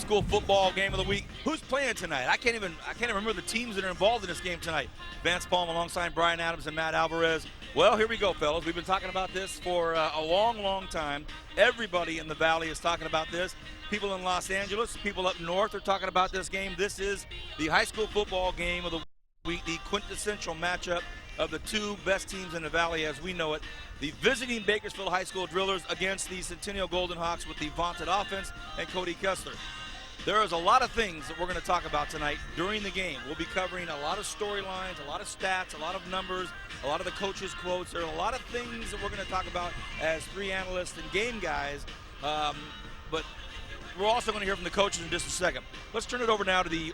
school football game of the week. Who's playing tonight? I can't even remember the teams that are involved in this game tonight. Vance Palm alongside Brian Adams and Matt Alvarez. Well, here we go, fellas. We've been talking about this for a long, long time. Everybody in the Valley is talking about this. People in Los Angeles, people up north are talking about this game. This is the high school football game of the week, the quintessential matchup of the two best teams in the Valley as we know it. The visiting Bakersfield High School Drillers against the Centennial Golden Hawks with the vaunted offense and Cody Kessler. There is a lot of things that we're going to talk about tonight during the game. We'll be covering a lot of storylines, a lot of stats, a lot of numbers, a lot of the coaches' quotes. There are a lot of things that we're going to talk about as three analysts and game guys. But we're also going to hear from the coaches in just a second. Let's turn it over now to the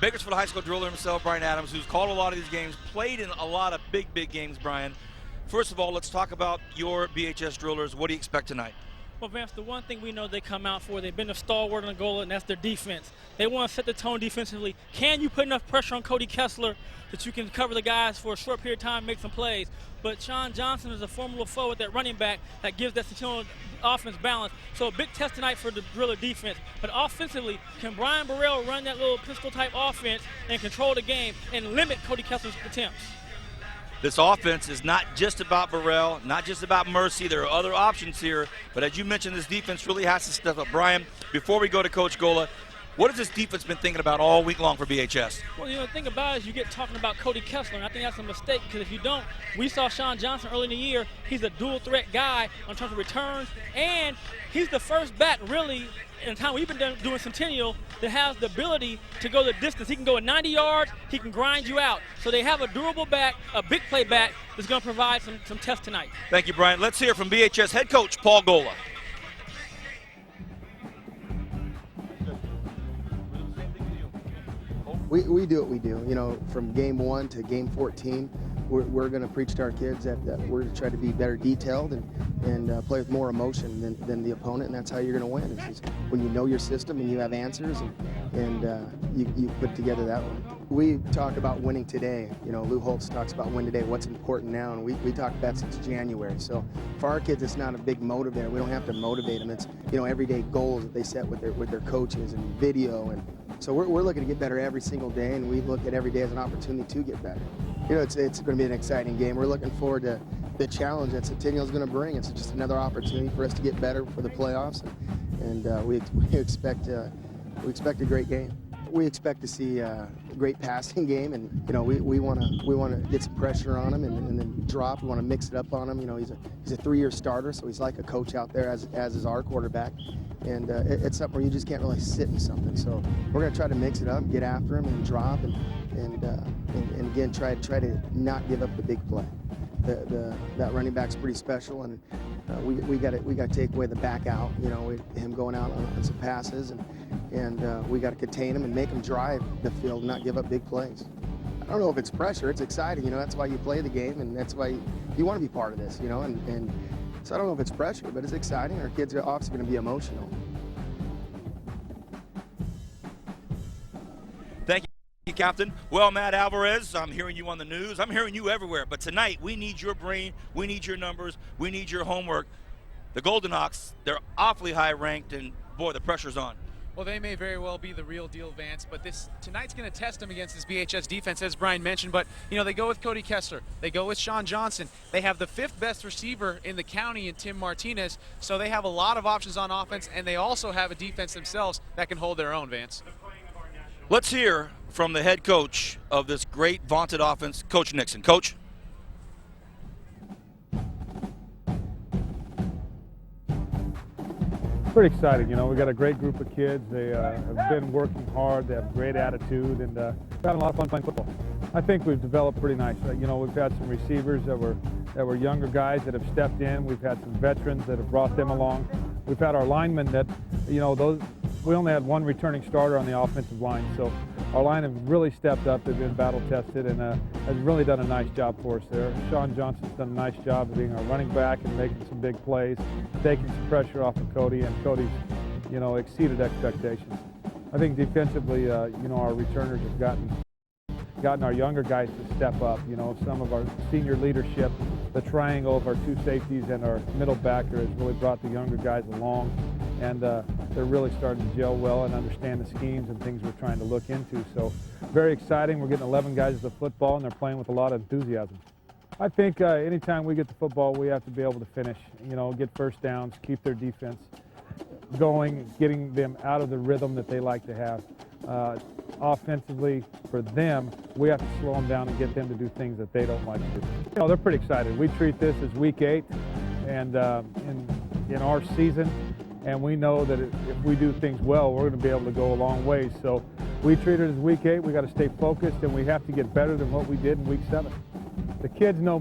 Bakersfield High School Driller himself, Brian Adams, who's called a lot of these games, played in a lot of big games, Brian. First of all, let's talk about your BHS Drillers. What do you expect tonight? Well, Vance, the one thing we know they come out for, they've been a stalwart in the goal, and that's their defense. They want to set the tone defensively. Can you put enough pressure on Cody Kessler that you can cover the guys for a short period of time and make some plays? But Sean Johnson is a formidable foe with that running back that gives that Centennial offense balance. So a big test tonight for the Driller defense. But offensively, can Brian Burrell run that little pistol-type offense and control the game and limit Cody Kessler's attempts? This offense is not just about Burrell, not just about Mercy. There are other options here. But as you mentioned, this defense really has to step up. Brian, before we go to Coach Gola, what has this defense been thinking about all week long for BHS? Well, the thing about it is you get talking about Cody Kessler, and I think that's a mistake because if you don't, we saw Sean Johnson early in the year. He's a dual-threat guy in terms of returns, and he's the first back really in the time we've been doing Centennial that has the ability to go the distance. He can go at 90 yards. He can grind you out. So they have a durable back, a big play back that's going to provide some tests tonight. Thank you, Brian. Let's hear from BHS head coach Paul Gola. We do what we do. You know, from game 1 to game 14, we're going to preach to our kids that we're going to try to be better detailed and play with more emotion than the opponent, and that's how you're going to win. It's just when you know your system and you have answers and you put together that one. We talk about winning today. You know, Lou Holtz talks about win today, what's important now, and we talk about since January. So for our kids, it's not a big motivator. We don't have to motivate them. It's, you know, everyday goals that they set with their coaches and video, and so we're looking to get better every single day, and we look at every day as an opportunity to get better. You know, it's going to be an exciting game. We're looking forward to the challenge that Centennial is going to bring. It's just another opportunity for us to get better for the playoffs, and we expect a great game. We expect to see a great passing game, and you know we want to get some pressure on him and then drop. We want to mix it up on him. You know, he's a 3-year starter, so he's like a coach out there as is our quarterback. And it's something where you just can't really sit in something. So we're going to try to mix it up, get after him, and drop, and again try to not give up the big play. That running back's pretty special, and we got to take away the back out. You know, him going out on some passes, and we got to contain him and make him drive the field, and not give up big plays. I don't know if it's pressure. It's exciting. You know, that's why you play the game, and that's why you want to be part of this. You know, and so I don't know if it's pressure, but it's exciting. Our kids are obviously going to be emotional. Thank you, Captain. Well, Matt Alvarez, I'm hearing you on the news. I'm hearing you everywhere. But tonight, we need your brain. We need your numbers. We need your homework. The Golden Hawks, they're awfully high ranked, and boy, the pressure's on. Well, they may very well be the real deal, Vance, but tonight's going to test them against this BHS defense, as Brian mentioned. But, you know, they go with Cody Kessler. They go with Sean Johnson. They have the 5th best receiver in the county in Tim Martinez, so they have a lot of options on offense, and they also have a defense themselves that can hold their own, Vance. Let's hear from the head coach of this great vaunted offense, Coach Nixon. Coach? Pretty exciting. You know, we got a great group of kids. They have been working hard. They have great attitude, and we're having a lot of fun playing football. I think we've developed pretty nice. You know, we've had some receivers that were younger guys that have stepped in. We've had some veterans that have brought them along. We've had our linemen that, you know, we only had one returning starter on the offensive line, so our line have really stepped up. They've been battle tested and has really done a nice job for us there. Sean Johnson's done a nice job of being our running back and making some big plays, taking some pressure off of Cody, and Cody's, you know, exceeded expectations. I think defensively, you know, our returners have gotten our younger guys to step up. You know, some of our senior leadership, the triangle of our 2 safeties and our middle backer has really brought the younger guys along. and they're really starting to gel well and understand the schemes and things we're trying to look into. So very exciting. We're getting 11 guys to the football, and they're playing with a lot of enthusiasm. I think anytime we get the football, we have to be able to finish, get first downs, keep their defense going, getting them out of the rhythm that they like to have. Offensively, for them, we have to slow them down and get them to do things that they don't like to do. They're pretty excited. We treat this as week 8 and in our season, and we know that if we do things well, we're going to be able to go a long way. So we treat it as week 8. We got to stay focused, and we have to get better than what we did in week 7. The kids know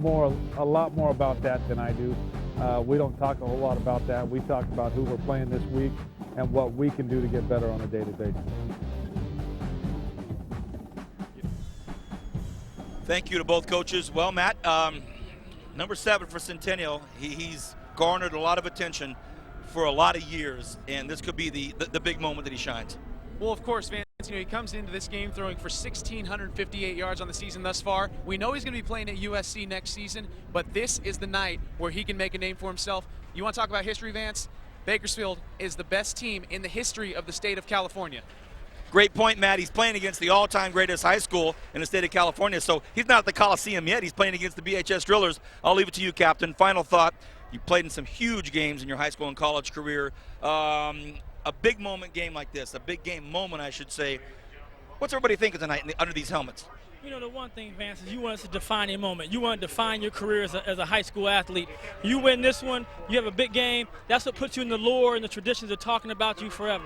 a lot more about that than I do. We don't talk a whole lot about that. We talk about who we're playing this week and what we can do to get better on a day-to-day basis. Thank you to both coaches. Well, Matt, number 7 for Centennial, he's garnered a lot of attention for a lot of years, and this could be the big moment that he shines. Well, of course, Vance, he comes into this game throwing for 1,658 yards on the season thus far. We know he's going to be playing at USC next season, but this is the night where he can make a name for himself. You want to talk about history, Vance? Bakersfield is the best team in the history of the state of California. Great point, Matt. He's playing against the all-time greatest high school in the state of California, so he's not at the Coliseum yet. He's playing against the BHS Drillers. I'll leave it to you, Captain. Final thought. You played in some huge games in your high school and college career. A big moment game like this, a big game moment, I should say. What's everybody thinking tonight under these helmets? The one thing, Vance, is you want us to define a moment. You want to define your career as a high school athlete. You win this one, you have a big game. That's what puts you in the lore and the traditions of talking about you forever.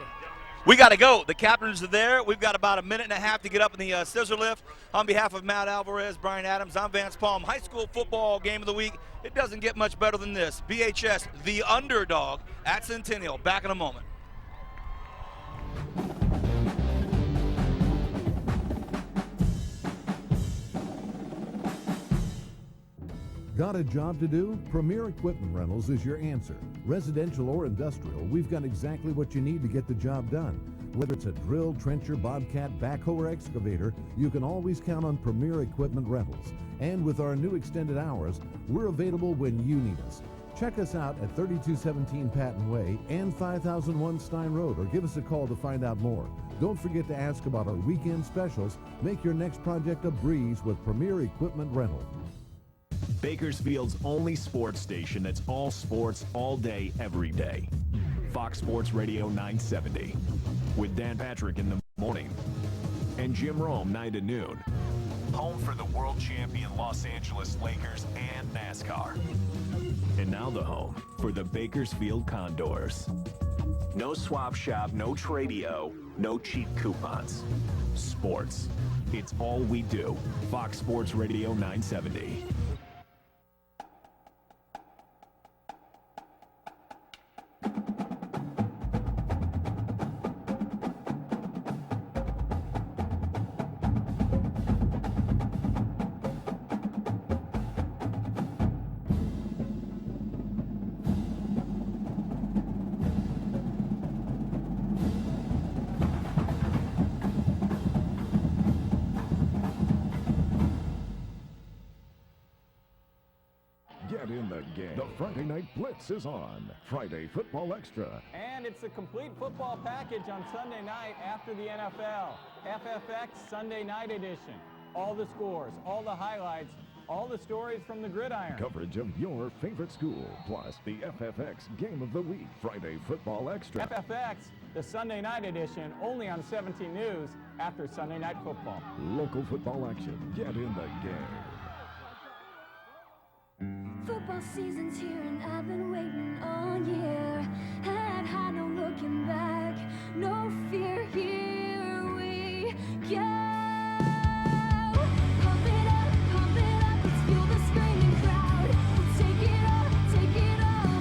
We got to go. The captains are there. We've got about a minute and a half to get up in the scissor lift. On behalf of Matt Alvarez, Brian Adams, I'm Vance Palm. High school football game of the week. It doesn't get much better than this. BHS, the underdog at Centennial. Back in a moment. Got a job to do? Premier Equipment Rentals is your answer. Residential or industrial, we've got exactly what you need to get the job done. Whether it's a drill, trencher, bobcat, backhoe, or excavator, you can always count on Premier Equipment Rentals. And with our new extended hours, we're available when you need us. Check us out at 3217 Patton Way and 5001 Stein Road, or give us a call to find out more. Don't forget to ask about our weekend specials. Make your next project a breeze with Premier Equipment Rental. Bakersfield's only sports station that's all sports, all day, every day. Fox Sports Radio 970. With Dan Patrick in the morning. And Jim Rome 9 to noon. Home for the world champion Los Angeles Lakers and NASCAR. And now the home for the Bakersfield Condors. No swap shop, no tradio, no cheap coupons. Sports. It's all we do. Fox Sports Radio 970. Get in the game. The Friday Night Blitz is on. Friday Football Extra. And it's a complete football package on Sunday night after the NFL. FFX Sunday Night Edition. All the scores, all the highlights, all the stories from the gridiron. Coverage of your favorite school, plus the FFX Game of the Week. Friday Football Extra. FFX, the Sunday Night Edition, only on 17 News after Sunday Night Football. Local football action. Get in the game. Football season's here and I've been waiting all year. Head high, no looking back, no fear, here we go. Pump it up, let's feel the screaming crowd. Take it all,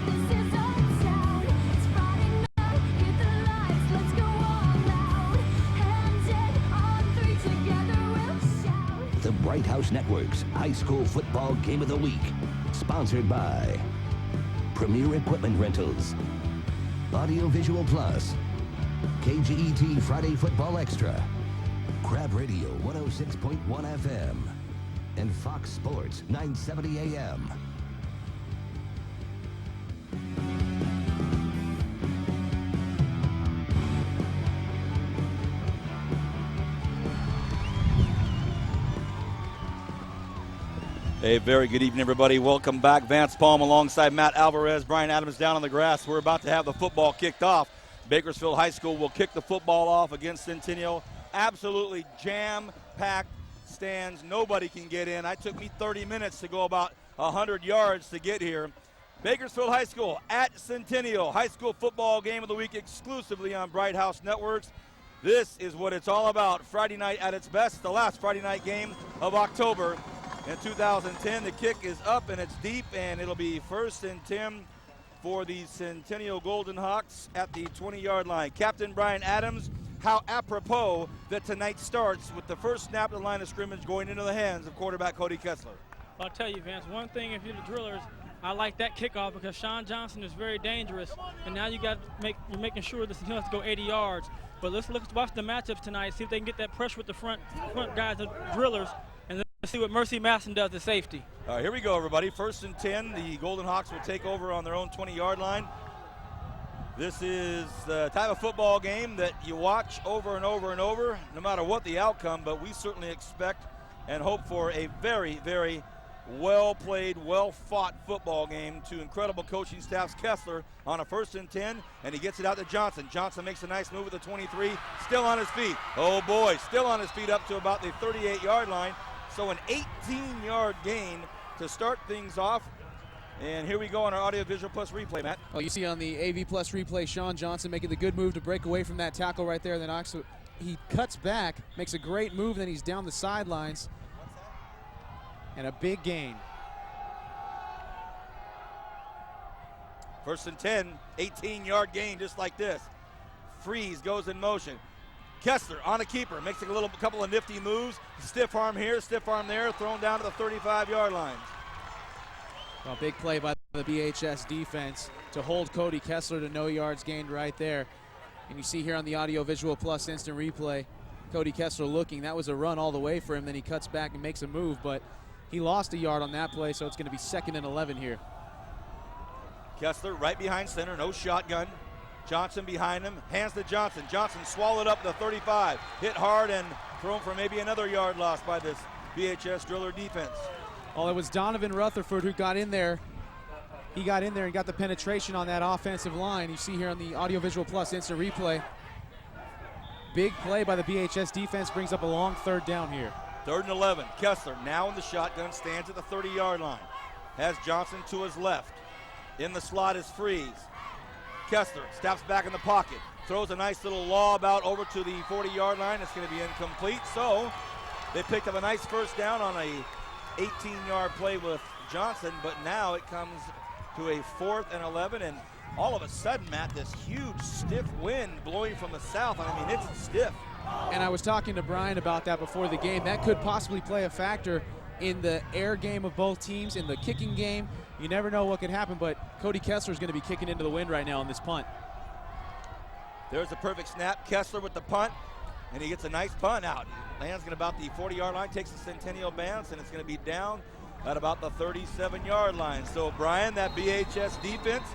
this is our town. It's Friday night, hit the lights, let's go all out. Hands it on 3, together we'll shout. The Bright House Network's High School Football Game of the Week. Sponsored by Premier Equipment Rentals, Audio Visual Plus, KGET Friday Football Extra, Crab Radio 106.1 FM, and Fox Sports 970 AM. A very good evening, everybody. Welcome back. Vance Palm alongside Matt Alvarez. Brian Adams down on the grass. We're about to have the football kicked off. Bakersfield High School will kick the football off against Centennial. Absolutely jam-packed stands. Nobody can get in. It took me 30 minutes to go about 100 yards to get here. Bakersfield High School at Centennial. High school football game of the week exclusively on Bright House Networks. This is what it's all about. Friday night at its best. The last Friday night game of October in 2010. The kick is up and it's deep, and it'll be 1st and 10 for the Centennial Golden Hawks at the 20-yard line. Captain Brian Adams, how apropos that tonight starts with the first snap of the line of scrimmage going into the hands of quarterback Cody Kessler. I'll tell you, Vance, one thing if you're the drillers, I like that kickoff because Sean Johnson is very dangerous, and now you're making sure that he has to go 80 yards. But let's watch the matchups tonight, see if they can get that pressure with the front guys, the drillers, and let's see what Mercy Masson does at safety. All right, here we go, everybody. 1st and 10. The Golden Hawks will take over on their own 20-yard line. This is the type of football game that you watch over and over and over, no matter what the outcome, but we certainly expect and hope for a very, very well-played, well-fought football game to incredible coaching staffs. Kessler on a 1st and 10, and he gets it out to Johnson. Johnson makes a nice move at the 23, still on his feet. Oh boy, still on his feet up to about the 38-yard line. So an 18-yard gain to start things off. And here we go on our Audio Visual Plus replay, Matt. Well, you see on the AV Plus replay, Sean Johnson making the good move to break away from that tackle right there. Then he cuts back, makes a great move, then he's down the sidelines. And a big gain. 1st and 10, 18-yard gain just like this. Freeze goes in motion. Kessler on a keeper, makes a couple of nifty moves. Stiff arm here, stiff arm there, thrown down to the 35-yard line. Well, big play by the BHS defense to hold Cody Kessler to no yards gained right there. And you see here on the Audio Visual Plus instant replay, Cody Kessler looking. That was a run all the way for him. Then he cuts back and makes a move, but he lost a yard on that play, so it's going to be 2nd and 11 here. Kessler right behind center, no shotgun. Johnson behind him, hands to Johnson. Johnson swallowed up the 35, hit hard and thrown for maybe another yard loss by this BHS driller defense. Well, it was Donovan Rutherford who got in there. He got in there and got the penetration on that offensive line. You see here on the Audio Visual Plus instant replay. Big play by the BHS defense brings up a long 3rd down here. 3rd and 11. Kessler now in the shotgun, stands at the 30-yard line. Has Johnson to his left. In the slot is Freeze. Kessler steps back in the pocket, throws a nice little lob out over to the 40-yard line. It's going to be incomplete. So they picked up a nice 1st down on a 18-yard play with Johnson, but now it comes to a 4th and 11, and all of a sudden, Matt, this huge stiff wind blowing from the south. I mean, it's stiff. And I was talking to Brian about that before the game. That could possibly play a factor in the air game of both teams, in the kicking game. You never know what could happen, but Cody Kessler is going to be kicking into the wind right now on this punt. There's a perfect snap. Kessler with the punt, and he gets a nice punt out. Lands going about the 40-yard line, takes the Centennial bounce, and it's going to be down at about the 37-yard line. So, Brian, that BHS defense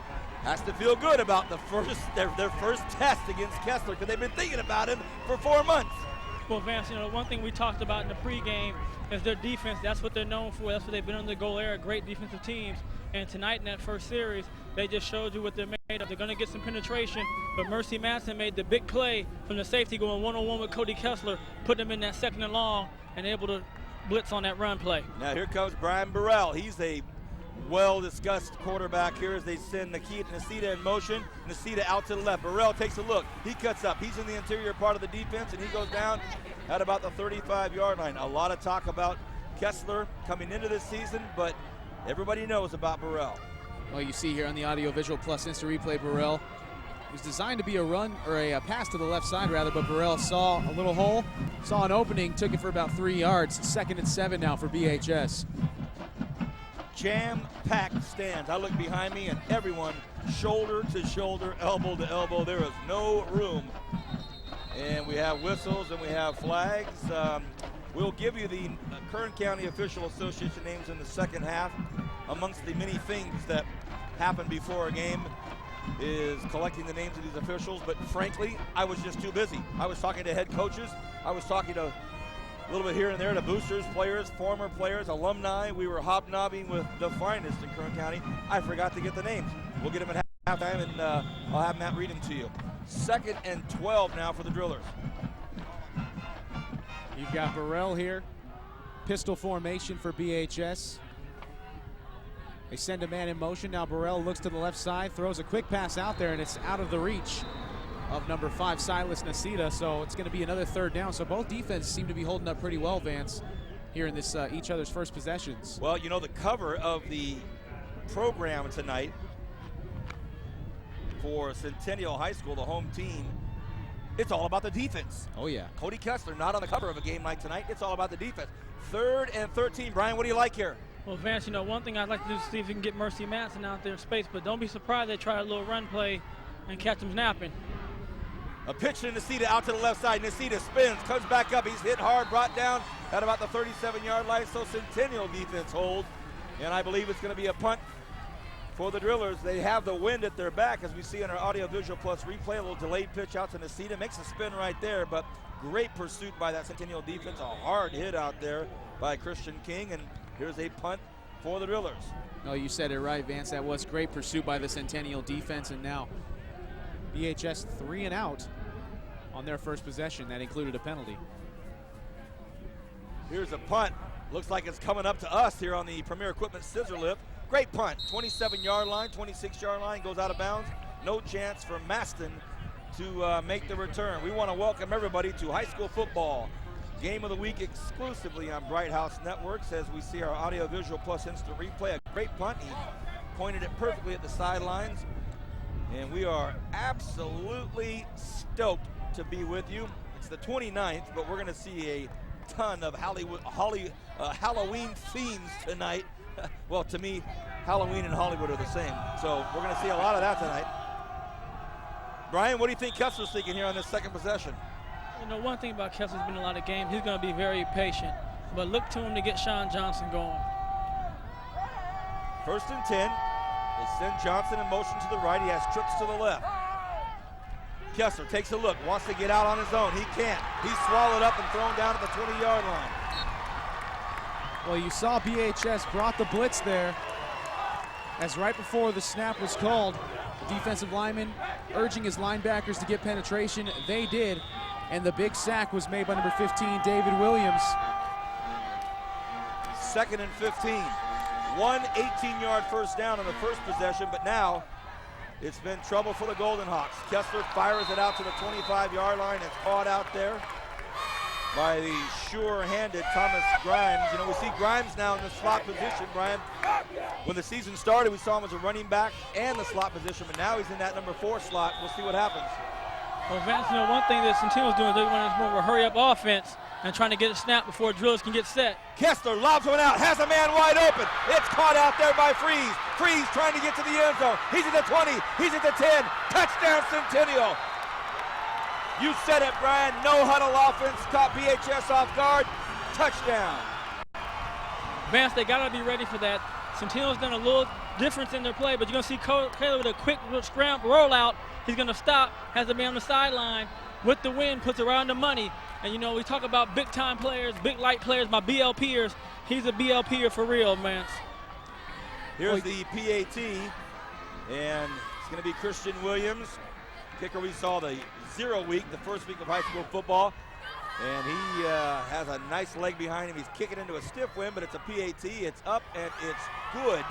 has to feel good about their first test against Kessler, because they've been thinking about him for 4 months. Well, Vance, one thing we talked about in the pregame is their defense. That's what they're known for. That's what they've been in the goal era, great defensive teams. And tonight in that first series, they just showed you what they're made of. They're going to get some penetration, but Mercy Masson made the big play from the safety going one-on-one with Cody Kessler, putting him in that 2nd and long, and able to blitz on that run play. Now here comes Brian Burrell. He's a well-discussed quarterback here as they send Nasita in motion. Nasita out to the left. Burrell takes a look. He cuts up. He's in the interior part of the defense, and he goes down at about the 35-yard line. A lot of talk about Kessler coming into this season, but everybody knows about Burrell. Well, you see here on the Audio Visual Plus instant replay, Burrell. It was designed to be a run, or a pass to the left side rather, but Burrell saw a little hole, saw an opening, took it for about 3 yards. 2nd and 7 now for BHS. Jam-packed stands. I look behind me and everyone shoulder to shoulder, elbow to elbow. There is no room. And we have whistles and we have flags. We'll give you the Kern County Official Association names in the second half. Amongst the many things that happen before a game is collecting the names of these officials, but frankly, I was just too busy. I was talking to head coaches. I was talking to a little bit here and there to boosters, players, former players, alumni. We were hobnobbing with the finest in Kern County. I forgot to get the names. We'll get them at halftime, and I'll have Matt read them to you. 2nd and 12 now for the Drillers. You've got Burrell here. Pistol formation for BHS. They send a man in motion. Now Burrell looks to the left side, throws a quick pass out there, and it's out of the reach of number 5, Silas Nasita. So it's going to be another 3rd down. So both defenses seem to be holding up pretty well, Vance, here in this each other's first possessions. Well, you know, the cover of the program tonight for Centennial High School, the home team, it's all about the defense. Oh, yeah. Cody Kessler not on the cover of a game like tonight. It's all about the defense. 3rd and 13. Brian, what do you like here? Well, Vance, you know, one thing I'd like to do is see if we can get Mercy Matson out there in space, but don't be surprised they try a little run play and catch him snapping. A pitch to Nasita out to the left side. Nasita spins, comes back up. He's hit hard, brought down at about the 37-yard line. So Centennial defense holds, and I believe it's going to be a punt for the Drillers. They have the wind at their back, as we see in our Audio Visual Plus replay. A little delayed pitch out to Nasita. Makes a spin right there, but great pursuit by that Centennial defense. A hard hit out there by Christian King, and here's a punt for the Drillers. Oh, you said it right, Vance. That was great pursuit by the Centennial defense, and now BHS 3 and out on their first possession. That included a penalty. Here's a punt. Looks like it's coming up to us here on the Premier Equipment scissor lift. Great punt. 27-yard line, 26-yard line, goes out of bounds. No chance for Maston to make the return. We want to welcome everybody to high school football. Game of the week exclusively on Bright House Networks as we see our Audio Visual Plus instant replay. A great punt. He pointed it perfectly at the sidelines. And we are absolutely stoked to be with you. It's the 29th, but we're going to see a ton of Halloween themes tonight. Well, to me, Halloween and Hollywood are the same. So we're going to see a lot of that tonight. Brian, what do you think Kessler's thinking here on this second possession? You know, one thing about Kessler's been in a lot of games, he's going to be very patient. But look to him to get Sean Johnson going. 1st and 10. They send Johnson in motion to the right. He has trips to the left. Kessler takes a look, wants to get out on his own. He can't. He's swallowed up and thrown down at the 20-yard line. Well, you saw BHS brought the blitz there as right before the snap was called, the defensive lineman urging his linebackers to get penetration. They did, and the big sack was made by number 15, David Williams. 2nd and 15. One 18-yard first down on the first possession, but now it's been trouble for the Golden Hawks. Kessler fires it out to the 25-yard line. It's caught out there by the sure-handed Thomas Grimes. You know, we see Grimes now in the slot position, Brian. When the season started, we saw him as a running back and the slot position, but now he's in that number 4 slot. We'll see what happens. Well, Vance, you know, one thing that Centennial's doing is they're running more of a hurry-up offense and trying to get a snap before Drillers can get set. Kessler lobs one out, has a man wide open. It's caught out there by Freeze. Freeze trying to get to the end zone. He's at the 20, he's at the 10. Touchdown, Centennial. You said it, Brian. No huddle offense caught BHS off guard. Touchdown. Vance, they got to be ready for that. Centennial's done a little difference in their play, but you're going to see Taylor with a quick scramble rollout. He's going to stop, has the man on the sideline. With the win, puts around the money. And, you know, we talk about big-time players, big-light players, my BLPers. He's a BLPer for real, Vance. Here's the PAT, and it's going to be Christian Williams. Kicker, we saw the 0 week, the first week of high school football. And he has a nice leg behind him. He's kicking into a stiff wind, but it's a PAT. It's up and it's good.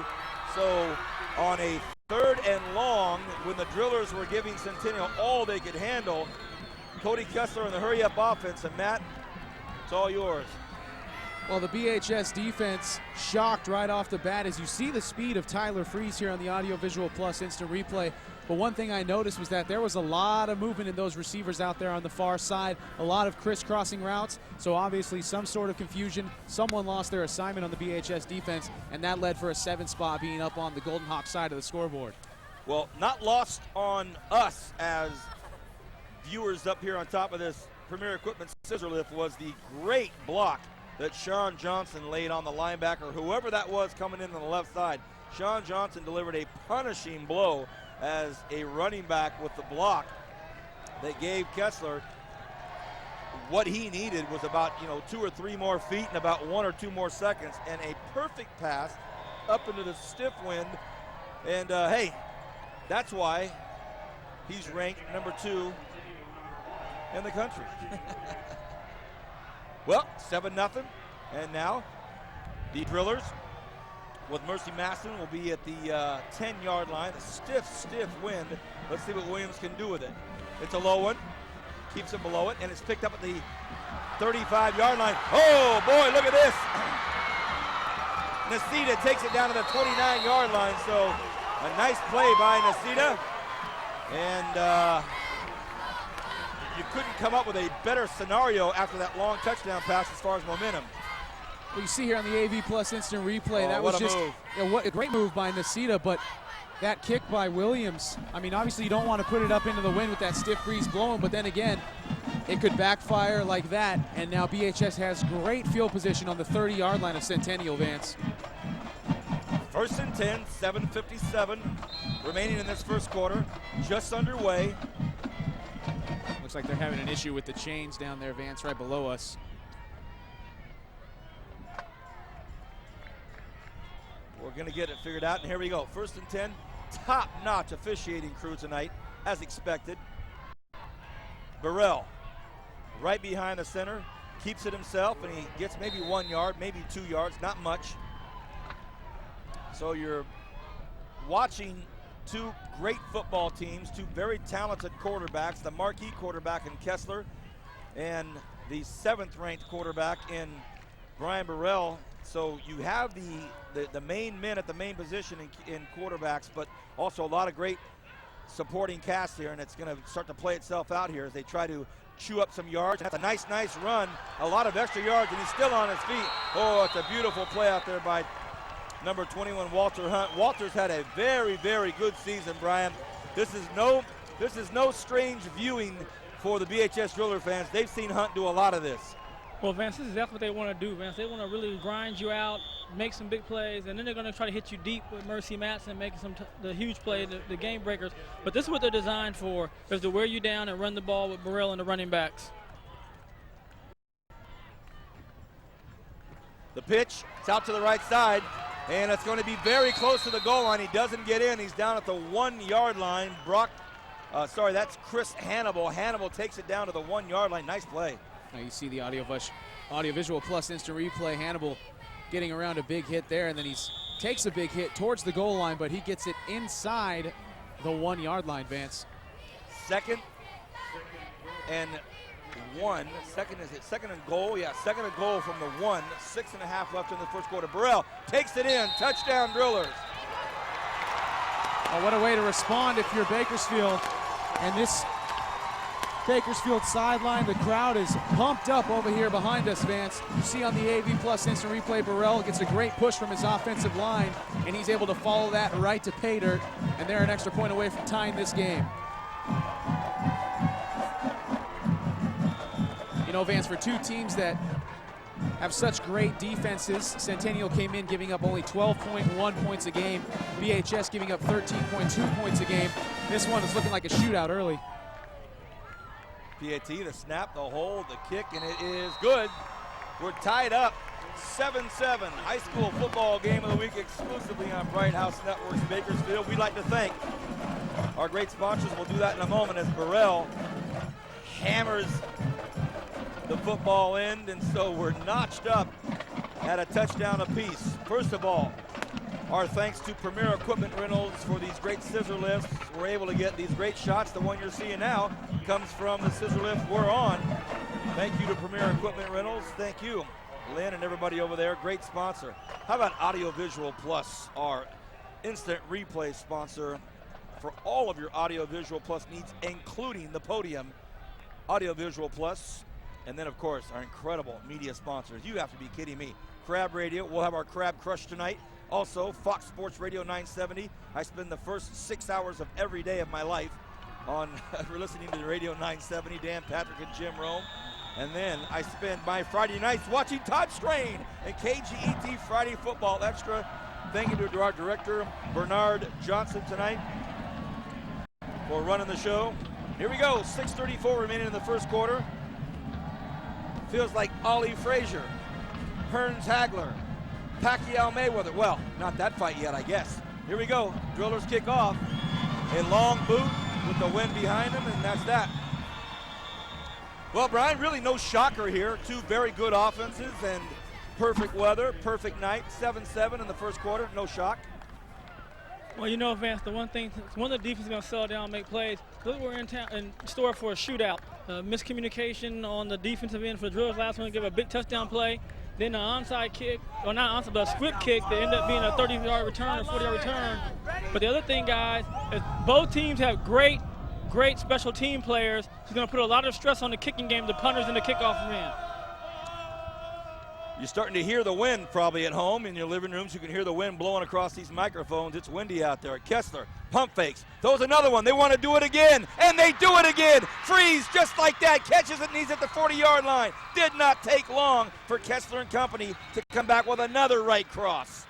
So on a 3rd and long, when the Drillers were giving Centennial all they could handle, Cody Kessler in the hurry-up offense. And Matt, it's all yours. Well, the BHS defense shocked right off the bat as you see the speed of Tyler Freeze here on the Audio Visual Plus instant replay. But one thing I noticed was that there was a lot of movement in those receivers out there on the far side, a lot of crisscrossing routes. So obviously some sort of confusion. Someone lost their assignment on the BHS defense, and that led for a 7 spot being up on the Golden Hawk side of the scoreboard. Well, not lost on us as viewers up here on top of this Premier Equipment scissor lift was the great block that Sean Johnson laid on the linebacker, whoever that was coming in on the left side. Sean Johnson delivered a punishing blow as a running back with the block that gave Kessler what he needed was about 2 or 3 more feet and about 1 or 2 more seconds, and a perfect pass up into the stiff wind. And hey, that's why he's ranked number 2 in the country. Well, 7-0, and now the Drillers with Mercy Masson will be at the 10-yard line. A stiff wind. Let's see what Williams can do with it. It's a low one, keeps it below it, and it's picked up at the 35-yard line. Oh boy, look at this. Nasita takes it down to the 29-yard line, so a nice play by Nasita. And you couldn't come up with a better scenario after that long touchdown pass as far as momentum. Well, you see here on the AV Plus instant replay, that was just a great move by Nasita, but that kick by Williams, I mean, obviously you don't want to put it up into the wind with that stiff breeze blowing, but then again, it could backfire like that, and now BHS has great field position on the 30-yard line of Centennial, Vance. 1st and 10, 7:57 remaining in this first quarter, just underway. Looks like they're having an issue with the chains down there, Vance, right below us. We're going to get it figured out, and here we go. 1st and 10, top-notch officiating crew tonight, as expected. Burrell, right behind the center, keeps it himself, and he gets maybe 1 yard, maybe 2 yards, not much. So you're watching 2 great football teams, 2 very talented quarterbacks, the marquee quarterback in Kessler and the 7th-ranked quarterback in Brian Burrell. So you have the main men at the main position in quarterbacks, but also a lot of great supporting cast here, and it's going to start to play itself out here as they try to chew up some yards. That's a nice run, a lot of extra yards, and he's still on his feet. Oh, it's a beautiful play out there by number 21, Walter Hunt. Walter's had a very, very good season, Brian. This is no strange viewing for the BHS Driller fans. They've seen Hunt do a lot of this. Well, Vance, this is exactly what they want to do, Vance. They want to really grind you out, make some big plays, and then they're going to try to hit you deep with Mercy Matson, making the huge play, the game breakers. But this is what they're designed for, is to wear you down and run the ball with Burrell and the running backs. The pitch, it's out to the right side, and it's going to be very close to the goal line. He doesn't get in. He's down at the 1-yard line. That's Chris Hannibal. Hannibal takes it down to the 1-yard line. Nice play. Now you see the audio-visual plus instant replay. Hannibal getting around a big hit there, and then he takes a big hit towards the goal line, but he gets it inside the 1-yard line, Vance. 2nd and 1. Second and goal? Yeah, 2nd and goal from the 1. 6.5 left in the first quarter. Burrell takes it in. Touchdown, Drillers. Oh, what a way to respond if you're Bakersfield. And this Bakersfield sideline, the crowd is pumped up over here behind us, Vance. You see on the AV Plus instant replay, Burrell gets a great push from his offensive line, and he's able to follow that right to pay dirt, and they're an extra point away from tying this game. You know, Vance, for 2 teams that have such great defenses, Centennial came in giving up only 12.1 points a game, BHS giving up 13.2 points a game. This one is looking like a shootout early. PAT, the snap, the hold, the kick, and it is good. We're tied up 7-7. High school football game of the week exclusively on Bright House Networks Bakersfield. We'd like to thank our great sponsors. We'll do that in a moment as Burrell hammers the football end, and so we're notched up at a touchdown apiece. First of all, our thanks to Premier Equipment Rentals for these great scissor lifts. We're able to get these great shots. The one you're seeing now comes from the scissor lift we're on. Thank you to Premier Equipment Rentals. Thank you, Lynn and everybody over there. Great sponsor. How about Audio Visual Plus, our instant replay sponsor for all of your Audio Visual Plus needs, including the podium. Audio Visual Plus. And then, of course, our incredible media sponsors. You have to be kidding me. Crab Radio. We'll have our Crab Crush tonight. Also, Fox Sports Radio 970. I spend the first 6 hours of every day of my life on listening to the Radio 970, Dan Patrick and Jim Rome. And then I spend my Friday nights watching Todd Strain and KGET Friday Football Extra. Thank you to our director, Bernard Johnson, tonight for running the show. Here we go, 6:34 remaining in the first quarter. Feels like Ollie Frazier, Hearns Hagler, Pacquiao Mayweather. Well, not that fight yet, I guess. Here we go. Drillers kick off. A long boot with the wind behind him, and that's that. Well, Brian, really no shocker here. Two very good offenses and perfect weather, perfect night. 7-7 in the first quarter, no shock. Well, you know, Vance, the one of the defense is going to settle down and make plays. Look, we're in store for a shootout. Miscommunication on the defensive end for the Drillers last one, give a big touchdown play. Then an onside kick, or not onside, but a squib kick that ended up being a 30-yard return or 40-yard return. But the other thing, guys, is both teams have great special team players who's going to put a lot of stress on the kicking game, the punters and the kickoff men. You're starting to hear the wind probably at home in your living rooms. You can hear the wind blowing across these microphones. It's windy out there. Kessler, pump fakes, throws another one. They want to do it again, and they do it again. Freeze just like that, catches it, and he's at the 40-yard line. Did not take long for Kessler and company to come back with another right cross.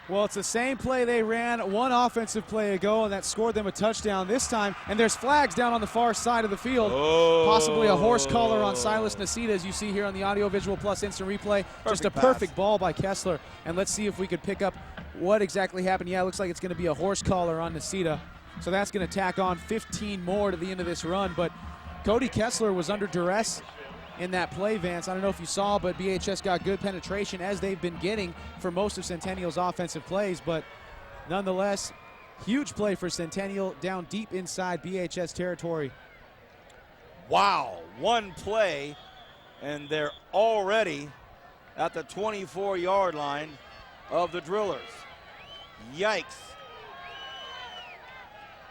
Well, it's the same play they ran one offensive play ago, and that scored them a touchdown this time. And there's flags down on the far side of the field. Oh. Possibly a horse collar on Silas Nasita, as you see here on the Audio Visual Plus instant replay. Just a pass. perfect ball by Kessler. And let's see if we could pick up what exactly happened. Yeah, it looks like it's going to be a horse collar on Nasita. So that's going to tack on 15 more to the end of this run. But Cody Kessler was under duress in that play, Vance. I don't know if you saw, but BHS got good penetration, as they've been getting for most of Centennial's offensive plays. But nonetheless, huge play for Centennial down deep inside BHS territory. Wow, one play, and they're already at the 24-yard line of the Drillers. Yikes.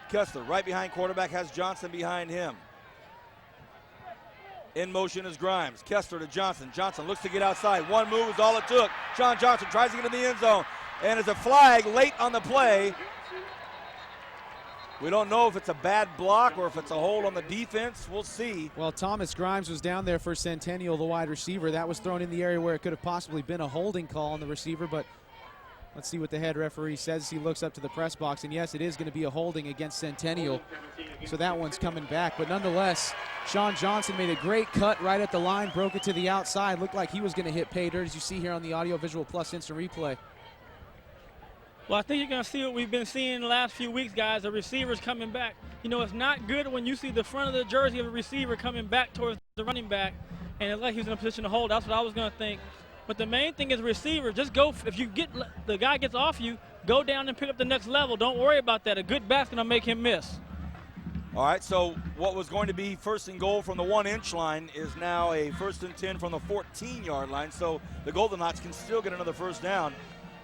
Kessler right behind quarterback, has Johnson behind him. In motion is Grimes. Kessler to Johnson. Johnson looks to get outside. One move is all it took. Sean Johnson tries to get in the end zone. And it's a flag late on the play. We don't know if it's a bad block or if it's a hold on the defense. We'll see. Well, Thomas Grimes was down there for Centennial, the wide receiver. That was thrown in the area where it could have possibly been a holding call on the receiver, but let's see what the head referee says as he looks up to the press box. And yes, it is going to be a holding against Centennial. So that one's coming back. But nonetheless, Sean Johnson made a great cut right at the line, broke it to the outside. Looked like he was going to hit pay dirt, as you see here on the Audio Visual Plus instant replay. Well, I think you're going to see what we've been seeing the last few weeks, guys, the receivers coming back. You know, it's not good when you see the front of the jersey of a receiver coming back towards the running back, and it's like he's in a position to hold. That's what I was going to think. But the main thing is receiver, just go. If you get the guy gets off you, go down and pick up the next level. Don't worry about that. A good back's going to make him miss. All right, so what was going to be first and goal from the 1-inch line is now a 1st and 10 from the 14-yard line. So the Golden Knights can still get another first down.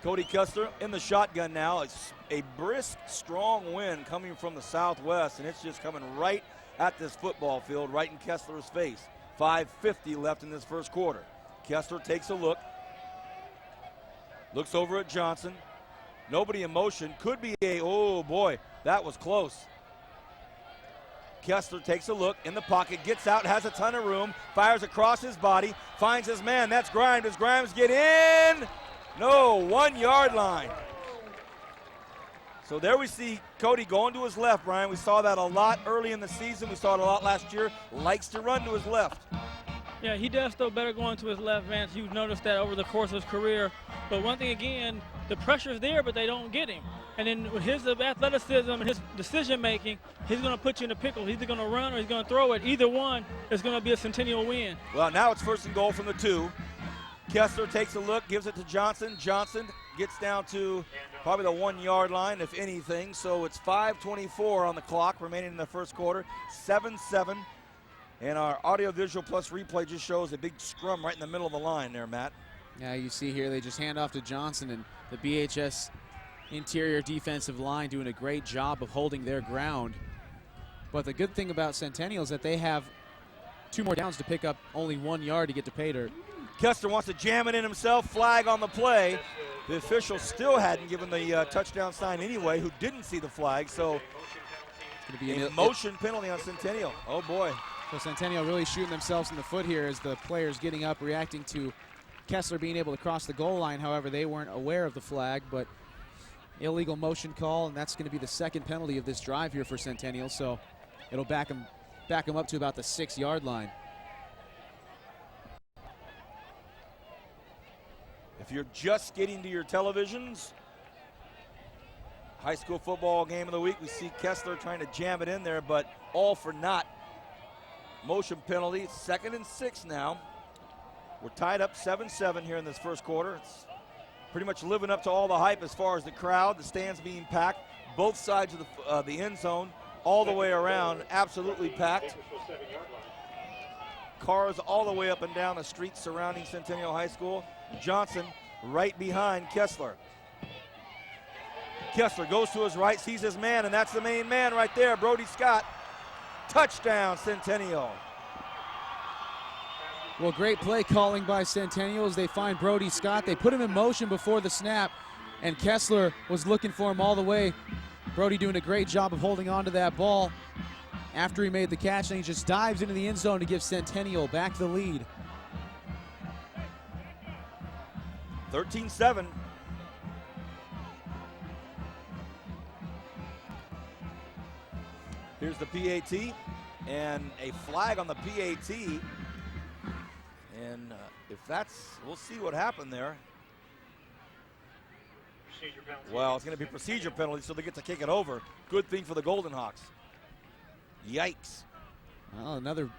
Cody Kessler in the shotgun now. It's a brisk, strong wind coming from the southwest, and it's just coming right at this football field, right in Kessler's face. 5:50 left in this first quarter. Kessler takes a look, looks over at Johnson. Nobody in motion. Could be a, oh boy, that was close. Kessler takes a look in the pocket, gets out, has a ton of room, fires across his body, finds his man. That's Grimes. Does Grimes get in? No, 1-yard line. So there we see Cody going to his left, Brian. We saw that a lot early in the season. We saw it a lot last year. Likes to run to his left. Yeah, he does still better going to his left, Vance. You've noticed that over the course of his career. But one thing again, the pressure's there, but they don't get him. And then with his athleticism and his decision-making, he's going to put you in a pickle. He's either going to run or he's going to throw it. Either one is going to be a Centennial win. Well, now it's 1st and goal from the 2. Kessler takes a look, gives it to Johnson. Johnson gets down to probably the 1-yard line, if anything. So it's 5:24 on the clock remaining in the first quarter, 7-7. And our Audio Visual Plus replay just shows a big scrum right in the middle of the line there, Matt. Yeah, you see here they just hand off to Johnson, and the BHS interior defensive line doing a great job of holding their ground. But the good thing about Centennial is that they have 2 more downs to pick up only 1 yard to get to pay dirt. Kessler wants to jam it in himself, flag on the play. The official still hadn't given the touchdown sign anyway, who didn't see the flag, so it's going to be a motion penalty on Centennial. Oh boy. So Centennial really shooting themselves in the foot here as the players getting up, reacting to Kessler being able to cross the goal line. However, they weren't aware of the flag, but illegal motion call, and that's going to be the second penalty of this drive here for Centennial, so it'll back them up to about the 6-yard line. If you're just getting to your televisions, high school football game of the week, we see Kessler trying to jam it in there, but all for naught. Motion penalty, 2nd and 6 now. We're tied up 7-7 here in this first quarter. It's pretty much living up to all the hype as far as the crowd, the stands being packed, both sides of the end zone, all the way around, absolutely packed. Cars all the way up and down the streets surrounding Centennial High School. Johnson right behind Kessler. Kessler goes to his right, sees his man, and that's the main man right there, Brody Scott. Touchdown, Centennial. Well, great play calling by Centennial as they find Brody Scott. They put him in motion before the snap, and Kessler was looking for him all the way. Brody doing a great job of holding on to that ball after he made the catch, and he just dives into the end zone to give Centennial back the lead. 13-7. Here's the PAT, and a flag on the PAT. And if that's, we'll see what happened there. Well, it's going to be procedure penalty, so they get to kick it over. Good thing for the Golden Hawks. Yikes. Well, another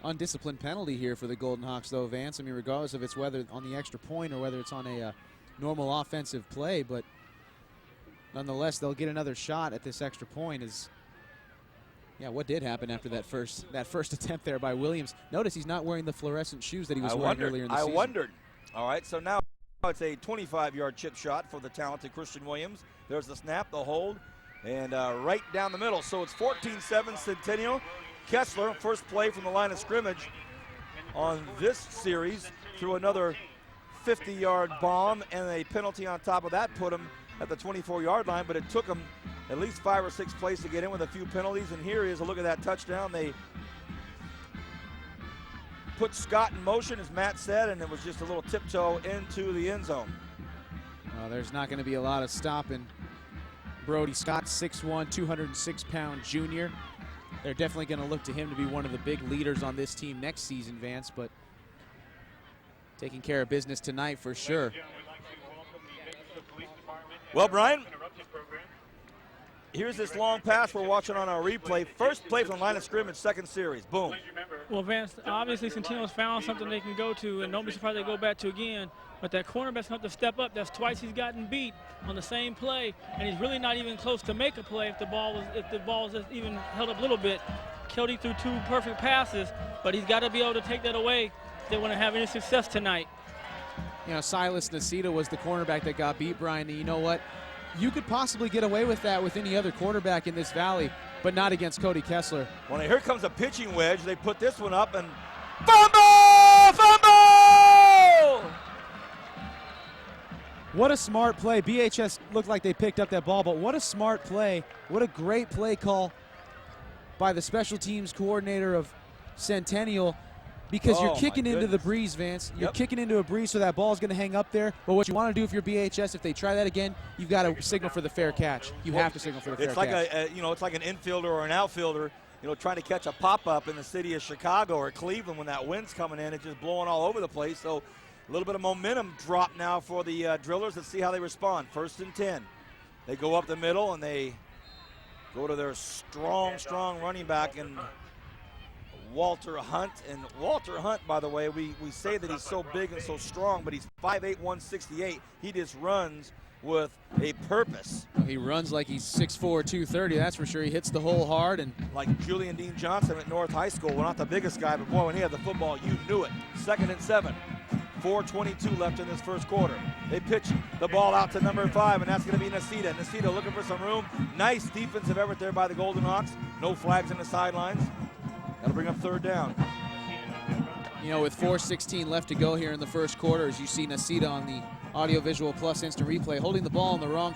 undisciplined penalty here for the Golden Hawks, though, Vance. I mean, regardless of it's whether on the extra point or whether it's on a normal offensive play, but nonetheless, they'll get another shot at this extra point. Yeah, what did happen after that first attempt there by Williams? Notice he's not wearing the fluorescent shoes that he was wearing earlier in the season. I wondered. All right, so now it's a 25-yard chip shot for the talented Christian Williams. There's the snap, the hold, and right down the middle. So it's 14-7 Centennial. Kessler, first play from the line of scrimmage on this series, threw another 50-yard bomb, and a penalty on top of that put him at the 24-yard line, but it took him at least 5 or 6 plays to get in with a few penalties, and here is a look at that touchdown. They put Scott in motion, as Matt said, and it was just a little tiptoe into the end zone. There's not going to be a lot of stopping Brody Scott, 6'1", 206-pound junior. They're definitely going to look to him to be one of the big leaders on this team next season, Vance, but taking care of business tonight for sure. Well, Brian, here's this long pass we're watching on our replay. First play from the line of scrimmage, second series. Boom. Well, Vance, obviously Centennial's found something they can go to, and don't be surprised they go back to again. But that cornerback's going to have to step up. That's twice he's gotten beat on the same play, and he's really not even close to make a play if the ball was just even held up a little bit. Cody threw 2 perfect passes, but he's got to be able to take that away if they want to have any success tonight. You know, Silas Nacita was the cornerback that got beat, Brian, and you know what? You could possibly get away with that with any other quarterback in this valley, but not against Cody Kessler. Well, here comes a pitching wedge. They put this one up, and fumble! Fumble! What a smart play. BHS looked like they picked up that ball, but what a smart play. What a great play call by the special teams coordinator of Centennial, because you're kicking into the breeze, Vance. You're kicking into a breeze, so that ball's going to hang up there. But what you want to do if you're BHS, if they try that again, you've got to signal for the fair catch. You have to signal for the fair catch. It's like an infielder or an outfielder, trying to catch a pop-up in the city of Chicago or Cleveland when that wind's coming in. It's just blowing all over the place. So a little bit of momentum drop now for the Drillers. Let's see how they respond. 1st and 10. They go up the middle, and they go to their strong running back, and Walter Hunt. And Walter Hunt, by the way, we say that he's so big and so strong, but he's 5'8", 168. He just runs with a purpose. He runs like he's 6'4", 230, that's for sure. He hits the hole hard. And like Julian Dean Johnson at North High School. Well, not the biggest guy, but boy, when he had the football, you knew it. 2nd and 7. 4:22 left in this first quarter. They pitch the ball out to number 5, and that's going to be Nacita. Nacita looking for some room. Nice defensive effort there by the Golden Hawks. No flags in the sidelines. That'll bring up 3rd down. You know, with 4:16 left to go here in the first quarter, as you see Nacita on the audio-visual plus instant replay, holding the ball in the wrong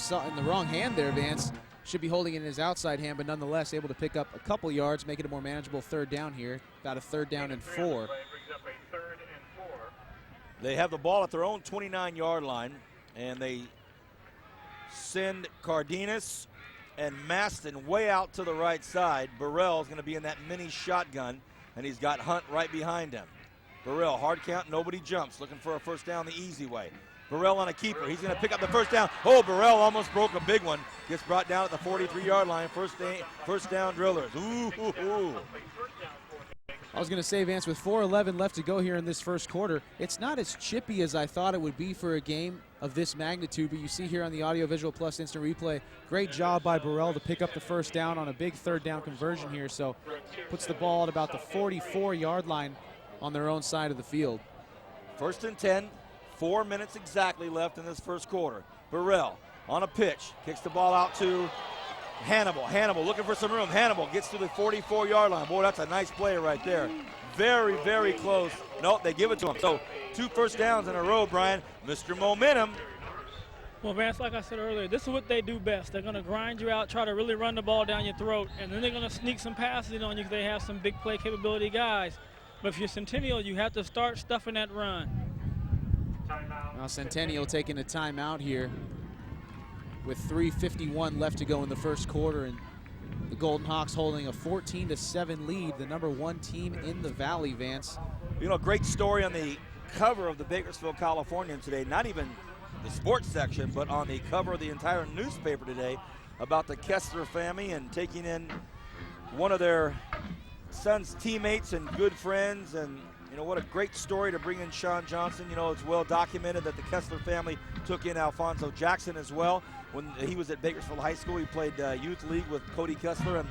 hand there, Vance. Should be holding it in his outside hand, but nonetheless able to pick up a couple yards, make it a more manageable 3rd down here. About a 3rd down and 4. They have the ball at their own 29-yard line, and they send Cardenas and Maston way out to the right side. Burrell's going to be in that mini shotgun, and he's got Hunt right behind him. Burrell, hard count, nobody jumps, looking for a 1st down the easy way. Burrell on a keeper. He's going to pick up the first down. Oh, Burrell almost broke a big one. Gets brought down at the 43-yard line. First down drillers. Ooh, ooh, ooh. I was going to say, Vance, with 4:11 left to go here in this first quarter, it's not as chippy as I thought it would be for a game of this magnitude, but you see here on the Audio Visual Plus Instant Replay, great job by Burrell to pick up the first down on a big third down conversion here, so puts the ball at about the 44-yard line on their own side of the field. 1st and 10, 4 minutes exactly left in this first quarter. Burrell on a pitch, kicks the ball out to Hannibal. Hannibal looking for some room. Hannibal gets to the 44-yard line. Boy, that's a nice play right there. Very, very close. Nope, they give it to him. So 2 first downs in a row, Brian. Mr. Momentum. Well, Vance, like I said earlier, this is what they do best. They're going to grind you out, try to really run the ball down your throat, and then they're going to sneak some passes in on you because they have some big play capability guys. But if you're Centennial, you have to start stuffing that run. Now Centennial taking a timeout here with 3:51 left to go in the first quarter, and the Golden Hawks holding a 14-7 lead, the #1 team in the Valley, Vance. You know, great story on the cover of the Bakersfield Californian today, not even the sports section, but on the cover of the entire newspaper today about the Kessler family and taking in one of their son's teammates and good friends. And you know, what a great story to bring in Sean Johnson. You know, it's well documented that the Kessler family took in Alfonso Jackson as well. When he was at Bakersfield High School, he played youth league with Cody Kessler. And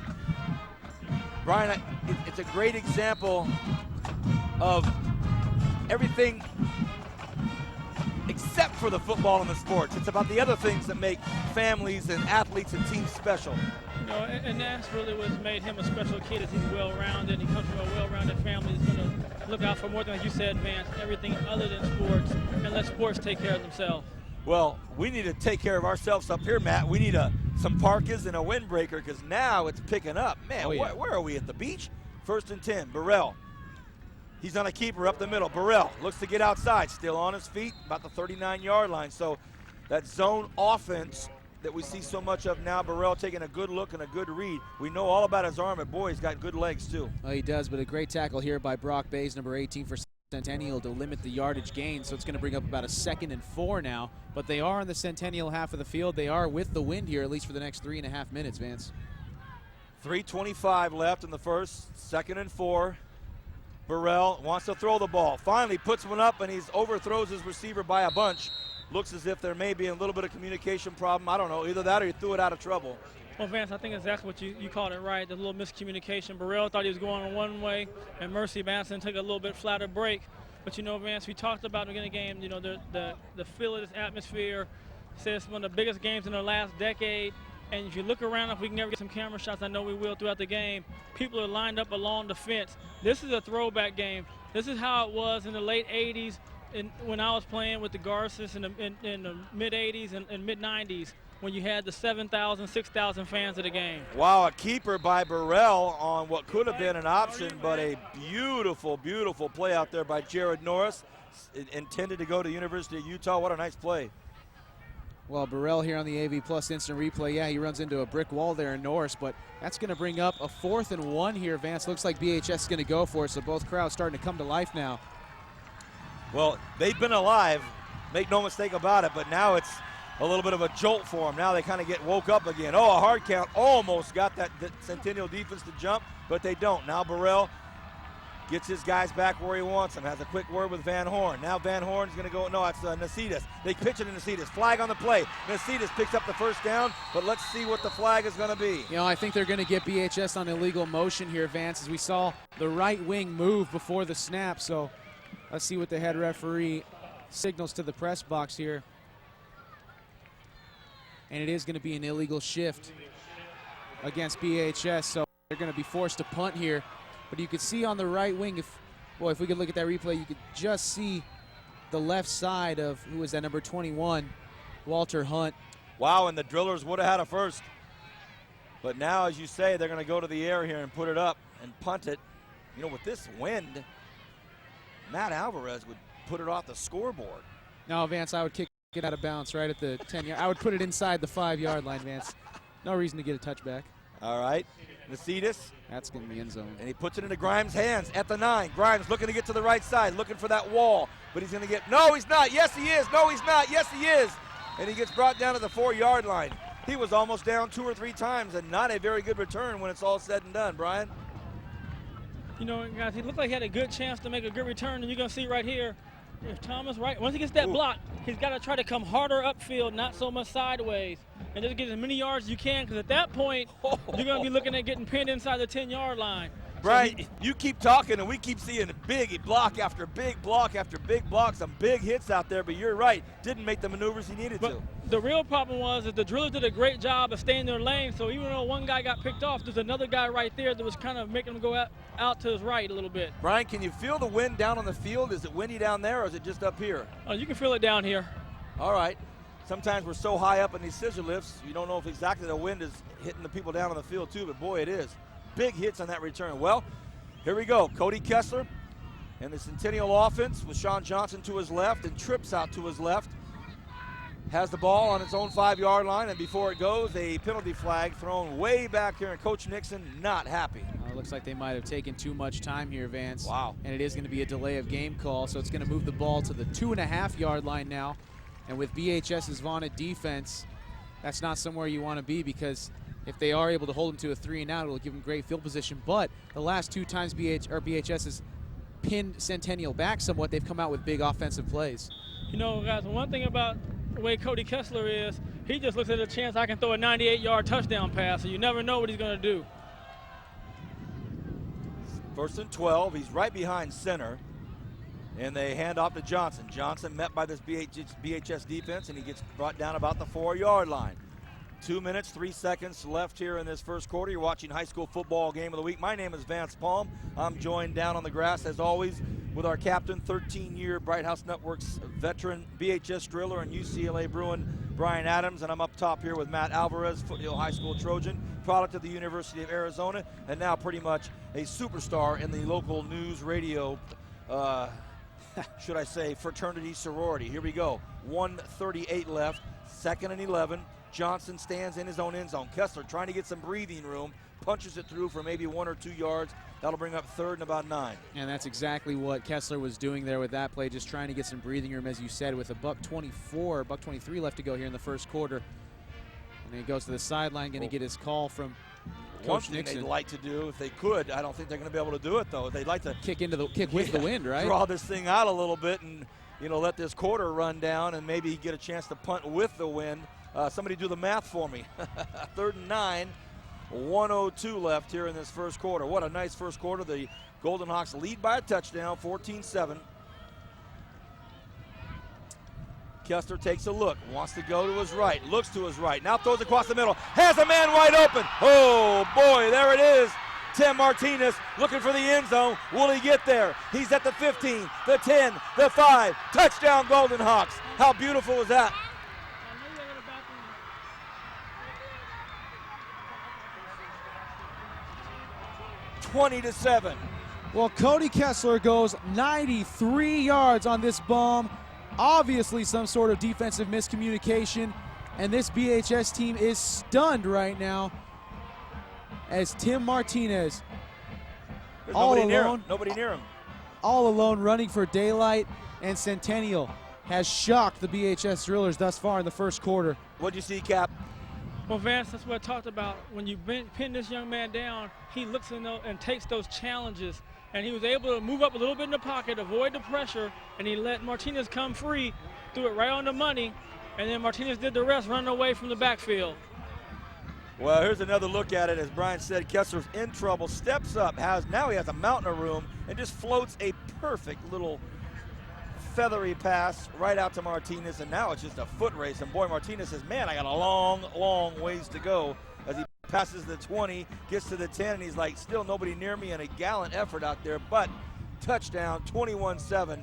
Brian, it's a great example of everything except for the football and the sports. It's about the other things that make families and athletes and teams special. You know, and that's really what's made him a special kid, is he's well-rounded. He comes from a well-rounded family. He's going to look out for more than, like you said, Vance, everything other than sports, and let sports take care of themselves. Well, we need to take care of ourselves up here, Matt. We need some parkas and a windbreaker, because now it's picking up. Man, where are we, at the beach? 1st and 10, Burrell. He's on a keeper up the middle. Burrell looks to get outside, still on his feet, about the 39-yard line. So that zone offense that we see so much of now, Burrell taking a good look and a good read. We know all about his arm, but boy, he's got good legs too. Well, he does, but a great tackle here by Brock Bays, number 18 for Centennial, to limit the yardage gain, so it's going to bring up about a 2nd and 4 now. But they are in the Centennial half of the field. They are with the wind here, at least for the next 3.5 minutes, Vance. 3:25 left in the first, 2nd and 4. Burrell wants to throw the ball. Finally puts one up, and he overthrows his receiver by a bunch. Looks as if there may be a little bit of communication problem. I don't know, either that or he threw it out of trouble. Well, Vance, I think exactly what you called it right, the little miscommunication. Burrell thought he was going one way, and Mercy Banson took a little bit flatter break. But, you know, Vance, we talked about in the game, you know, the feel of this atmosphere. Says it's one of the biggest games in the last decade. And if you look around, if we can ever get some camera shots, I know we will throughout the game, people are lined up along the fence. This is a throwback game. This is how it was in the late 80s when I was playing with the Garces in the mid-80s and mid-90s, when you had the 7,000, 6,000 fans of the game. Wow, a keeper by Burrell on what could have been an option, but a beautiful, beautiful play out there by Jared Norris, intended to go to the University of Utah. What a nice play. Well, Burrell here on the AV Plus Instant Replay. Yeah, he runs into a brick wall there in Norris, but that's going to bring up a 4th and 1 here, Vance. Looks like BHS is going to go for it, so both crowds starting to come to life now. Well, they've been alive, make no mistake about it, but now it's a little bit of a jolt for them. Now they kind of get woke up again. Oh, a hard count, almost got that Centennial defense to jump, but they don't. Now Burrell gets his guys back where he wants them, has a quick word with Van Horn. Now Van Horn's going to go, no, it's Nacedis. They pitch it to Nacedis. Flag on the play. Nacedis picks up the first down, but let's see what the flag is going to be. You know, I think they're going to get BHS on illegal motion here, Vance, as we saw the right wing move before the snap. So let's see what the head referee signals to the press box here. And it is going to be an illegal shift against BHS, so they're going to be forced to punt here. But you could see on the right wing, if we could look at that replay, you could just see the left side of, who was that, number 21, Walter Hunt. Wow, and the Drillers would have had a first. But now, as you say, they're going to go to the air here and put it up and punt it. You know, with this wind, Matt Alvarez would put it off the scoreboard. No, Vance, I would kick it out of bounds right at the 10-yard. I would put it inside the 5-yard line, Vance. No reason to get a touchback. All right. Nacetus. That's going to be end zone. And he puts it into Grimes' hands at the 9. Grimes looking to get to the right side, looking for that wall. But he's going to get, no, he's not. Yes, he is. No, he's not. Yes, he is. And he gets brought down to the 4-yard line. He was almost down 2 or 3 times, and not a very good return when it's all said and done, Brian. You know, guys, he looked like he had a good chance to make a good return, and you're going to see right here, if Thomas, right, once he gets that block, he's got to try to come harder upfield, not so much sideways, and just get as many yards as you can, because at that point, you're going to be looking at getting pinned inside the 10-yard line. Brian, so you keep talking, and we keep seeing big block after big block after big block, some big hits out there, but you're right, didn't make the maneuvers he needed to. The real problem was that the drillers did a great job of staying in their lane, so even though one guy got picked off, there's another guy right there that was kind of making him go out to his right a little bit. Brian, can you feel the wind down on the field? Is it windy down there, or is it just up here? Oh, you can feel it down here. All right. Sometimes we're so high up in these scissor lifts, you don't know if exactly the wind is hitting the people down on the field too, but boy, it is. Big hits on that return. Well, here we go. Cody Kessler and the Centennial offense with Sean Johnson to his left and Trips out to his left. Has the ball on its own 5-yard line, and before it goes, a penalty flag thrown way back here, and Coach Nixon not happy. It looks like they might have taken too much time here, Vance. Wow. And it is going to be a delay of game call, so it's going to move the ball to the 2.5-yard line now. And with BHS's vaunted defense, that's not somewhere you want to be, because if they are able to hold them to a 3-and-out, it'll give them great field position. But the last 2 times BHS has pinned Centennial back somewhat, they've come out with big offensive plays. You know, guys, one thing about the way Cody Kessler is, he just looks at a chance I can throw a 98-yard touchdown pass, so you never know what he's going to do. 1st and 12. He's right behind center. And they hand off to Johnson. Johnson met by this BHS defense, and he gets brought down about the 4-yard line. 2 minutes, 3 seconds left here in this first quarter. You're watching High School Football Game of the Week. My name is Vance Palm. I'm joined down on the grass, as always, with our captain, 13-year Bright House Networks veteran, BHS driller, and UCLA Bruin, Brian Adams. And I'm up top here with Matt Alvarez, Foothill High School Trojan, product of the University of Arizona, and now pretty much a superstar in the local news radio should I say, fraternity sorority. Here we go. 1:38 left, 2nd and 11. Johnson stands in his own end zone. Kessler trying to get some breathing room, punches it through for maybe 1 or 2 yards. That'll bring up 3rd and about 9. And that's exactly what Kessler was doing there with that play, just trying to get some breathing room, as you said, with a $1:23 left to go here in the first quarter. And he goes to the sideline, going to get his call from Coach One Nixon. thing they'd like to do, if they could, I don't think they're going to be able to do it though. They'd like to kick with the wind, right? Draw this thing out a little bit and let this quarter run down and maybe get a chance to punt with the wind. Somebody do the math for me. 3rd and 9, 1:02 left here in this first quarter. What a nice first quarter. The Golden Hawks lead by a touchdown, 14-7. Kessler takes a look, wants to go to his right, looks to his right, now throws across the middle, has a man wide open. Oh boy, there it is. Tim Martinez looking for the end zone. Will he get there? He's at the 15, the 10, the 5. Touchdown Golden Hawks. How beautiful is that? 20-7. Well, Cody Kessler goes 93 yards on this bomb. Obviously some sort of defensive miscommunication, and this BHS team is stunned right now as Tim Martinez Nobody near him. All alone running for daylight, and Centennial has shocked the BHS drillers thus far in the first quarter. What'd you see, Cap? Well, Vance, that's what I talked about. When you pin this young man down, he looks in and takes those challenges. And he was able to move up a little bit in the pocket, avoid the pressure, and he let Martinez come free, threw it right on the money, and then Martinez did the rest, running away from the backfield. Well, here's another look at it. As Brian said, Kessler's in trouble, steps up, now he has a mountain of room, and just floats a perfect little feathery pass right out to Martinez, and now it's just a foot race. And boy, Martinez says, man, I got a long, long ways to go. As he passes the 20, gets to the 10, and he's like, still nobody near me, and a gallant effort out there, but touchdown, 21-7,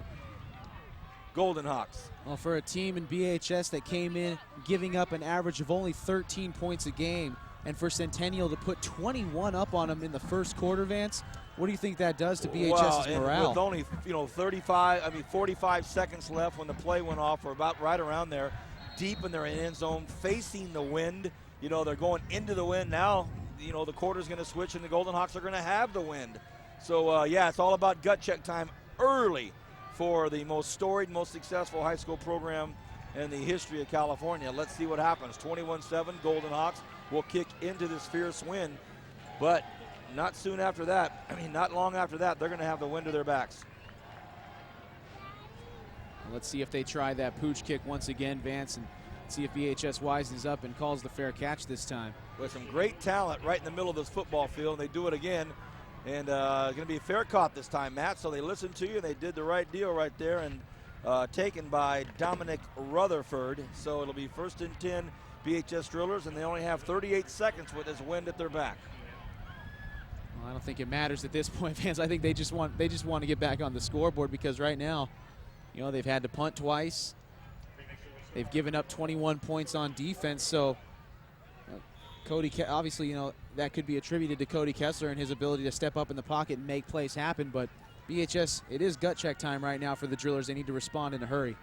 Golden Hawks. Well, for a team in BHS that came in giving up an average of only 13 points a game, and for Centennial to put 21 up on them in the first quarter, Vance, what do you think that does to BHS's morale? With only 45 seconds left when the play went off, or about right around there, deep in their end zone, facing the wind. They're going into the wind now. you know, the quarter's going to switch and the Golden Hawks are going to have the wind. So, yeah, it's all about gut check time early for the most storied, most successful high school program in the history of California. Let's see what happens. 21-7, Golden Hawks will kick into this fierce wind, but not soon after that. I mean, not long after that, they're going to have the wind to their backs. Let's see if they try that pooch kick once again, Vance, and see if BHS wisens up and calls the fair catch this time. With some great talent right in the middle of this football field, and they do it again. And going to be a fair caught this time, Matt. So they listened to you, and they did the right deal right there, and taken by Dominic Rutherford. So it'll be 1st and 10 BHS Drillers, and they only have 38 seconds with this wind at their back. Well, I don't think it matters at this point, fans. I think they just want to get back on the scoreboard, because right now, you know, they've had to punt twice. They've given up 21 points on defense. So Cody, obviously, you know, that could be attributed to Cody Kessler and his ability to step up in the pocket and make plays happen. But BHS, it is gut check time right now for the Drillers. They need to respond in a hurry.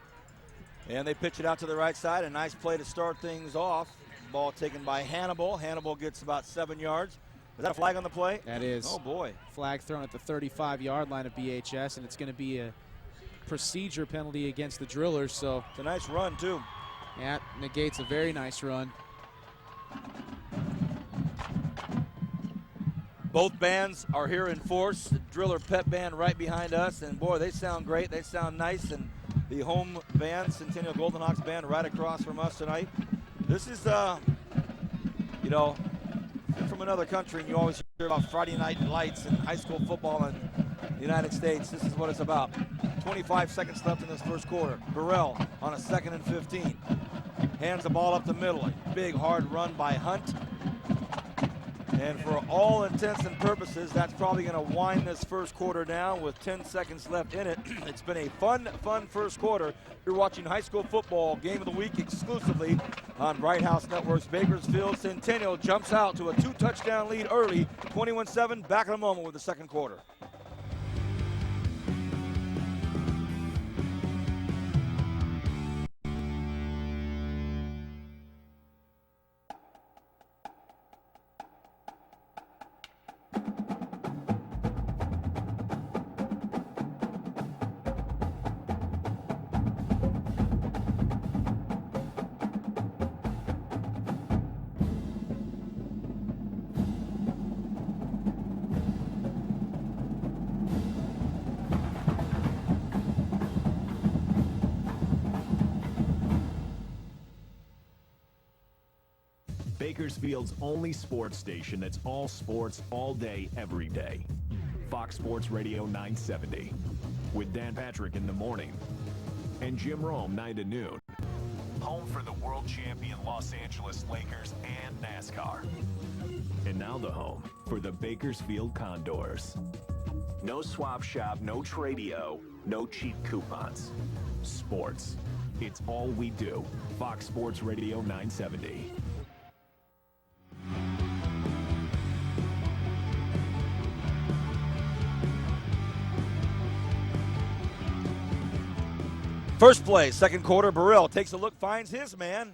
And they pitch it out to the right side. A nice play to start things off. Ball taken by Hannibal. Hannibal gets about 7 yards. Is that a flag on the play? That is. Oh, boy. Flag thrown at the 35-yard line of BHS, and it's going to be a procedure penalty against the Drillers. So it's a nice run, too. Yeah, negates a very nice run. Both bands are here in force. The Driller Pep Band right behind us, and boy, they sound great. They sound nice, and the home band, Centennial Golden Hawks band, right across from us tonight. This is, you know, you're from another country, and you always hear about Friday night lights and high school football in the United States. This is what it's about. 25 seconds left in this first quarter. Burrell on a 2nd and 15. Hands the ball up the middle. A big, hard run by Hunt. And for all intents and purposes, that's probably going to wind this first quarter down with 10 seconds left in it. It's been a fun first quarter. You're watching high school football game of the week exclusively on Bright House Network's Bakersfield. Centennial jumps out to a 2-touchdown lead early, 21-7. Back in a moment with the second quarter. Bakersfield's only sports station that's all sports, all day, every day. Fox Sports Radio 970. With Dan Patrick in the morning. And Jim Rome 9 to noon. Home for the world champion Los Angeles Lakers and NASCAR. And now the home for the Bakersfield Condors. No swap shop, no tradio, no cheap coupons. Sports. It's all we do. Fox Sports Radio 970. First play, second quarter, Burrell takes a look, finds his man,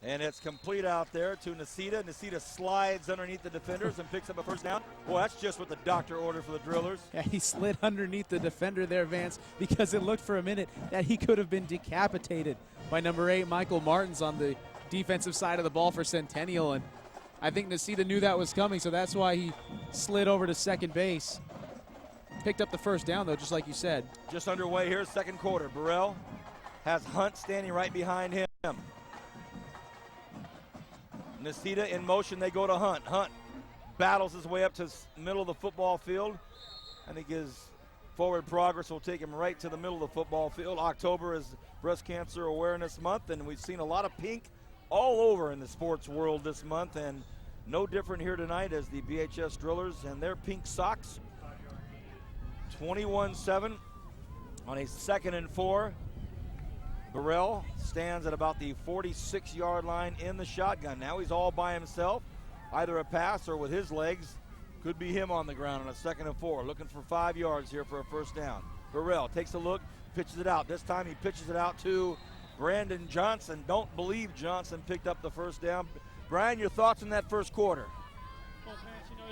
and it's complete out there to Nasita. Nasita slides underneath the defenders and picks up a first down. Boy, that's just what the doctor ordered for the Drillers. Yeah, he slid underneath the defender there, Vance, because it looked for a minute that he could have been decapitated by number 8, Michael Martins, on the defensive side of the ball for Centennial. And I think Nasita knew that was coming, so that's why he slid over to second base. Picked up the first down, though, just like you said. Just underway here, second quarter. Burrell has Hunt standing right behind him. Nasita in motion, they go to Hunt. Hunt battles his way up to the middle of the football field. I think his forward progress will take him right to the middle of the football field. October is Breast Cancer Awareness Month, and we've seen a lot of pink all over in the sports world this month, and no different here tonight as the BHS Drillers and their pink socks. 21-7 on a 2nd and 4. Burrell stands at about the 46-yard line in the shotgun. Now he's all by himself, either a pass or with his legs. Could be him on the ground on a 2nd and 4, looking for 5 yards here for a first down. Burrell takes a look, pitches it out. This time he pitches it out to Brandon Johnson. Don't believe Johnson picked up the first down. Brian, your thoughts on that first quarter? Both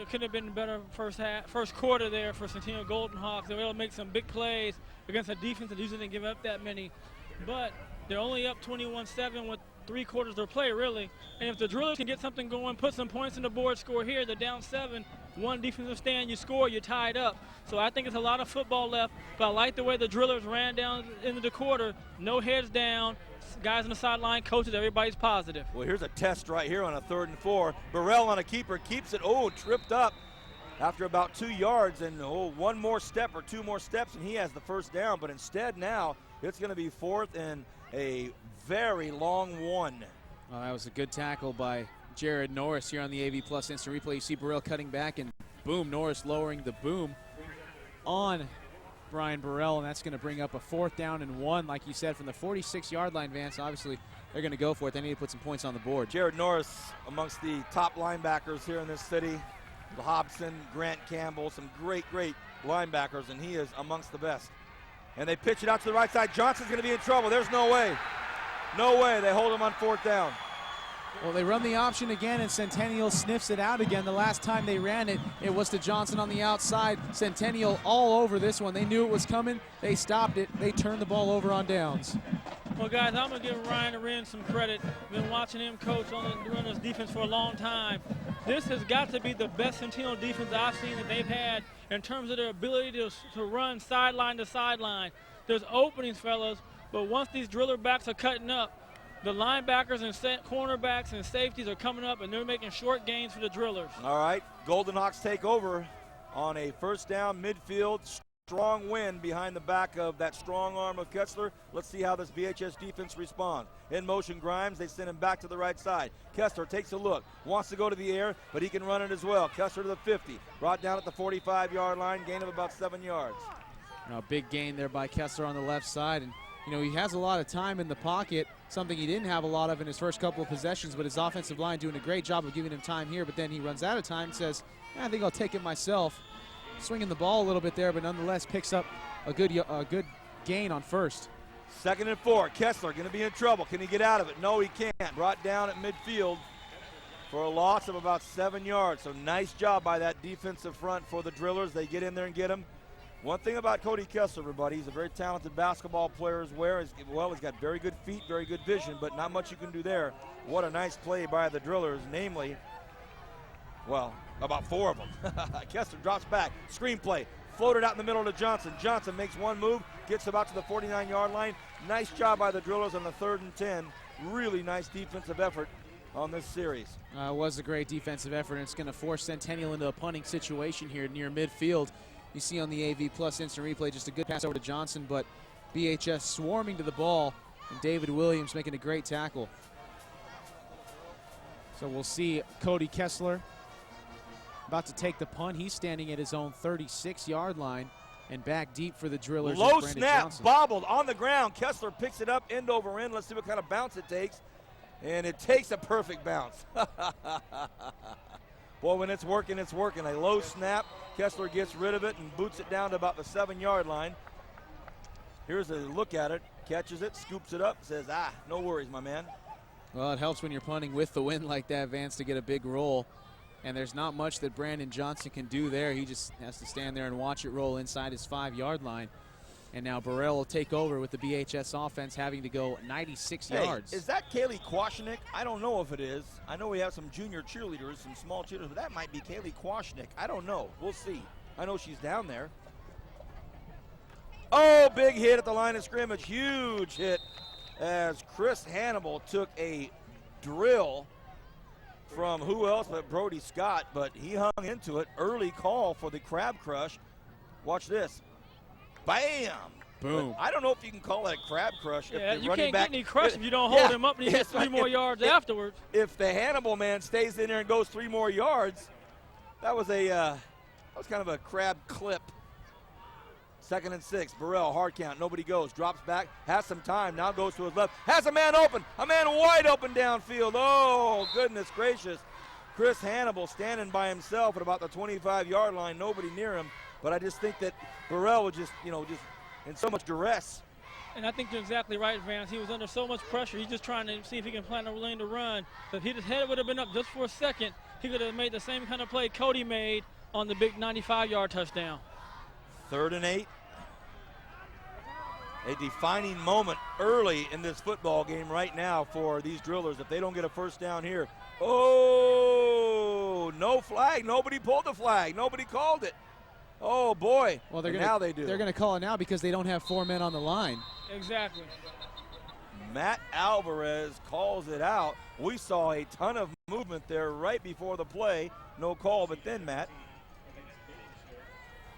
it could have been a better first quarter there for Centennial Golden Hawks. They were able to make some big plays against a defense that usually didn't give up that many. But they're only up 21-7 with 3 quarters to play, really. And if the Drillers can get something going, put some points on the board, score here, they're down 7, one defensive stand, you score, you're tied up. So I think it's a lot of football left, but I like the way the Drillers ran down into the quarter, no heads down, guys on the sideline, coaches, everybody's positive. Well, here's a test right here on a 3rd and 4. Burrell on a keeper, keeps it, tripped up after about 2 yards, and one more step or 2 more steps, and he has the first down. But instead now, it's going to be 4th and a very long one. Well, that was a good tackle by Jared Norris here on the AV Plus instant replay. You see Burrell cutting back, and boom, Norris lowering the boom on Brian Burrell, and that's going to bring up a 4th down and 1, like you said, from the 46-yard line, Vance. Obviously, they're going to go for it. They need to put some points on the board. Jared Norris amongst the top linebackers here in this city. Hobson, Grant Campbell, some great linebackers, and he is amongst the best. And they pitch it out to the right side. Johnson's going to be in trouble. There's no way. No way. They hold him on 4th down. Well, they run the option again, and Centennial sniffs it out again. The last time they ran it, it was to Johnson on the outside. Centennial all over this one. They knew it was coming. They stopped it. They turned the ball over on downs. Well, guys, I'm going to give Ryan Arend some credit. Been watching him coach on the Runners defense for a long time. This has got to be the best Centennial defense I've seen that they've had in terms of their ability to run sideline to sideline. There's openings, fellas, but once these driller backs are cutting up, the linebackers and cornerbacks and safeties are coming up, and they're making short gains for the drillers. All right, Golden Hawks take over on a 1st down midfield. Strong wind behind the back of that strong arm of Kessler. Let's see how this BHS defense responds. In motion, Grimes. They send him back to the right side. Kessler takes a look, wants to go to the air, but he can run it as well. Kessler to the 50, brought down at the 45-yard line, gain of about 7 yards. A big gain there by Kessler on the left side, and he has a lot of time in the pocket, something he didn't have a lot of in his first couple of possessions, but his offensive line doing a great job of giving him time here, but then he runs out of time and says, I think I'll take it myself. Swinging the ball a little bit there, but nonetheless picks up a good gain on 1st. 2nd and 4. Kessler going to be in trouble. Can he get out of it? No, he can't. Brought down at midfield for a loss of about 7 yards. So nice job by that defensive front for the Drillers. They get in there and get him. One thing about Cody Kessler, everybody, he's a very talented basketball player as well. He's got very good feet, very good vision, but not much you can do there. What a nice play by the Drillers, namely, well, about 4 of them. Kessler drops back, screen play, floated out in the middle to Johnson. Johnson makes one move, gets about to the 49-yard line. Nice job by the Drillers on the 3rd and 10. Really nice defensive effort on this series. It was a great defensive effort, and it's going to force Centennial into a punting situation here near midfield. You see on the AV Plus instant replay just a good pass over to Johnson, but BHS swarming to the ball, and David Williams making a great tackle. So we'll see Cody Kessler about to take the punt. He's standing at his own 36-yard line and back deep for the Drillers. Low snap, bobbled on the ground. Kessler picks it up end over end. Let's see what kind of bounce it takes. And it takes a perfect bounce. Boy, when it's working, it's working. A low snap. Kessler gets rid of it and boots it down to about the 7-yard line. Here's a look at it. Catches it, scoops it up, says, no worries, my man. Well, it helps when you're punting with the wind like that, Vance, to get a big roll. And there's not much that Brandon Johnson can do there. He just has to stand there and watch it roll inside his 5-yard line. And now Burrell will take over with the BHS offense having to go 96 yards. Is that Kaylee Kwashnick? I don't know if it is. I know we have some junior cheerleaders, some small cheerleaders, but that might be Kaylee Kwashnick. I don't know. We'll see. I know she's down there. Oh, big hit at the line of scrimmage. Huge hit as Chris Hannibal took a drill from who else but Brody Scott, but he hung into it. Early call for the crab crush. Watch this. Bam! Boom. But I don't know if you can call that a crab crush. Yeah, if the you running can't back, get any crush if you don't hold him up and he gets 3 more yards afterwards. If the Hannibal man stays in there and goes 3 more yards, that was kind of a crab clip. 2nd and 6. Burrell, hard count. Nobody goes. Drops back. Has some time. Now goes to his left. Has a man open. A man wide open downfield. Oh, goodness gracious. Chris Hannibal standing by himself at about the 25-yard line. Nobody near him. But I just think that Burrell was just in so much duress. And I think you're exactly right, Vance. He was under so much pressure. He's just trying to see if he can plant a lane to run. But if his head would have been up just for a second, he could have made the same kind of play Cody made on the big 95-yard touchdown. 3rd and 8. A defining moment early in this football game right now for these drillers. If they don't get a first down here, oh, no flag. Nobody pulled the flag. Nobody called it. Oh, boy. Well, now they do. They're going to call it now because they don't have 4 men on the line. Exactly. Matt Alvarez calls it out. We saw a ton of movement there right before the play. No call, but then, Matt.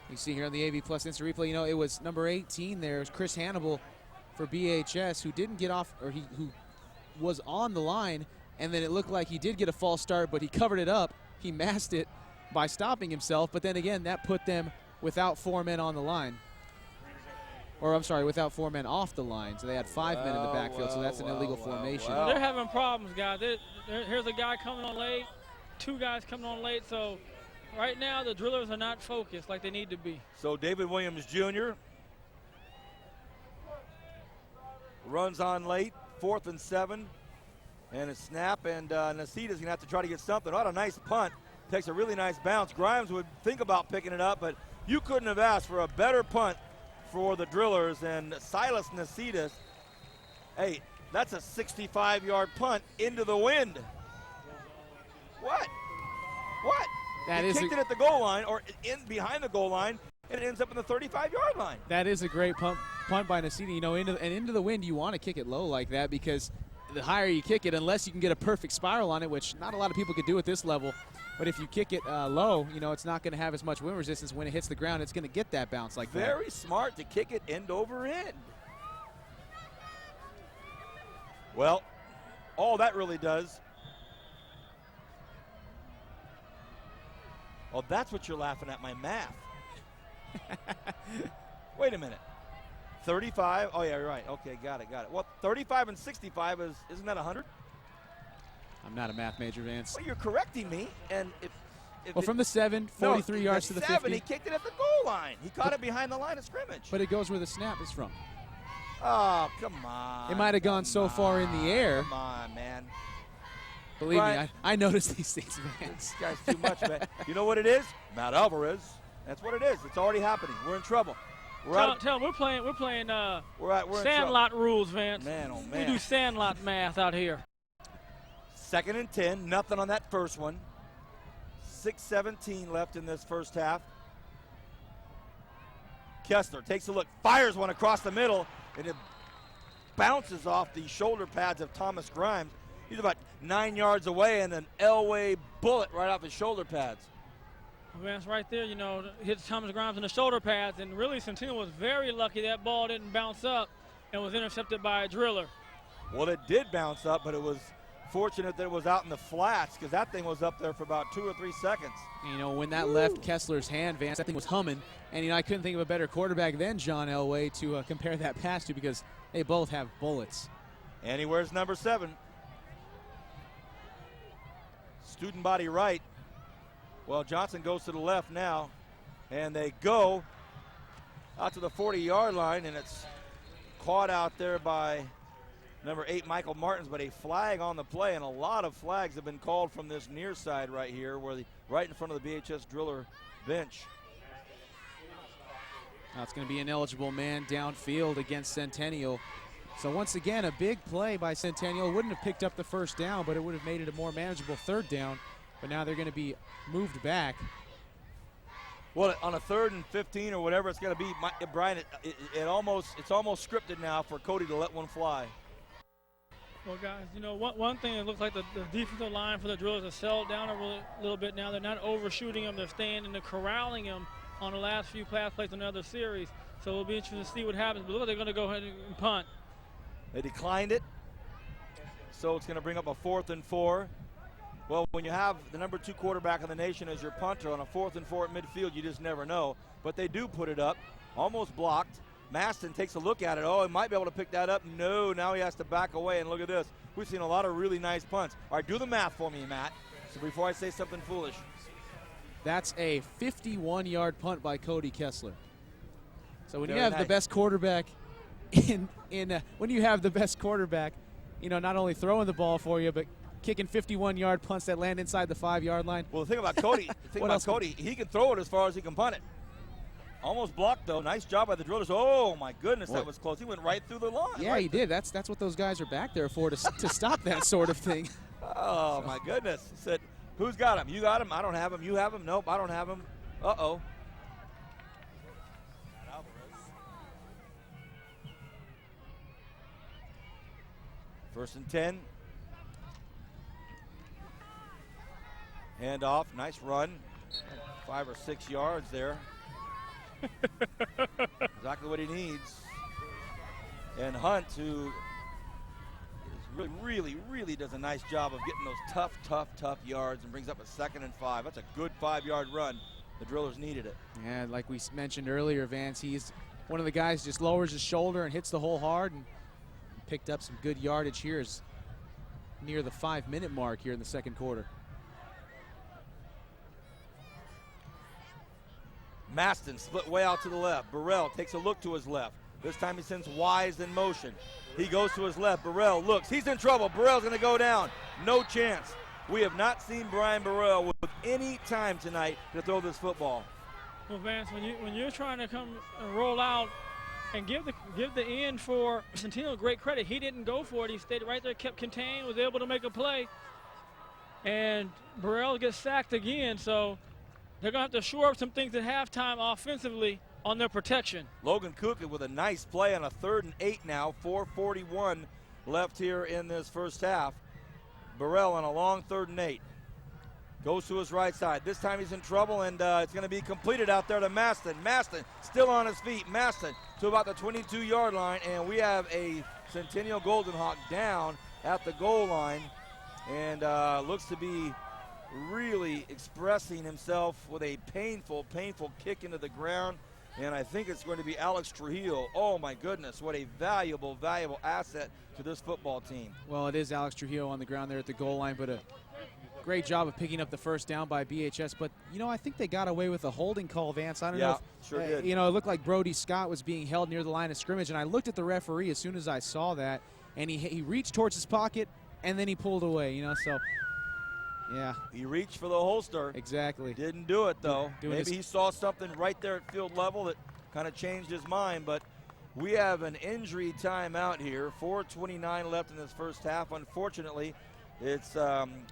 You see here on the AV Plus Instant Replay, it was number 18 there. It was Chris Hannibal for BHS who didn't get off, or who was on the line, and then it looked like he did get a false start, but he covered it up. He masked it by stopping himself, but then again, that put them without 4 men on the line. Or, I'm sorry, without 4 men off the line. So they had 5 men in the backfield, so that's an illegal formation. They're having problems, guys. Here's a guy coming on late, 2 guys coming on late, so right now the drillers are not focused like they need to be. So David Williams Jr. runs on late, 4th and 7, and a snap, and Nacita's gonna have to try to get something. What a nice punt. Takes a really nice bounce. Grimes would think about picking it up, but you couldn't have asked for a better punt for the drillers, and Silas Nacita. Hey, that's a 65-yard punt into the wind. What? He kicked it at the goal line or in behind the goal line, and it ends up in the 35-yard line. That is a great punt by Nacita. Into the wind, you want to kick it low like that because the higher you kick it, unless you can get a perfect spiral on it, which not a lot of people could do at this level. But if you kick it low, it's not going to have as much wind resistance. When it hits the ground, it's going to get that bounce like that. Very smart to kick it end over end. Well, all that really does. Oh, that's what you're laughing at, my math. Wait a minute. 35. Oh, yeah, you're right. Okay, got it. Well, 35 and 65 isn't that 100? I'm not a math major, Vance. Well, you're correcting me. And if from the 7, 43 yards to the 7, 50. he kicked it at the goal line. He caught it behind the line of scrimmage. But it goes where the snap is from. Oh, come on. It might have gone so far in the air. Come on, man. Believe me, I notice these things, Vance. This guy's too much, man. You know what it is? Matt Alvarez. That's what it is. It's already happening. We're in trouble. Tell them we're playing we're Sandlot rules, Vance. Man, oh man. We do Sandlot math out here. 2nd and 10, nothing on that first one. 6:17 left in this first half. Kessler takes a look, fires one across the middle, and it bounces off the shoulder pads of Thomas Grimes. He's about 9 yards away, and an Elway bullet right off his shoulder pads. Vance, right there, hits Thomas Grimes in the shoulder pads, and really Centennial was very lucky that ball didn't bounce up and was intercepted by a driller. Well, it did bounce up, but it was fortunate that it was out in the flats because that thing was up there for about 2 or 3 seconds. When that left Kessler's hand, Vance, that thing was humming. And, I couldn't think of a better quarterback than John Elway to compare that pass to because they both have bullets. And he wears number 7. Student body right. Well, Johnson goes to the left now, and they go out to the 40-yard line, and it's caught out there by number 8, Michael Martins, but a flag on the play, and a lot of flags have been called from this near side right here, right in front of the BHS driller bench. Now it's going to be an eligible man downfield against Centennial. So once again, a big play by Centennial. Wouldn't have picked up the first down, but it would have made it a more manageable 3rd down. But now they're going to be moved back. Well, on a 3rd and 15 or whatever it's going to be, Brian, it's almost scripted now for Cody to let one fly. Well, guys, one thing, it looks like the defensive line for the drillers has settled down a little bit now. They're not overshooting them. They're staying and they're corralling them on the last few pass plays in the other series. So it'll be interesting to see what happens. But look, they're going to go ahead and punt. They declined it. So it's going to bring up a 4th and 4. Well, when you have the number 2 quarterback in the nation as your punter on a 4th and 4 at midfield, you just never know. But they do put it up, almost blocked. Maston takes a look at it. Oh, he might be able to pick that up. No, now he has to back away, and look at this. We've seen a lot of really nice punts. All right, do the math for me, Matt, so before I say something foolish. That's a 51-yard punt by Cody Kessler. So when Very you have nice. the best quarterback when you have the best quarterback, not only throwing the ball for you, but kicking 51-yard punts that land inside the 5-yard line. Well, the thing about Cody, he can throw it as far as he can punt it. Almost blocked, though. Nice job by the Drillers. Oh, my goodness, that was close. He went right through the line. Yeah, right he did. That's what those guys are back there for, to stop that sort of thing. Oh, my goodness. He said, who's got him? You got him? I don't have him. You have him? Nope, I don't have him. Uh-oh. First and 10. Hand off. Nice run. 5 or 6 yards there. Exactly what he needs. And Hunt, who is really does a nice job of getting those tough yards and brings up a 2nd and 5. That's a good 5-yard run. The Drillers needed it. Yeah, like we mentioned earlier, Vance, he's one of the guys just lowers his shoulder and hits the hole hard, and picked up some good yardage here is near the 5-minute mark here in the second quarter. Maston split way out to the left. Burrell takes a look to his left. This time he sends Wise in motion. He goes to his left. Burrell looks. He's in trouble. Burrell's going to go down. No chance. We have not seen Brian Burrell with any time tonight to throw this football. Well, Vance, when you're trying to come and roll out and give the end for Centennial great credit, he didn't go for it. He stayed right there, kept contained, was able to make a play. And Burrell gets sacked again, so they're going to have to shore up some things at halftime offensively on their protection. Logan Kuka with a nice play on a 3rd and 8 now. 4:41 left here in this first half. Burrell on a long 3rd and 8. Goes to his right side. This time he's in trouble, and it's going to be completed out there to Maston. Maston still on his feet. Maston to about the 22-yard line, and we have a Centennial Golden Hawk down at the goal line, and looks to be really expressing himself with a painful kick into the ground. And I think it's going to be Alex Trujillo. Oh, my goodness, what a valuable asset to this football team. Well, it is Alex Trujillo on the ground there at the goal line, but a great job of picking up the first down by BHS. But, I think they got away with a holding call, Vance. I don't know if, sure did. It looked like Brody Scott was being held near the line of scrimmage, and I looked at the referee as soon as I saw that, and he reached towards his pocket, and then he pulled away, so... Yeah. He reached for the holster. Exactly. Didn't do it, though. Maybe he saw something right there at field level that kind of changed his mind, but we have an injury timeout here. 4:29 left in this first half. Unfortunately, it's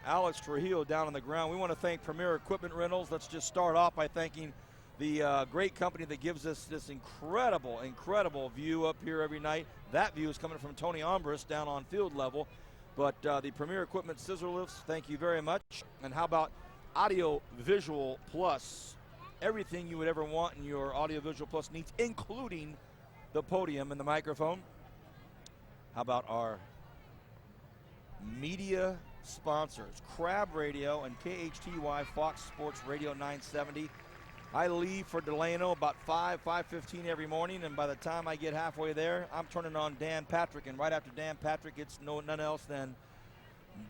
Alex Trujillo down on the ground. We want to thank Premier Equipment Rentals. Let's just start off by thanking the great company that gives us this incredible view up here every night. That view is coming from Tony Ombris down on field level. But the Premier Equipment scissor lifts, thank you very much. And how about Audio Visual Plus? Everything you would ever want in your Audio Visual Plus needs, including the podium and the microphone. How about our media sponsors, Crab Radio and KHTY Fox Sports Radio 970. I leave for Delano about 5:15 every morning, and by the time I get halfway there, I'm turning on Dan Patrick, and right after Dan Patrick, it's none else than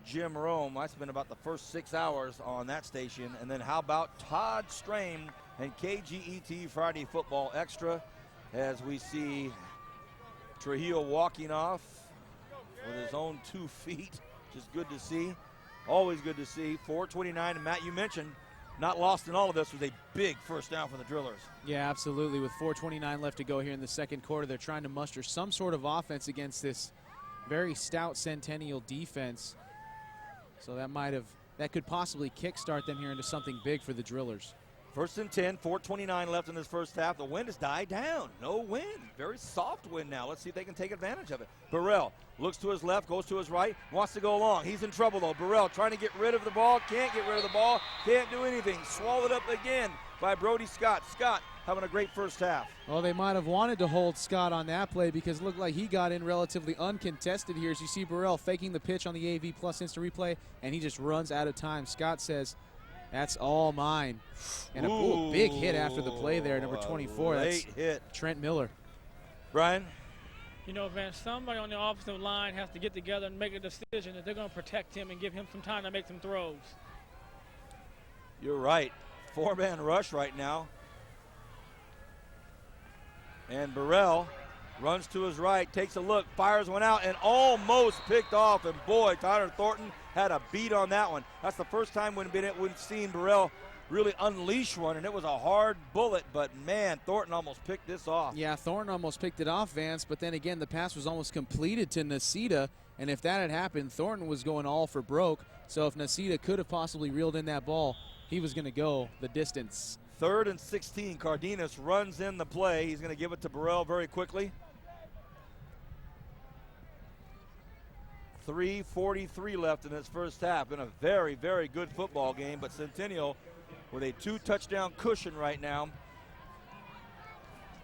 Jim Rome. I spent about the first 6 hours on that station. And then how about Todd Strain and KGET Friday Football Extra, as we see Trujillo walking off with his own 2 feet, which is good to see. Always good to see. 4:29, and Matt, you mentioned, not lost in all of this was a big first down for the Drillers. Yeah, absolutely. With 4:29 left to go here in the second quarter, they're trying to muster some sort of offense against this very stout Centennial defense. So that could possibly kickstart them here into something big for the Drillers. First and 10, 4:29 left in this first half. The wind has died down. No wind. Very soft wind now. Let's see if they can take advantage of it. Burrell looks to his left, goes to his right, wants to go long. He's in trouble, though. Burrell trying to get rid of the ball. Can't get rid of the ball. Can't do anything. Swallowed up again by Brody Scott. Scott having a great first half. Well, they might have wanted to hold Scott on that play because it looked like he got in relatively uncontested here. As you see Burrell faking the pitch on the AV Plus instant replay, and he just runs out of time. Scott says, "That's all mine." And a big hit after the play there, number 24. Late That's hit. Trent Miller. Brian? Vance, somebody on the offensive line has to get together and make a decision that they're going to protect him and give him some time to make some throws. You're right. 4-man rush right now. And Burrell Runs to his right, takes a look, fires one out, and almost picked off. And boy, Tyler Thornton had a beat on that one. That's the first time we've seen Burrell really unleash one, and it was a hard bullet, but man, Thornton almost picked this off. Yeah, Thornton almost picked it off, Vance, but then again, the pass was almost completed to Nasita, and if that had happened, Thornton was going all for broke. So if Nasita could have possibly reeled in that ball, he was going to go the distance. 3rd and 16. Cardenas runs in the play. He's going to give it to Burrell very quickly. 3:43 left in this first half. Been a very, very good football game, but Centennial with a 2-touchdown cushion right now.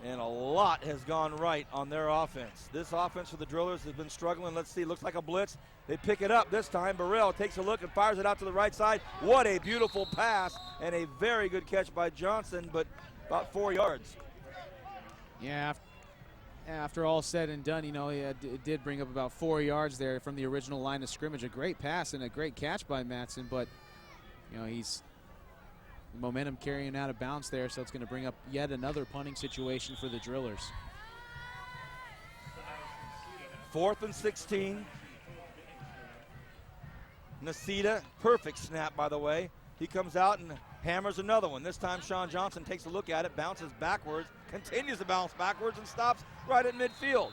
And a lot has gone right on their offense. This offense for the Drillers has been struggling. Let's see, looks like a blitz. They pick it up this time. Burrell takes a look and fires it out to the right side. What a beautiful pass and a very good catch by Johnson, but about 4 yards. Yeah, after all said and done, it did bring up about 4 yards there from the original line of scrimmage. A great pass and a great catch by Matson, but, he's momentum carrying out of bounds there, so it's going to bring up yet another punting situation for the Drillers. 4th and 16. Nasita, perfect snap, by the way. He comes out and hammers another one. This time Sean Johnson takes a look at it, bounces backwards, continues to bounce backwards, and stops right at midfield.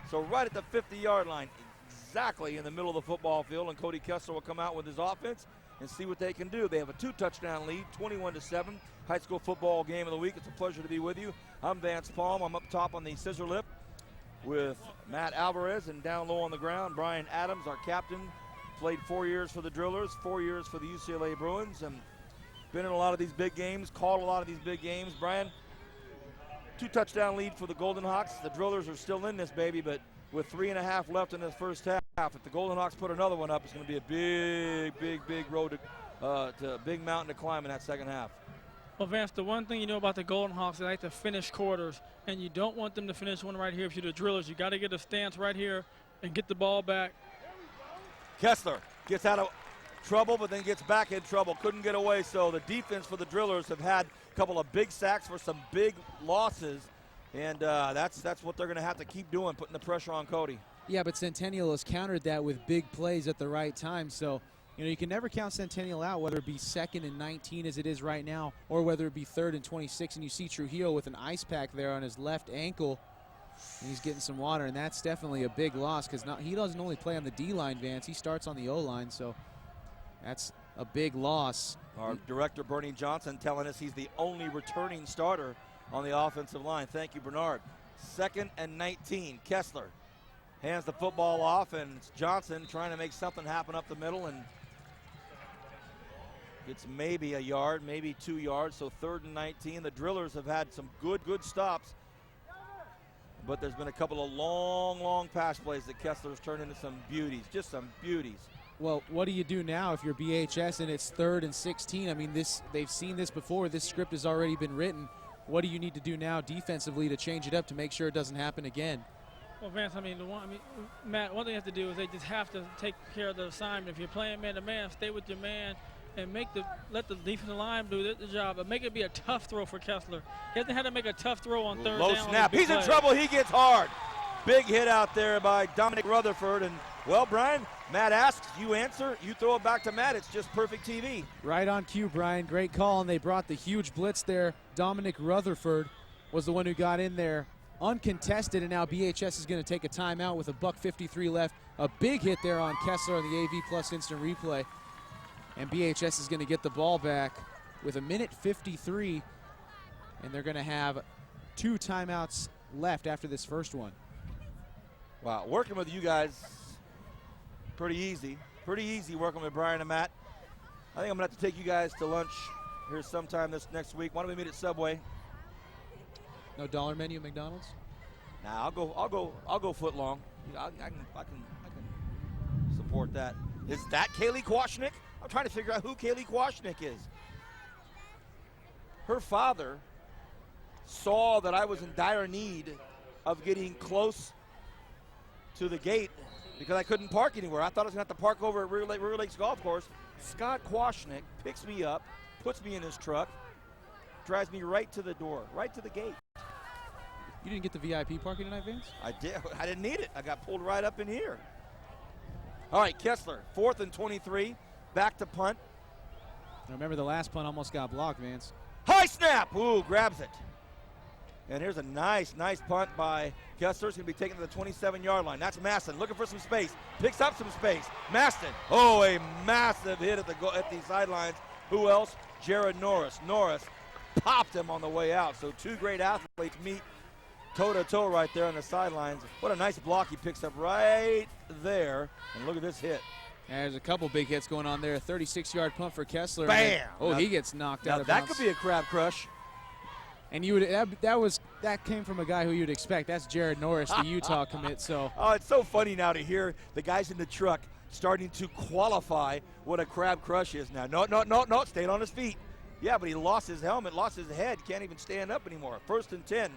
So right at the 50-yard line, exactly in the middle of the football field, and Cody Kessler will come out with his offense and see what they can do. They have a 2-touchdown lead, 21-7. High school football game of the week. It's a pleasure to be with you. I'm Vance Palm. I'm up top on the scissor lift with Matt Alvarez, and down low on the ground, Brian Adams, our captain. Played 4 years for the Drillers, 4 years for the UCLA Bruins, and been in a lot of these big games, called a lot of these big games. Brian, 2-touchdown lead for the Golden Hawks. The Drillers are still in this, baby, but with 3.5 left in this first half, if the Golden Hawks put another one up, it's going to be a big road to big mountain to climb in that second half. Well, Vance, the one thing you know about the Golden Hawks, they like to finish quarters, and you don't want them to finish one right here. If you're the Drillers, you got to get a stance right here and get the ball back. Kessler gets out of trouble, but then gets back in trouble. Couldn't get away, so the defense for the Drillers have had a couple of big sacks for some big losses, and that's what they're going to have to keep doing, putting the pressure on Cody. Yeah, but Centennial has countered that with big plays at the right time, so you can never count Centennial out, whether it be 2nd and 19 as it is right now, or whether it be 3rd and 26, and you see Trujillo with an ice pack there on his left ankle. And he's getting some water, and that's definitely a big loss because he doesn't only play on the D-line, Vance. He starts on the O-line, so that's a big loss. Our director, Bernie Johnson, telling us he's the only returning starter on the offensive line. Thank you, Bernard. 2nd and 19. Kessler hands the football off, and it's Johnson trying to make something happen up the middle, and it's maybe a yard, maybe 2 yards, so 3rd and 19. The Drillers have had some good stops, but there's been a couple of long pass plays that Kessler's turned into some beauties, just some beauties. Well, what do you do now if you're BHS and it's 3rd and 16? I mean, they've seen this before. This script has already been written. What do you need to do now defensively to change it up to make sure it doesn't happen again? Well, Vance, Matt, one thing you have to do is they just have to take care of the assignment. If you're playing man-to-man, stay with your man and let the defensive line do the job, but make it be a tough throw for Kessler. He hasn't had to make a tough throw on 3rd down. Low snap. He's in trouble. He gets hard. Big hit out there by Dominic Rutherford. And, well, Brian, Matt asks, you answer, you throw it back to Matt. It's just perfect TV. Right on cue, Brian. Great call, and they brought the huge blitz there. Dominic Rutherford was the one who got in there uncontested, and now BHS is going to take a timeout with $1:53 left. A big hit there on Kessler on the AV Plus instant replay. And BHS is going to get the ball back with 1:53, and they're going to have 2 timeouts left after this first one. Wow, working with you guys, pretty easy. Pretty easy working with Brian and Matt. I think I'm going to have to take you guys to lunch here sometime this next week. Why don't we meet at Subway? No dollar menu at McDonald's? Nah, I'll go foot long. I can support that. Is that Kaylee Kwashnick? I'm trying to figure out who Kaylee Kwashnick is. Her father saw that I was in dire need of getting close to the gate because I couldn't park anywhere. I thought I was going to have to park over at River Lakes Golf Course. Scott Kwashnick picks me up, puts me in his truck, drives me right to the door, right to the gate. You didn't get the VIP parking tonight, Vince? I did. I didn't need it. I got pulled right up in here. All right, Kessler, 4th and 23. Back to punt. Remember, the last punt almost got blocked, Vance. High snap. Ooh, grabs it. And here's a nice punt by Kessler. It's going to be taken to the 27-yard line. That's Maston looking for some space. Picks up some space. Maston. Oh, a massive hit at the sidelines. Who else? Jared Norris. Norris popped him on the way out. So two great athletes meet toe-to-toe right there on the sidelines. What a nice block he picks up right there. And look at this hit. There's a couple big hits going on there. 36-yard punt for Kessler. Bam! Oh, he gets knocked out of That bounds. could be a crab crush. And you would that came from a guy who you'd expect. That's Jared Norris, the Utah commit. So oh, it's so funny now to hear the guys in the truck starting to qualify what a crab crush is now. No, stayed on his feet. Yeah, but he lost his helmet, lost his head, can't even stand up anymore. 1st and 10.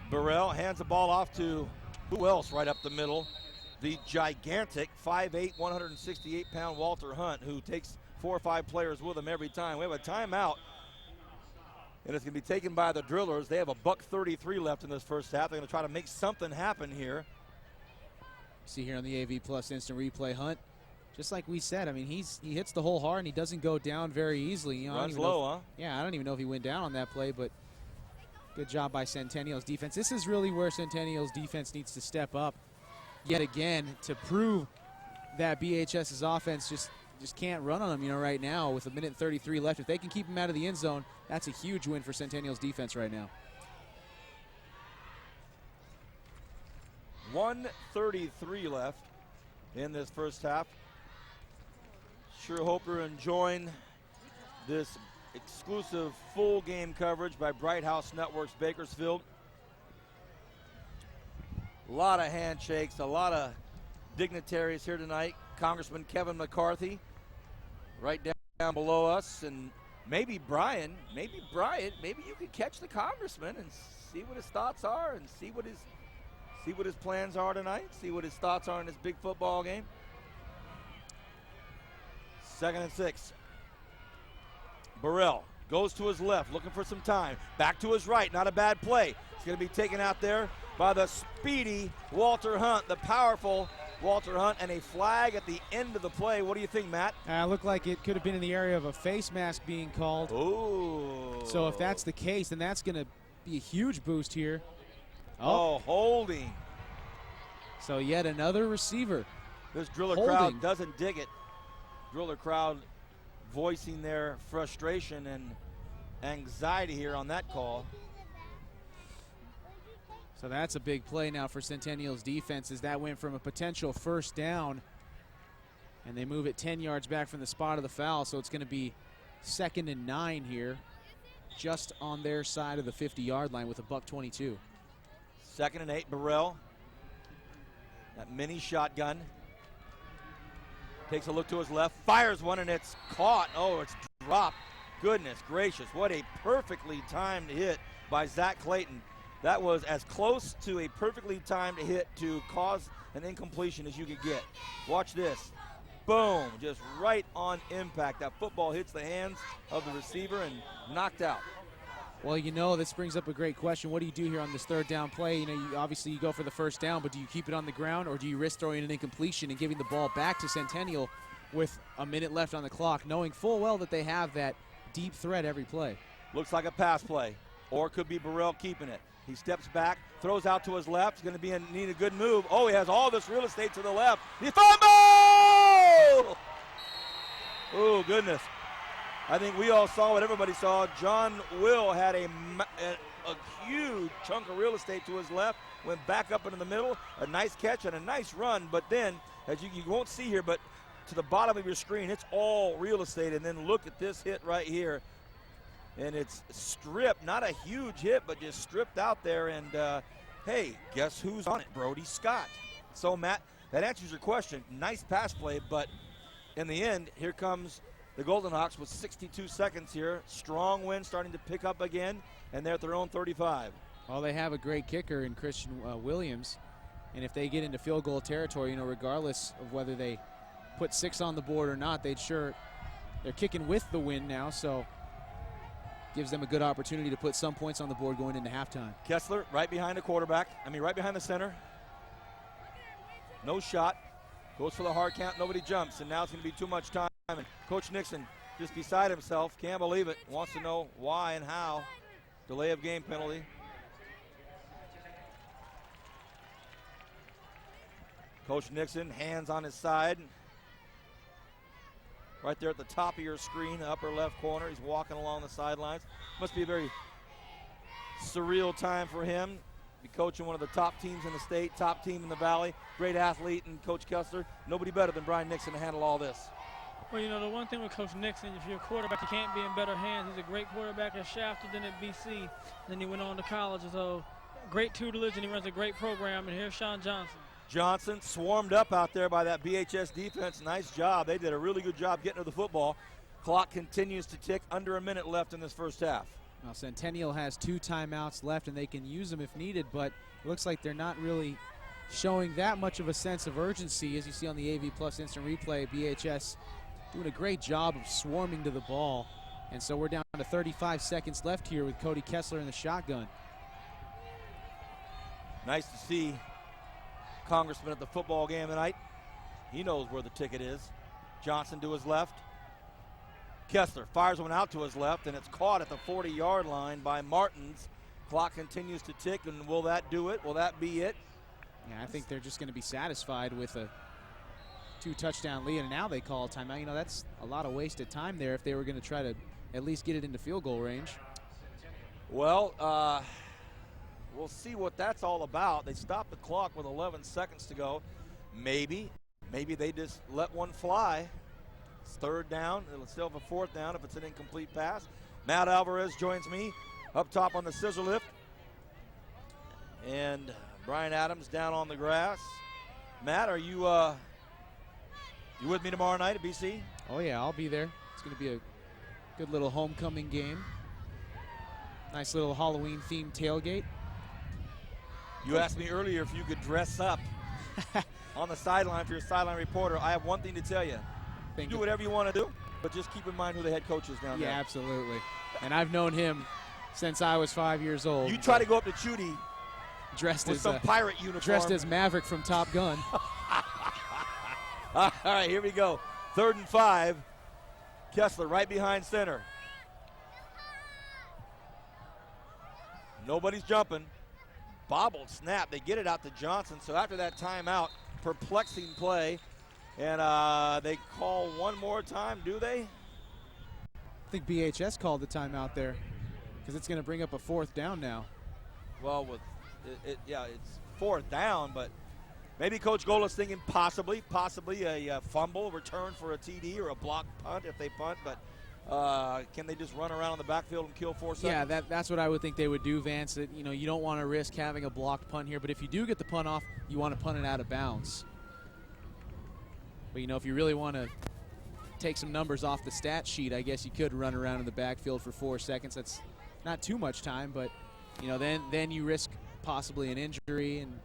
Burrell hands the ball off to who else right up the middle? The gigantic 5'8", 168-pound Walter Hunt, who takes 4 or 5 players with him every time. We have a timeout, and it's going to be taken by the Drillers. They have a $1:33 left in this first half. They're going to try to make something happen here. See here on the AV Plus instant replay, Hunt, just like we said, I mean, he hits the hole hard and he doesn't go down very easily. You know, runs low, huh? Yeah, I don't even know if he went down on that play, but good job by Centennial's defense. This is really where Centennial's defense needs to step up yet again to prove that BHS's offense just can't run on them, you know, right now with 1:33 left. If they can keep him out of the end zone, that's a huge win for Centennial's defense right now. 1:33 left in this first half. Sure hope you're enjoying this exclusive full game coverage by Bright House Networks Bakersfield. A lot of handshakes, a lot of dignitaries here tonight. Congressman Kevin McCarthy right down below us, and maybe Brian, maybe you could catch the congressman and see what his thoughts are and see what his plans are tonight, see what his thoughts are in this big football game. 2nd and 6. Burrell goes to his left, looking for some time. Back to his right, not a bad play. It's going to be taken out there by the speedy Walter Hunt, the powerful Walter Hunt, and a flag at the end of the play. What do you think, Matt? Looked like it could have been in the area of a face mask being called. Ooh. So if that's the case, then that's going to be a huge boost here. Oh, holding. So yet another receiver. This Driller holding. Crowd doesn't dig it. Driller crowd voicing their frustration and anxiety here on that call. So that's a big play now for Centennial's defense as that went from a potential first down, and they move it 10 yards back from the spot of the foul. So it's going to be 2nd and 9 here, just on their side of the 50-yard line with a $1:22. 2nd and 8, Burrell. That mini shotgun. Takes a look to his left, fires one, and it's caught. Oh, it's dropped. Goodness gracious, what a perfectly timed hit by Zach Clayton. That was as close to a perfectly timed hit to cause an incompletion as you could get. Watch this. Boom, just right on impact. That football hits the hands of the receiver and knocked out. Well, you know, this brings up a great question. What do you do here on this 3rd down play? You know, obviously you go for the first down, but do you keep it on the ground or do you risk throwing an incompletion and giving the ball back to Centennial with a minute left on the clock, knowing full well that they have that deep threat every play? Looks like a pass play, or could be Burrell keeping it. He steps back, throws out to his left. He's going to need a good move. Oh, he has all this real estate to the left. He fumble! Oh, goodness. I think we all saw what everybody saw. John Will had a huge chunk of real estate to his left, went back up into the middle, a nice catch and a nice run, but then, as you won't see here, but to the bottom of your screen, it's all real estate, and then look at this hit right here, and it's stripped, not a huge hit, but just stripped out there, and hey, guess who's on it? Brody Scott. So, Matt, that answers your question. Nice pass play, but in the end, here comes the Golden Hawks with 62 seconds here. Strong wind starting to pick up again, and they're at their own 35. Well, they have a great kicker in Christian Williams, and if they get into field goal territory, you know, regardless of whether they put 6 on the board or not, they're kicking with the wind now, so gives them a good opportunity to put some points on the board going into halftime. Kessler right behind the quarterback. Right behind the center. No shot. Goes for the hard count. Nobody jumps. And now it's going to be too much time. And Coach Nixon just beside himself. Can't believe it. Wants to know why and how. Delay of game penalty. Coach Nixon, hands on his side. Right there at the top of your screen, upper left corner. He's walking along the sidelines. Must be a very surreal time for him. Be coaching one of the top teams in the state, top team in the Valley. Great athlete, and Coach Kessler, nobody better than Brian Nixon to handle all this. Well, you know, the one thing with Coach Nixon, if you're a quarterback, you can't be in better hands. He's a great quarterback at Shafter, then at BC. Then he went on to college. So great tutelage, and he runs a great program. And here's Sean Johnson. Johnson swarmed up out there by that BHS defense. Nice job. They did a really good job getting to the football. Clock continues to tick. Under a minute left in this first half. Now, Centennial has 2 timeouts left, and they can use them if needed, but it looks like they're not really showing that much of a sense of urgency. As you see on the AV Plus instant replay, BHS doing a great job of swarming to the ball. And so we're down to 35 seconds left here with Cody Kessler in the shotgun. Nice to see Congressman at the football game tonight. He knows where the ticket is. Johnson to his left. Kessler fires one out to his left, and it's caught at the 40-yard line by Martins. Clock continues to tick, and will that do it? Will that be it? Yeah, I think they're just going to be satisfied with a 2-touchdown lead, and now they call a timeout. You know, that's a lot of wasted time there if they were going to try to at least get it into field goal range. Well, we'll see what that's all about. They stopped the clock with 11 seconds to go. Maybe they just let one fly. It's third down. It'll still have a fourth down if it's an incomplete pass. Matt Alvarez joins me up top on the scissor lift. And Brian Adams down on the grass. Matt, are you with me tomorrow night at BC? Oh, yeah, I'll be there. It's going to be a good little homecoming game. Nice little Halloween-themed tailgate. You asked me earlier if you could dress up on the sideline for your sideline reporter. I have one thing to tell you. Do whatever you want to do, but just keep in mind who the head coach is down there. Yeah, absolutely. And I've known him since I was 5 years old. You try to go up to Chudy dressed with as some pirate uniform. Dressed as Maverick from Top Gun. All right, here we go. 3rd and 5. Kessler right behind center. Nobody's jumping. Bobbled snap. They get it out to Johnson. So after that timeout, perplexing play. And they call one more time, do they? I think BHS called the timeout there because it's going to bring up a 4th down now. Well, with yeah, it's 4th down, but maybe Coach Gola's thinking possibly a fumble return for a TD or a block punt if they punt, but can they just run around in the backfield and kill 4 seconds? Yeah, that's what I would think they would do, Vance. That, you know, you don't want to risk having a blocked punt here, but if you do get the punt off, you want to punt it out of bounds. But, you know, if you really want to take some numbers off the stat sheet, I guess you could run around in the backfield for 4 seconds. That's not too much time, but, you know, then you risk possibly an injury. And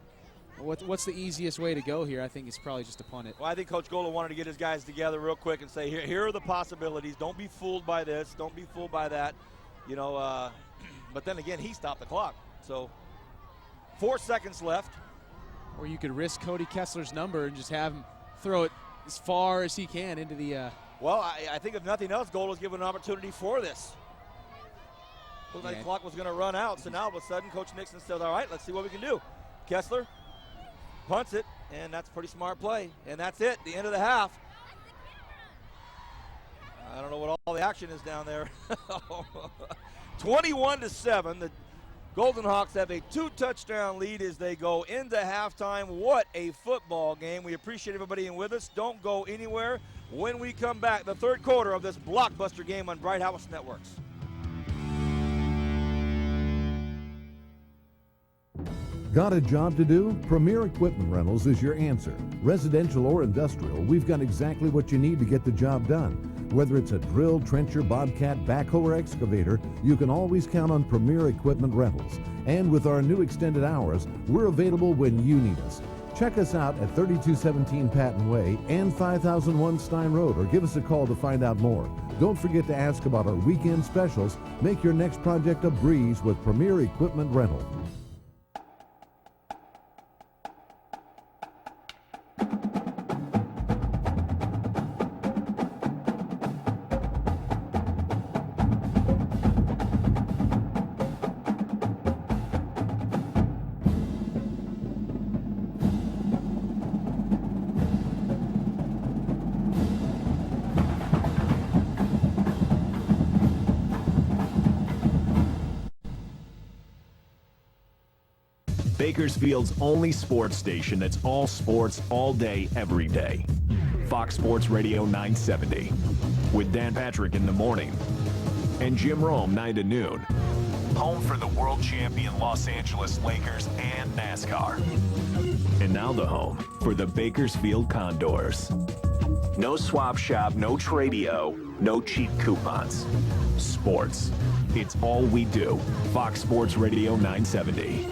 what's the easiest way to go here? I think it's probably just to punt it. Well, I think Coach Gola wanted to get his guys together real quick and say, here are the possibilities. Don't be fooled by this. Don't be fooled by that. You know, but then again, he stopped the clock. So 4 seconds left. Or you could risk Cody Kessler's number and just have him throw it as far as he can into the well, I think if nothing else, Gola's given an opportunity for this. Looked like the clock was going to run out, so now all of a sudden Coach Nixon says, all right, let's see what we can do. Kessler punts it, and that's a pretty smart play. And that's it, the end of the half. I don't know what all the action is down there. 21-7, the Golden Hawks have a 2-touchdown lead as they go into halftime. What a football game. We appreciate everybody being with us. Don't go anywhere. When we come back, the 3rd quarter of this blockbuster game on Bright House Networks. Got a job to do? Premier Equipment Rentals is your answer. Residential or industrial, we've got exactly what you need to get the job done. Whether it's a drill, trencher, bobcat, backhoe, or excavator, you can always count on Premier Equipment Rentals. And with our new extended hours, we're available when you need us. Check Check us out at 3217 Patton Way and 5001 Stein Road, or give us a call to find out more. Don't forget to ask about our weekend specials. Make your next project a breeze with Premier Equipment Rental. Bakersfield's only sports station that's all sports, all day, every day. Fox Sports Radio 970. With Dan Patrick in the morning and Jim Rome 9 to noon. Home for the world champion Los Angeles Lakers and NASCAR. And now the home for the Bakersfield Condors. No swap shop, no tradio, no cheap coupons. Sports. It's all we do. Fox Sports Radio 970.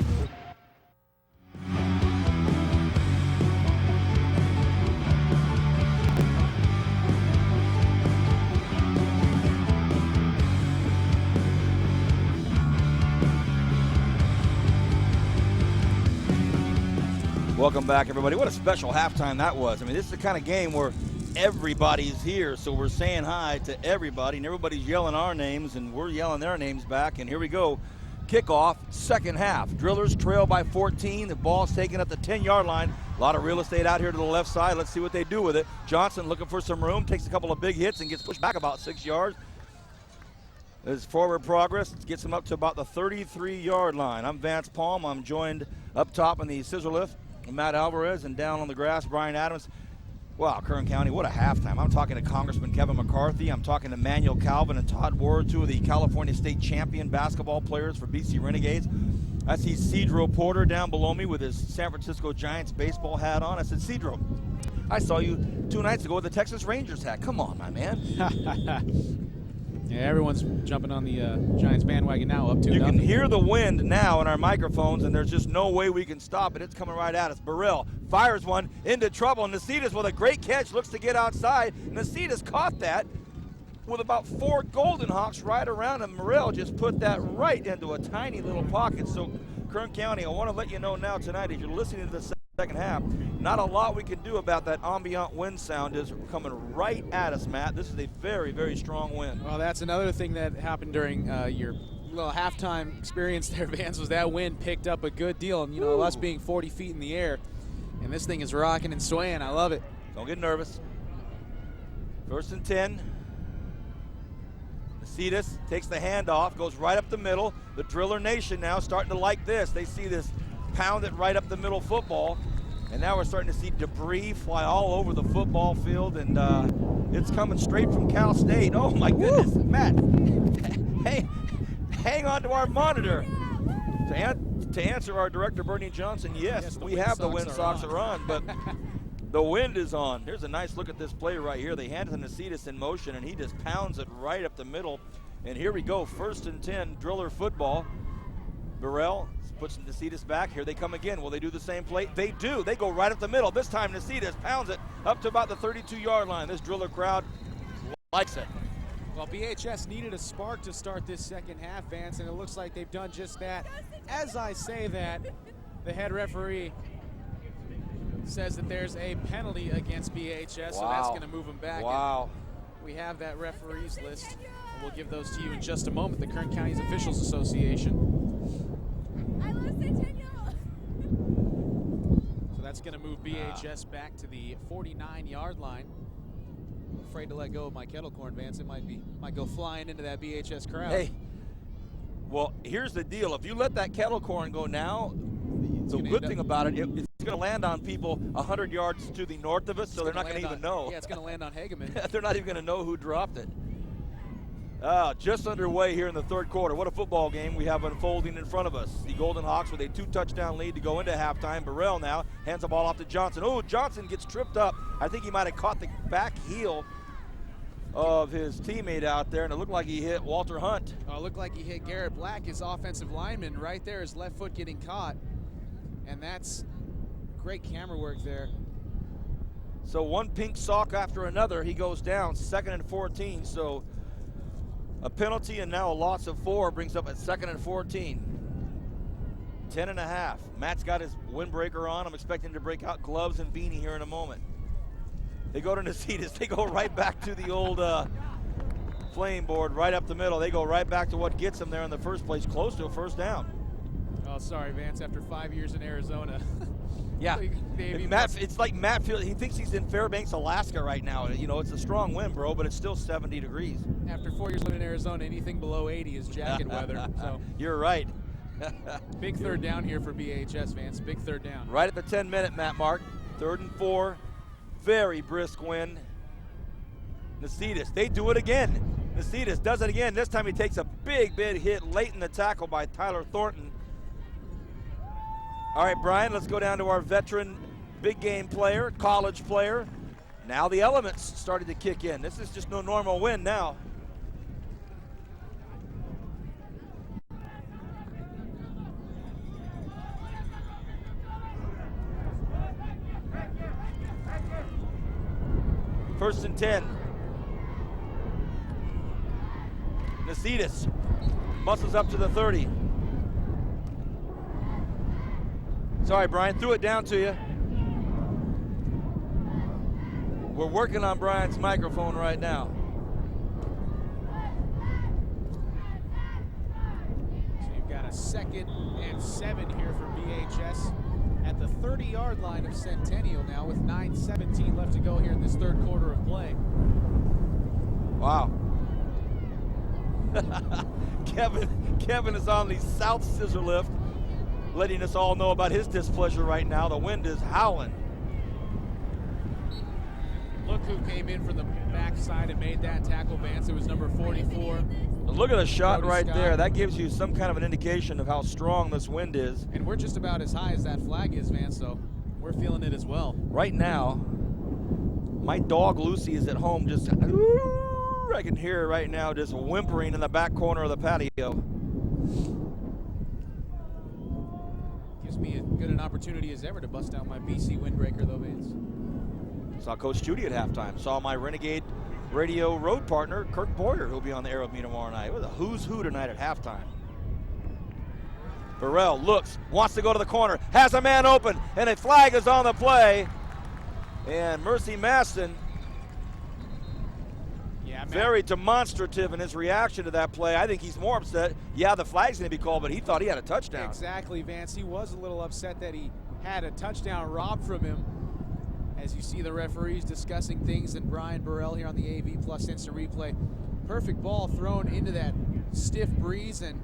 Welcome back, everybody. What a special halftime that was. I mean, this is the kind of game where everybody's here, so we're saying hi to everybody, and everybody's yelling our names, and we're yelling their names back, and here we go. Kickoff, second half. Drillers trail by 14. The ball's taken at the 10-yard line. A lot of real estate out here to the left side. Let's see what they do with it. Johnson looking for some room, takes a couple of big hits, and gets pushed back about 6 yards. His forward progress gets him up to about the 33-yard line. I'm Vance Palm. I'm joined up top in the scissor lift, Matt Alvarez, and down on the grass, Brian Adams. Wow, Kern County, what a halftime. I'm talking to Congressman Kevin McCarthy. I'm talking to Manuel Calvin and Todd Ward, two of the California State champion basketball players for BC Renegades. I see Cedro Porter down below me with his San Francisco Giants baseball hat on. I said, Cedro, I saw you 2 nights ago with the Texas Rangers hat. Come on, my man. Yeah, everyone's jumping on the Giants bandwagon now, up 2-0. You can hear the wind now in our microphones, and there's just no way we can stop it. It's coming right at us. Burrell fires one into trouble, and Nacedis with a great catch looks to get outside. Nacedis caught that with about 4 Golden Hawks right around him. Burrell just put that right into a tiny little pocket. So, Kern County, I want to let you know now tonight, as you're listening to the second half, not a lot we can do about that ambient wind sound is coming right at us, Matt. This is a very, very strong wind. Well, that's another thing that happened during your little halftime experience there, Vance, was that wind picked up a good deal. And, you know, us being 40 feet in the air, and this thing is rocking and swaying. I love it. Don't get nervous. 1st and 10. Nacedis takes the handoff, goes right up the middle. The Driller Nation now starting to like this. They see this pound it right up the middle football. And now we're starting to see debris fly all over the football field, and it's coming straight from Cal State. Oh, my goodness. Matt, hey, hang on to our monitor. To answer our director, Bernie Johnson, yes, we have the wind socks are on, but the wind is on. Here's a nice look at this play right here. They hand it to Nacedis in motion, and he just pounds it right up the middle. And here we go, 1st and 10, Driller football. Burrell puts Nacedis back. Here they come again. Will they do the same play? They do. They go right up the middle. This time Nacedis pounds it up to about the 32-yard line. This Driller crowd likes it. Well, BHS needed a spark to start this second half, Vance, and it looks like they've done just that. As I say that, the head referee says that there's a penalty against BHS, so that's going to move them back. Wow. And we have that referees list, and we'll give those to you in just a moment. The Kern County's Officials Association. I love Centennial. So that's going to move BHS back to the 49-yard line. Afraid to let go of my kettle corn, Vance. It might go flying into that BHS crowd. Hey, well, here's the deal. If you let that kettle corn go now, the good thing about it, it's going to land on people 100 yards to the north of us, so they're not going to even know. Yeah, it's going to land on Hageman. They're not even going to know who dropped it. Just underway here in the third quarter. What a football game we have unfolding in front of us. The Golden Hawks with a 2-touchdown lead to go into halftime. Burrell now hands the ball off to Johnson. Oh, Johnson gets tripped up. I think he might have caught the back heel of his teammate out there, and it looked like he hit Walter Hunt. Oh, it looked like he hit Garrett Black, his offensive lineman, right there. His left foot getting caught. And that's great camera work there. So one pink sock after another, he goes down, 2nd and 14. So a penalty and now a loss of 4 brings up at 2nd and 14. 10 and a half. Matt's got his windbreaker on. I'm expecting to break out gloves and beanie here in a moment. They go to Nacedis. They go right back to the old flame board right up the middle. They go right back to what gets them there in the first place, close to a first down. Oh, sorry, Vance, after 5 years in Arizona. Yeah, it's like Matt feels, he thinks he's in Fairbanks, Alaska right now. You know, it's a strong wind, bro, but it's still 70 degrees. After 4 years living in Arizona, anything below 80 is jacket weather. So You're right. big third down here for BHS, Vance. Big third down. Right at the 10-minute mark. 3rd and 4. Very brisk wind. Nacedis, they do it again. Nacedis does it again. This time he takes a big hit late in the tackle by Tyler Thornton. All right, Brian, let's go down to our veteran big game player, college player. Now the elements started to kick in. This is just no normal wind now. First and 10. Nacedis muscles up to the 30. Sorry, Brian, threw it down to you. We're working on Brian's microphone right now. So you've got a 2nd and 7 here for BHS at the 30-yard line of Centennial now with 9:17 left to go here in this 3rd quarter of play. Wow. Kevin is on the south scissor lift, letting us all know about his displeasure right now. The wind is howling. Look who came in from the backside and made that tackle, Vance. It was number 44. Look at the shot Cody right Scott. there. That gives you some kind of an indication of how strong this wind is. And we're just about as high as that flag is, Vance, so we're feeling it as well. Right now, my dog Lucy is at home just, I can hear her right now just whimpering in the back corner of the patio. Gives me as good an opportunity as ever to bust out my BC windbreaker, though, Vance. Saw Coach Judy at halftime. Saw my Renegade Radio road partner, Kirk Boyer, who'll be on the air with me tomorrow night. It was a who's who tonight at halftime. Burrell looks, wants to go to the corner, has a man open, and a flag is on the play. And Mercy Maston, very demonstrative in his reaction to that play. I think he's more upset. Yeah, the flag's going to be called, but he thought he had a touchdown. Exactly, Vance. He was a little upset that he had a touchdown robbed from him. As you see the referees discussing things, and Brian Burrell here on the AV Plus Instant Replay. Perfect ball thrown into that stiff breeze. And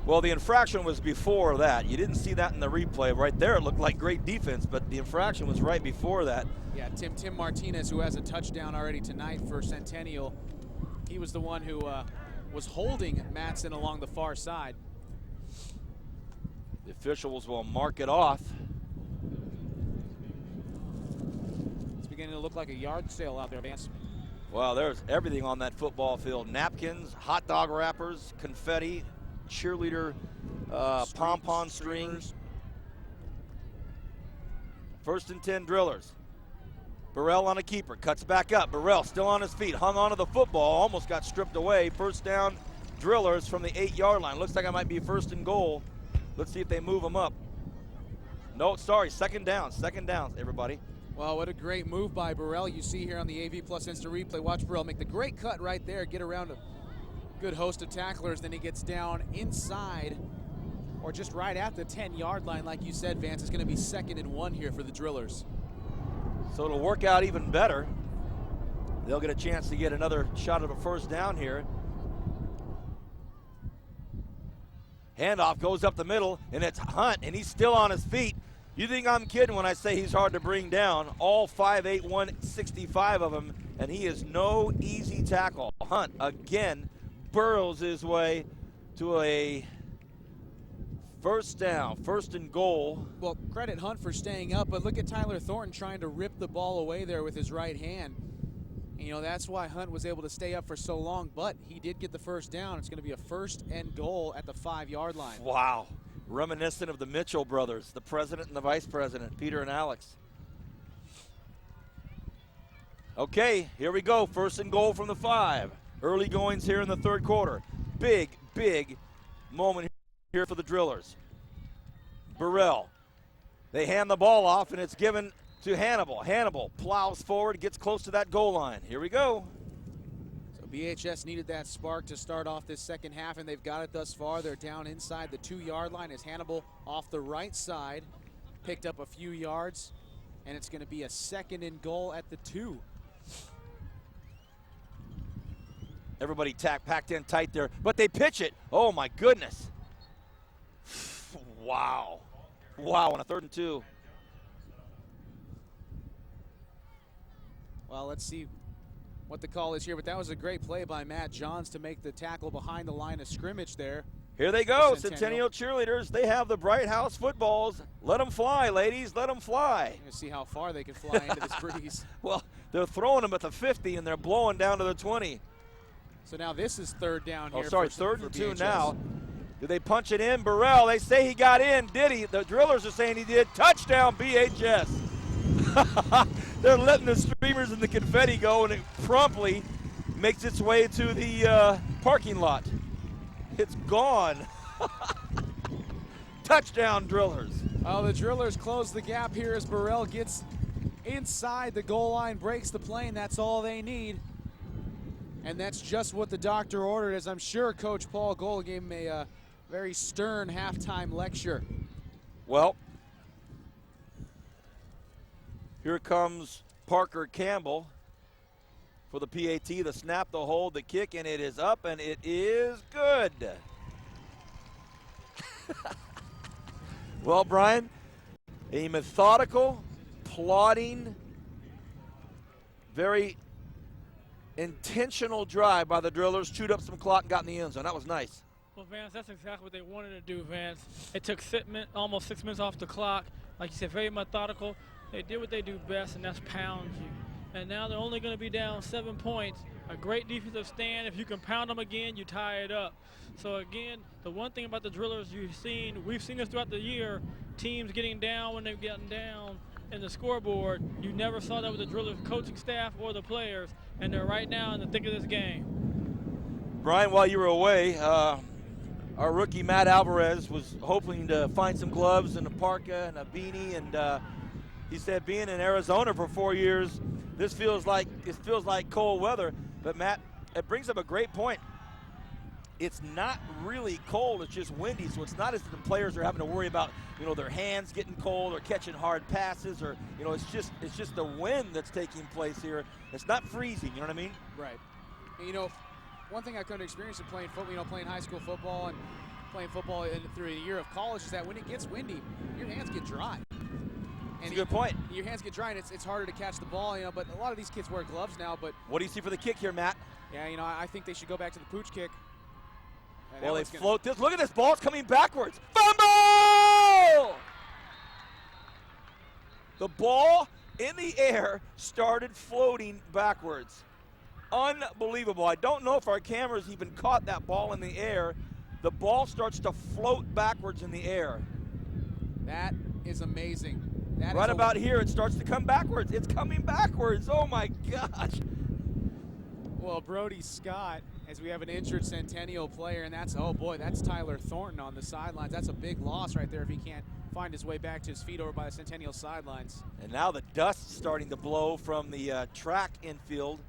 well, the infraction was before that. You didn't see that in the replay. Right there, it looked like great defense, but the infraction was right before that. Yeah, Tim Martinez, who has a touchdown already tonight for Centennial, he was the one who was holding Matson along the far side. The officials will mark it off. It's beginning to look like a yard sale out there, Vance. Well, there's everything on that football field. Napkins, hot dog wrappers, confetti, cheerleader pom-pom strings. 1st and 10 drillers. Burrell on a keeper, cuts back up. Burrell still on his feet, hung onto the football, almost got stripped away. 1st down, drillers from the 8-yard line. Looks like it might be 1st and goal. Let's see if they move him up. No, sorry, 2nd down, everybody. Well, what a great move by Burrell. You see here on the AV Plus Instant Replay. Watch Burrell make the great cut right there, get around a good host of tacklers. Then he gets down inside, or just right at the 10-yard line. Like you said, Vance, it's going to be 2nd and 1 here for the drillers. So it'll work out even better. They'll get a chance to get another shot at a 1st down here. Handoff goes up the middle, and it's Hunt, and he's still on his feet. You think I'm kidding when I say he's hard to bring down? All 5'8", 165 of him, and he is no easy tackle. Hunt, again, burrows his way to a 1st down, 1st and goal. Well, credit Hunt for staying up, but look at Tyler Thornton trying to rip the ball away there with his right hand. And, you know, that's why Hunt was able to stay up for so long, but he did get the 1st down. It's going to be a 1st and goal at the 5-yard line. Wow. Reminiscent of the Mitchell brothers, the president and the vice president, Peter and Alex. Okay, here we go. First and goal from the 5. Early goings here in the third quarter. Big, big moment here for the Drillers. Burrell. They hand the ball off, and it's given to Hannibal. Hannibal plows forward, gets close to that goal line. Here we go. So BHS needed that spark to start off this second half, and they've got it thus far. They're down inside the 2-yard line as Hannibal off the right side picked up a few yards, and it's going to be a second and goal at the 2. Everybody packed in tight there, but they pitch it. Oh, my goodness. Wow. Wow, on a 3rd and 2. Well, let's see what the call is here, but that was a great play by Matt Johns to make the tackle behind the line of scrimmage there. Here they go, Centennial cheerleaders. They have the Bright House footballs. Let them fly, ladies. Let them fly. Let's see how far they can fly into this breeze. Well, they're throwing them at the 50, and they're blowing down to the 20. So now this is 3rd down here. Oh, sorry, for 3rd and 2 BHS. now. Did they punch it in? Burrell, they say he got in. Did he? The Drillers are saying he did. Touchdown, BHS. They're letting the streamers and the confetti go, and it promptly makes its way to the parking lot. It's gone. Touchdown, Drillers. Oh, the Drillers close the gap here as Burrell gets inside the goal line, breaks the play, and that's all they need. And that's just what the doctor ordered, as I'm sure Coach Paul Gold gave him a very stern halftime lecture. Well, here comes Parker Campbell for the PAT, the snap, the hold, the kick, and it is up, and it is good. Well, Brian, a methodical, plodding, very intentional drive by the Drillers, chewed up some clock and got in the end zone. That was nice. Well, Vance, that's exactly what they wanted to do, Vance. It took almost 6 minutes off the clock. Like you said, very methodical. They did what they do best, and that's pound you. And now they're only going to be down 7 points. A great defensive stand. If you can pound them again, you tie it up. So, again, the one thing about the Drillers we've seen this throughout the year, teams getting down when they've gotten down in the scoreboard. You never saw that with the Drillers coaching staff or the players, and they're right now in the thick of this game. Brian, while you were away, our rookie Matt Alvarez was hoping to find some gloves and a parka and a beanie, and he said being in Arizona for 4 years, it feels like cold weather. But Matt, it brings up a great point. It's not really cold, it's just windy, so it's not as if the players are having to worry about, their hands getting cold or catching hard passes, or, it's just the wind that's taking place here. It's not freezing, you know what I mean? Right. And, one thing I couldn't experience in playing football, playing high school football and playing football through a year of college, is that when it gets windy, your hands get dry. That's a good point. Your hands get dry, and it's harder to catch the ball, but a lot of these kids wear gloves now. But what do you see for the kick here, Matt? Yeah, I think they should go back to the pooch kick. Well, they float this. Look at this ball. It's coming backwards. Fumble! The ball in the air started floating backwards. Unbelievable. I don't know if our cameras even caught that ball in the air. The ball starts to float backwards in the air. That is amazing. Right about here, it starts to come backwards. It's coming backwards. Oh, my gosh. Well, Brody Scott, as we have an injured Centennial player, and that's Tyler Thornton on the sidelines. That's a big loss right there if he can't find his way back to his feet over by the Centennial sidelines. And now the dust's starting to blow from the track infield.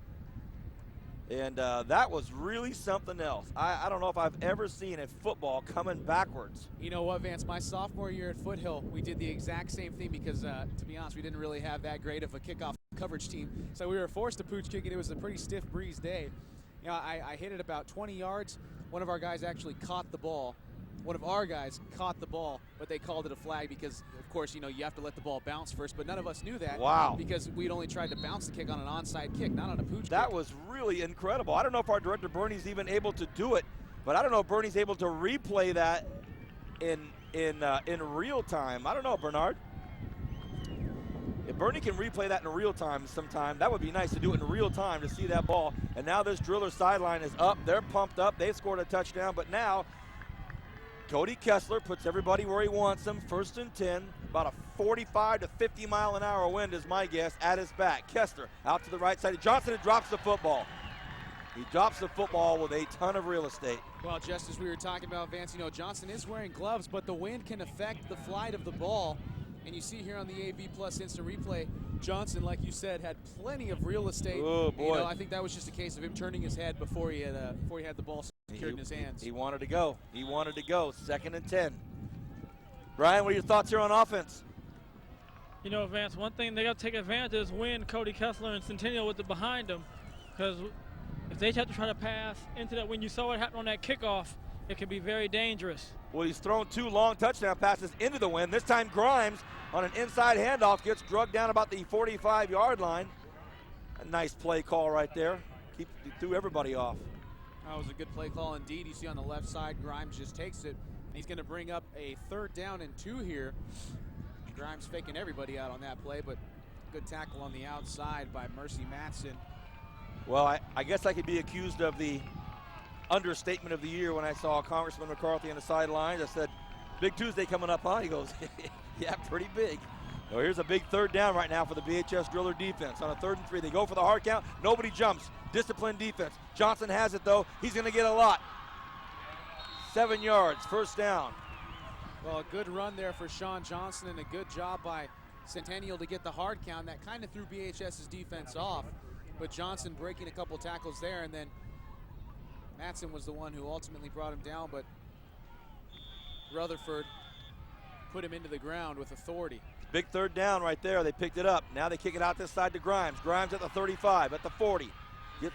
And that was really something else. I don't know if I've ever seen a football coming backwards. You know what, Vance? My sophomore year at Foothill, we did the exact same thing because, to be honest, we didn't really have that great of a kickoff coverage team. So we were forced to pooch kick it. It was a pretty stiff breeze day. I hit it about 20 yards. One of our guys actually caught the ball. One of our guys caught the ball, but they called it a flag because, of course, you have to let the ball bounce first. But none of us knew that. Wow. Because we'd only tried to bounce the kick on an onside kick, not on a pooch kick. That was really incredible. I don't know if our director Bernie's even able to do it, but I don't know if Bernie's able to replay that in real time. I don't know, Bernard. If Bernie can replay that in real time sometime, that would be nice to do it in real time to see that ball. And now this Driller sideline is up. They're pumped up. They've scored a touchdown, but now Cody Kessler puts everybody where he wants them. 1st and 10. About a 45 to 50 mile an hour wind is my guess at his back. Kessler out to the right side. Johnson drops the football. He drops the football with a ton of real estate. Well, just as we were talking about, Vance, Johnson is wearing gloves, but the wind can affect the flight of the ball. And you see here on the AV Plus instant replay, Johnson, like you said, had plenty of real estate. Oh, boy. I think that was just a case of him turning his head before he had the ball secured in his hands. He wanted to go. He wanted to go. 2nd and 10. Brian, what are your thoughts here on offense? Vance, one thing they got to take advantage of is when Cody Kessler and Centennial with it behind them, because if they have to try to pass into that, when you saw what happened on that kickoff, it can be very dangerous. Well, he's thrown 2 long touchdown passes into the wind. This time Grimes on an inside handoff gets drugged down about the 45-yard line. A nice play call right there. Threw everybody off. That was a good play call indeed. You see on the left side, Grimes just takes it. He's going to bring up a 3rd down and 2 here. Grimes faking everybody out on that play, but good tackle on the outside by Mercy Matson. Well, I guess I could be accused of the understatement of the year when I saw Congressman McCarthy on the sidelines. I said, Big Tuesday coming up, huh? He goes, yeah, pretty big. So here's a big 3rd down right now for the BHS Driller defense. On a 3rd and 3, they go for the hard count. Nobody jumps. Disciplined defense. Johnson has it, though. He's going to get a lot. 7 yards, 1st down. Well, a good run there for Sean Johnson and a good job by Centennial to get the hard count. That kind of threw BHS's defense off, but Johnson breaking a couple tackles there, and then Matson was the one who ultimately brought him down, but Rutherford put him into the ground with authority. Big 3rd down right there. They picked it up. Now they kick it out this side to Grimes. Grimes at the 35, at the 40. At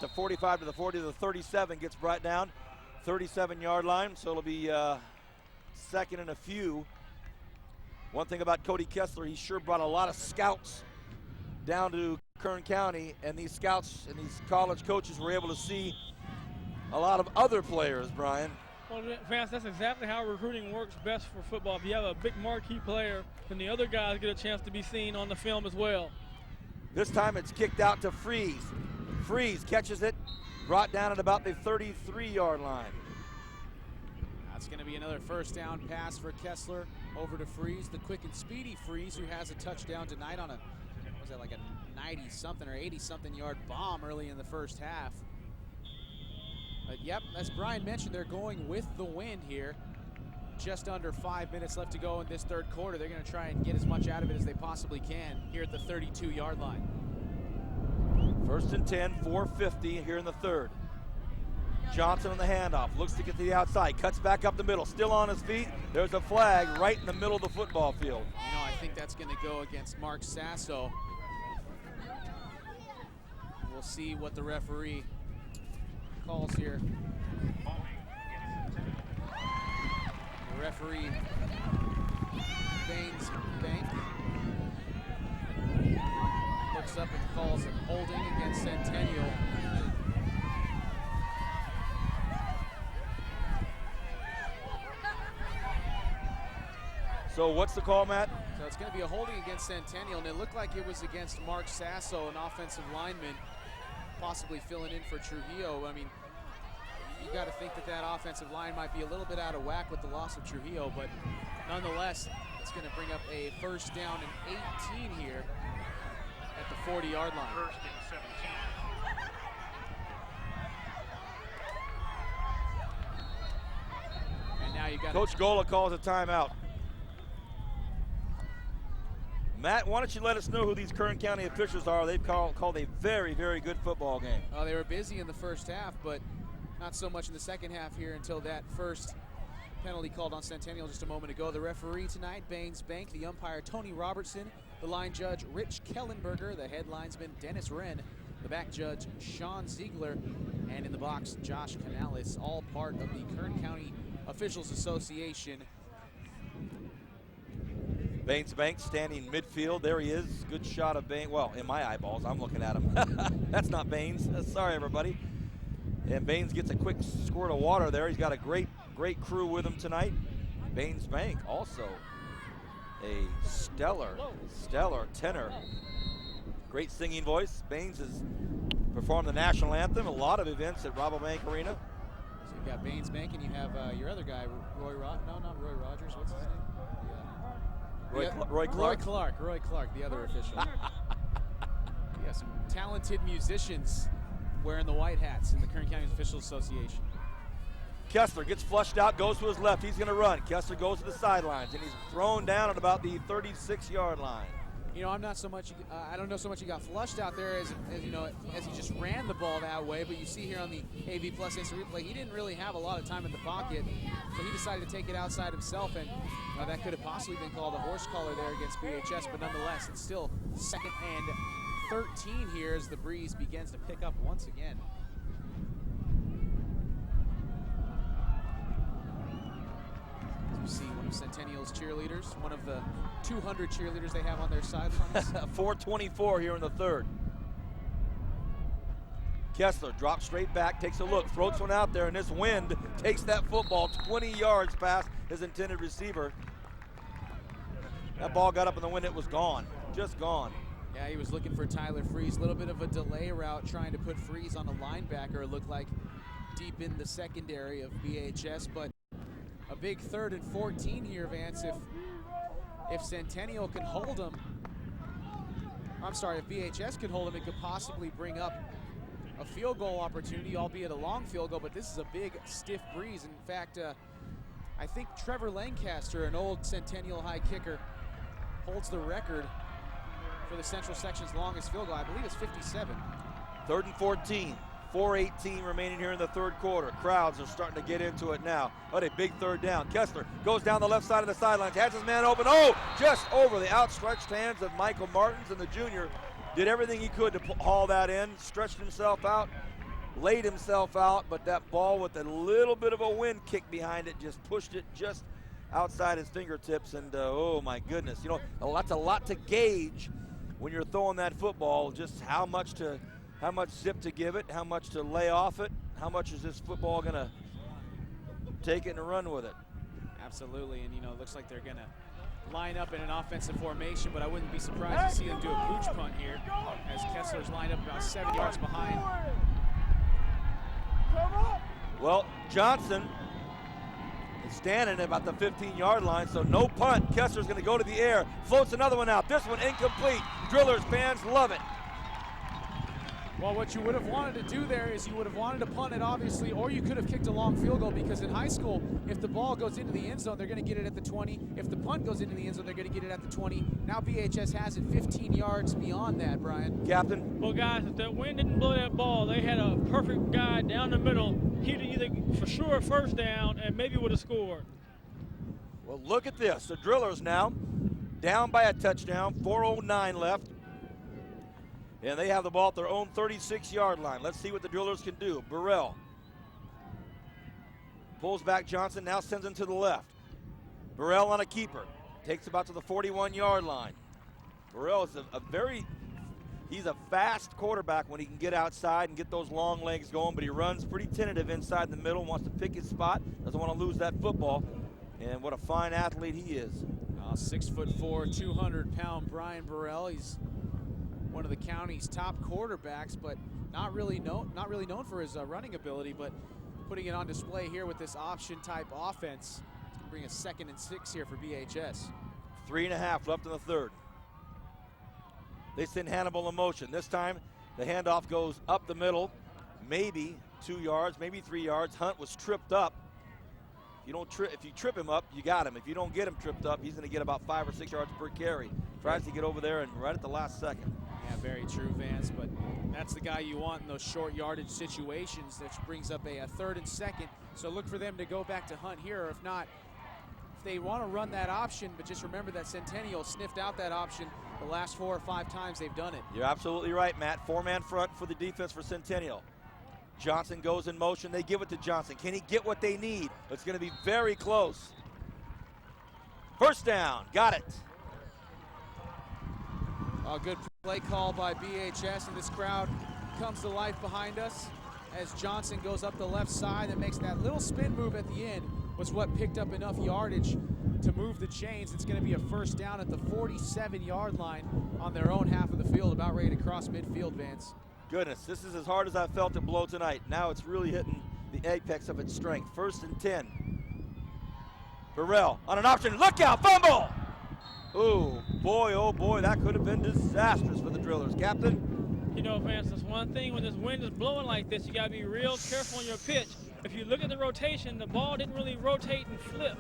the 45 to the 40 to the 37, gets brought down. 37-yard line, so it'll be 2nd and a few. One thing about Cody Kessler, he sure brought a lot of scouts down to Kern County, and these scouts and these college coaches were able to see a lot of other players, Brian. Well, Vance, that's exactly how recruiting works best for football. If you have a big marquee player, then the other guys get a chance to be seen on the film as well. This time it's kicked out to Freeze. Freeze catches it, brought down at about the 33-yard line. That's going to be another 1st down pass for Kessler over to Freeze, the quick and speedy Freeze, who has a touchdown tonight on like a 90-something or 80-something yard bomb early in the 1st half. But yep, as Brian mentioned, they're going with the wind here. Just under 5 minutes left to go in this 3rd quarter. They're going to try and get as much out of it as they possibly can here at the 32-yard line. 1st and 10, 4:50 here in the 3rd. Johnson on the handoff, looks to get to the outside, cuts back up the middle, still on his feet. There's a flag right in the middle of the football field. I think that's going to go against Mark Sasso. We'll see what the referee calls here. The referee, Baines Bank, looks up and calls a holding against Centennial. So what's the call, Matt? So it's going to be a holding against Centennial, and it looked like it was against Mark Sasso, an offensive lineman, possibly filling in for Trujillo. I mean, you got to think that offensive line might be a little bit out of whack with the loss of Trujillo, but nonetheless, it's going to bring up a 1st down and 18 here at the 40-yard line. 1st and 17. And now you got Coach Gola calls a timeout. Matt, why don't you let us know who these Kern County officials are? They've called a very, very good football game. Oh, they were busy in the 1st half, but not so much in the 2nd half here until that first penalty called on Centennial just a moment ago. The referee tonight, Baines Bank, the umpire, Tony Robertson, the line judge, Rich Kellenberger, the head linesman, Dennis Wren, the back judge, Sean Ziegler, and in the box, Josh Canales, all part of the Kern County Officials Association. Baines Bank standing midfield. There he is. Good shot of Baines. Well, in my eyeballs, I'm looking at him. That's not Baines. Sorry, everybody. And Baines gets a quick squirt of water there. He's got a great crew with him tonight. Baines Bank also a stellar tenor. Great singing voice. Baines has performed the national anthem, a lot of events at Rabobank Arena. You got Baines Bank, and you have your other guy, Roy Rogers. No, not Roy Rogers. What's his name? Roy Clark? Roy Clark, the other official. Yeah, some talented musicians wearing the white hats in the Kern County Officials Association. Kessler gets flushed out, goes to his left. He's going to run. Kessler goes to the sidelines, and he's thrown down at about the 36-yard line. You know, I'm not so much. I don't know so much he got flushed out there as you know, as he just ran the ball that way. But you see here on the AV Plus instant replay, he didn't really have a lot of time in the pocket, so he decided to take it outside himself, and that could have possibly been called a horse collar there against BHS. But nonetheless, it's still 2nd and 13 here as the breeze begins to pick up once again. You see one of Centennial's cheerleaders, one of the 200 cheerleaders they have on their sidelines. 4:24 here in the 3rd. Kessler drops straight back, takes a look, throws one out there, and this wind takes that football 20 yards past his intended receiver. That ball got up in the wind, it was gone, just gone. Yeah, he was looking for Tyler Freeze. A little bit of a delay route trying to put Freeze on a linebacker, it looked like, deep in the secondary of BHS, but a big 3rd and 14 here, Vance. If Centennial can hold him, I'm sorry, if BHS could hold him, it could possibly bring up a field goal opportunity, albeit a long field goal, but this is a big, stiff breeze. In fact, I think Trevor Lancaster, an old Centennial high kicker, holds the record for the Central Section's longest field goal. I believe it's 57. 3rd and 14. 4:18 remaining here in the 3rd quarter. Crowds are starting to get into it now. What a big 3rd down. Kessler goes down the left side of the sidelines, has his man open. Oh, just over the outstretched hands of Michael Martins, and the junior did everything he could to haul that in, stretched himself out, laid himself out, but that ball with a little bit of a wind kick behind it just pushed it just outside his fingertips, and oh my goodness. You know, that's a lot to gauge when you're throwing that football, just how much zip to give it, how much to lay off it, how much is this football going to take it and run with it. Absolutely, and you know, it looks like they're going to line up in an offensive formation, but I wouldn't be surprised to see them do a pooch punt here as Kessler's lined up about 7 yards behind. Well, Johnson is standing at about the 15-yard line, so no punt. Kessler's going to go to the air, floats another one out. This one incomplete. Drillers fans love it. Well, what you would have wanted to do there is you would have wanted to punt it, obviously, or you could have kicked a long field goal, because in high school, if the ball goes into the end zone, they're going to get it at the 20. If the punt goes into the end zone, they're going to get it at the 20. Now BHS has it 15 yards beyond that, Brian. Captain? Well, guys, if the wind didn't blow that ball, they had a perfect guy down the middle. He'd either, for sure, 1st down and maybe would have scored. Well, look at this. The Drillers now down by a touchdown, 4:09 left. And they have the ball at their own 36-yard line. Let's see what the Drillers can do. Burrell pulls back Johnson, now sends him to the left. Burrell on a keeper. Takes about to the 41-yard line. Burrell is he's a fast quarterback when he can get outside and get those long legs going, but he runs pretty tentative inside the middle, wants to pick his spot, doesn't want to lose that football. And what a fine athlete he is. 6'4", 200-pound Brian Burrell. He's one of the county's top quarterbacks, but not really known for his running ability, but putting it on display here with this option type offense. It's gonna bring a 2nd and 6 here for BHS. 3.5 left in the 3rd. They send Hannibal in motion. This time the handoff goes up the middle, maybe 2 yards, maybe 3 yards. Hunt was tripped up. If you trip him up, you got him. If you don't get him tripped up, he's gonna get about 5 or 6 yards per carry. Tries to get over there, and right at the last second. Yeah, very true, Vance, but that's the guy you want in those short yardage situations, that brings up a 3rd and 2nd. So look for them to go back to Hunt here, or if not, if they want to run that option, but just remember that Centennial sniffed out that option the last 4 or 5 times they've done it. You're absolutely right, Matt. 4-man front for the defense for Centennial. Johnson goes in motion. They give it to Johnson. Can he get what they need? It's going to be very close. 1st down. Got it. A good play call by BHS, and this crowd comes to life behind us as Johnson goes up the left side and makes that little spin move at the end, was what picked up enough yardage to move the chains. It's going to be a 1st down at the 47-yard line on their own half of the field, about ready to cross midfield, Vance. Goodness, this is as hard as I felt it blow tonight. Now it's really hitting the apex of its strength. 1st and 10. Burrell on an option. Look out, fumble! Oh boy, that could have been disastrous for the Drillers. Captain? You know, Vance, that's one thing when this wind is blowing like this, you got to be real careful on your pitch. If you look at the rotation, the ball didn't really rotate and flip.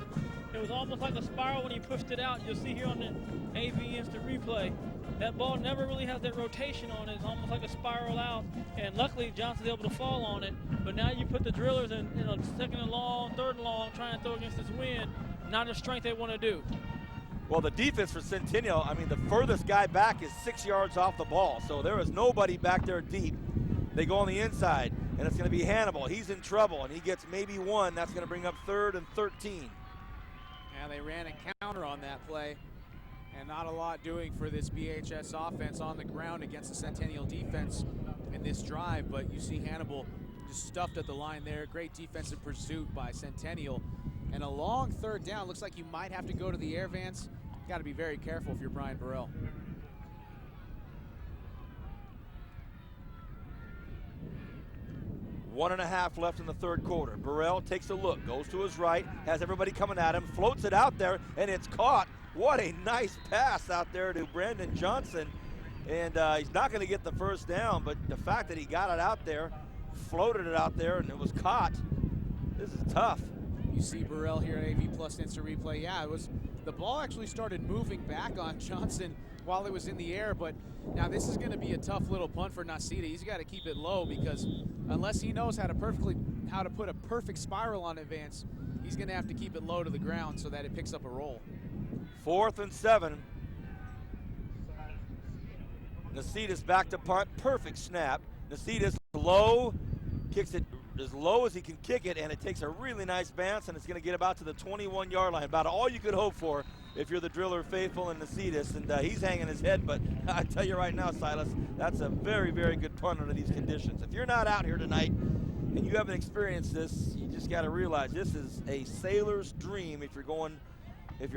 It was almost like a spiral when he pushed it out. You'll see here on the AV instant replay. That ball never really has that rotation on it. It's almost like a spiral out. And luckily, Johnson's able to fall on it. But now you put the Drillers in a 2nd and long, 3rd and long, trying to throw against this wind. Not the strength they want to do. Well, the defense for Centennial, I mean, the furthest guy back is 6 yards off the ball. So there is nobody back there deep. They go on the inside, and it's going to be Hannibal. He's in trouble, and he gets maybe 1. That's going to bring up 3rd and 13. Yeah, they ran a counter on that play, and not a lot doing for this BHS offense on the ground against the Centennial defense in this drive, but you see Hannibal just stuffed at the line there. Great defensive pursuit by Centennial, and a long 3rd down. Looks like you might have to go to the air, Vance. Got to be very careful if you're Brian Burrell. One and a half left in the 3rd quarter. Burrell takes a look, goes to his right, has everybody coming at him, floats it out there, and it's caught. What a nice pass out there to Brandon Johnson. And he's not going to get the 1st down, but the fact that he got it out there, floated it out there, and it was caught, this is tough. You see Burrell here at AV Plus Instant Replay. Yeah, it was, the ball actually started moving back on Johnson while it was in the air, but now this is going to be a tough little punt for Nasita. He's got to keep it low because unless he knows how to put a perfect spiral on it, Vance, he's going to have to keep it low to the ground so that it picks up a roll. 4th and 7. Nasita's back to punt, perfect snap. Nasita's low, kicks it as low as he can kick it, and it takes a really nice bounce, and it's going to get about to the 21-yard line. About all you could hope for if you're the Driller faithful in Nacedis, and he's hanging his head, but I tell you right now, Silas, that's a very, very good punt under these conditions. If you're not out here tonight and you haven't experienced this, you just got to realize this is a sailor's dream if you're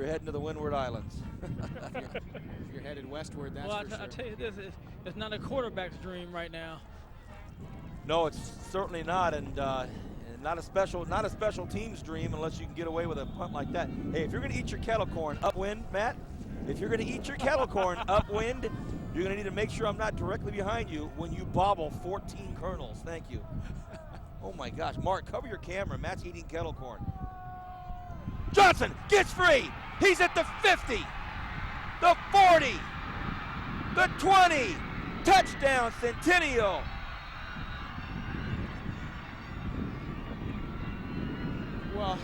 heading to the Windward Islands. if you're headed westward, that's for sure. I'll tell you this, it's not a quarterback's dream right now. No, it's certainly not, and not a special team's dream unless you can get away with a punt like that. Hey, if you're going to eat your kettle corn upwind, Matt, if you're going to eat your kettle corn upwind, you're going to need to make sure I'm not directly behind you when you bobble 14 kernels. Thank you. Oh my gosh, Mark, cover your camera. Matt's eating kettle corn. Johnson gets free. He's at the 50, the 40, the 20. Touchdown, Centennial. Well,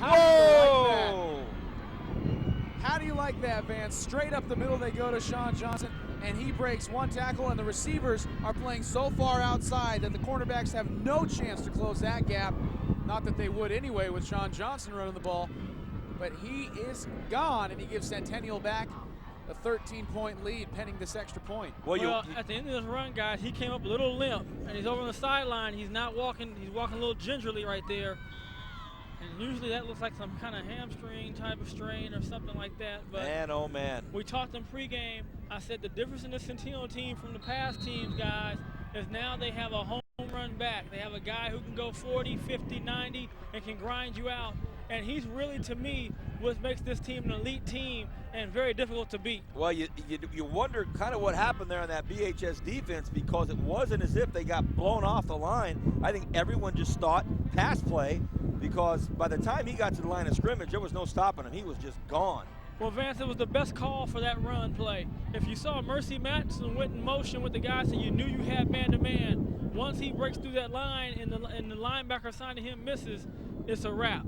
how do you like that, Vance? Straight up the middle they go to Sean Johnson, and he breaks 1 tackle, and the receivers are playing so far outside that the cornerbacks have no chance to close that gap. Not that they would anyway with Sean Johnson running the ball, but he is gone, and he gives Centennial back a 13-point lead pending this extra point. Well, at the end of this run, guys, he came up a little limp, and he's over on the sideline. He's not walking. He's walking a little gingerly right there. And usually that looks like some kind of hamstring type of strain or something like that. But man, oh man. We talked in pregame. I said the difference in this Centennial team from the past teams, guys, is now they have a home run back. They have a guy who can go 40, 50, 90, and can grind you out. And he's really, to me, what makes this team an elite team and very difficult to beat. Well, you wonder kind of what happened there on that BHS defense, because it wasn't as if they got blown off the line. I think everyone just thought pass play, because by the time he got to the line of scrimmage, there was no stopping him. He was just gone. Well, Vance, it was the best call for that run play. If you saw Mercy Matson went in motion with the guys and you knew you had man-to-man, once he breaks through that line and the linebacker side of him misses, it's a wrap.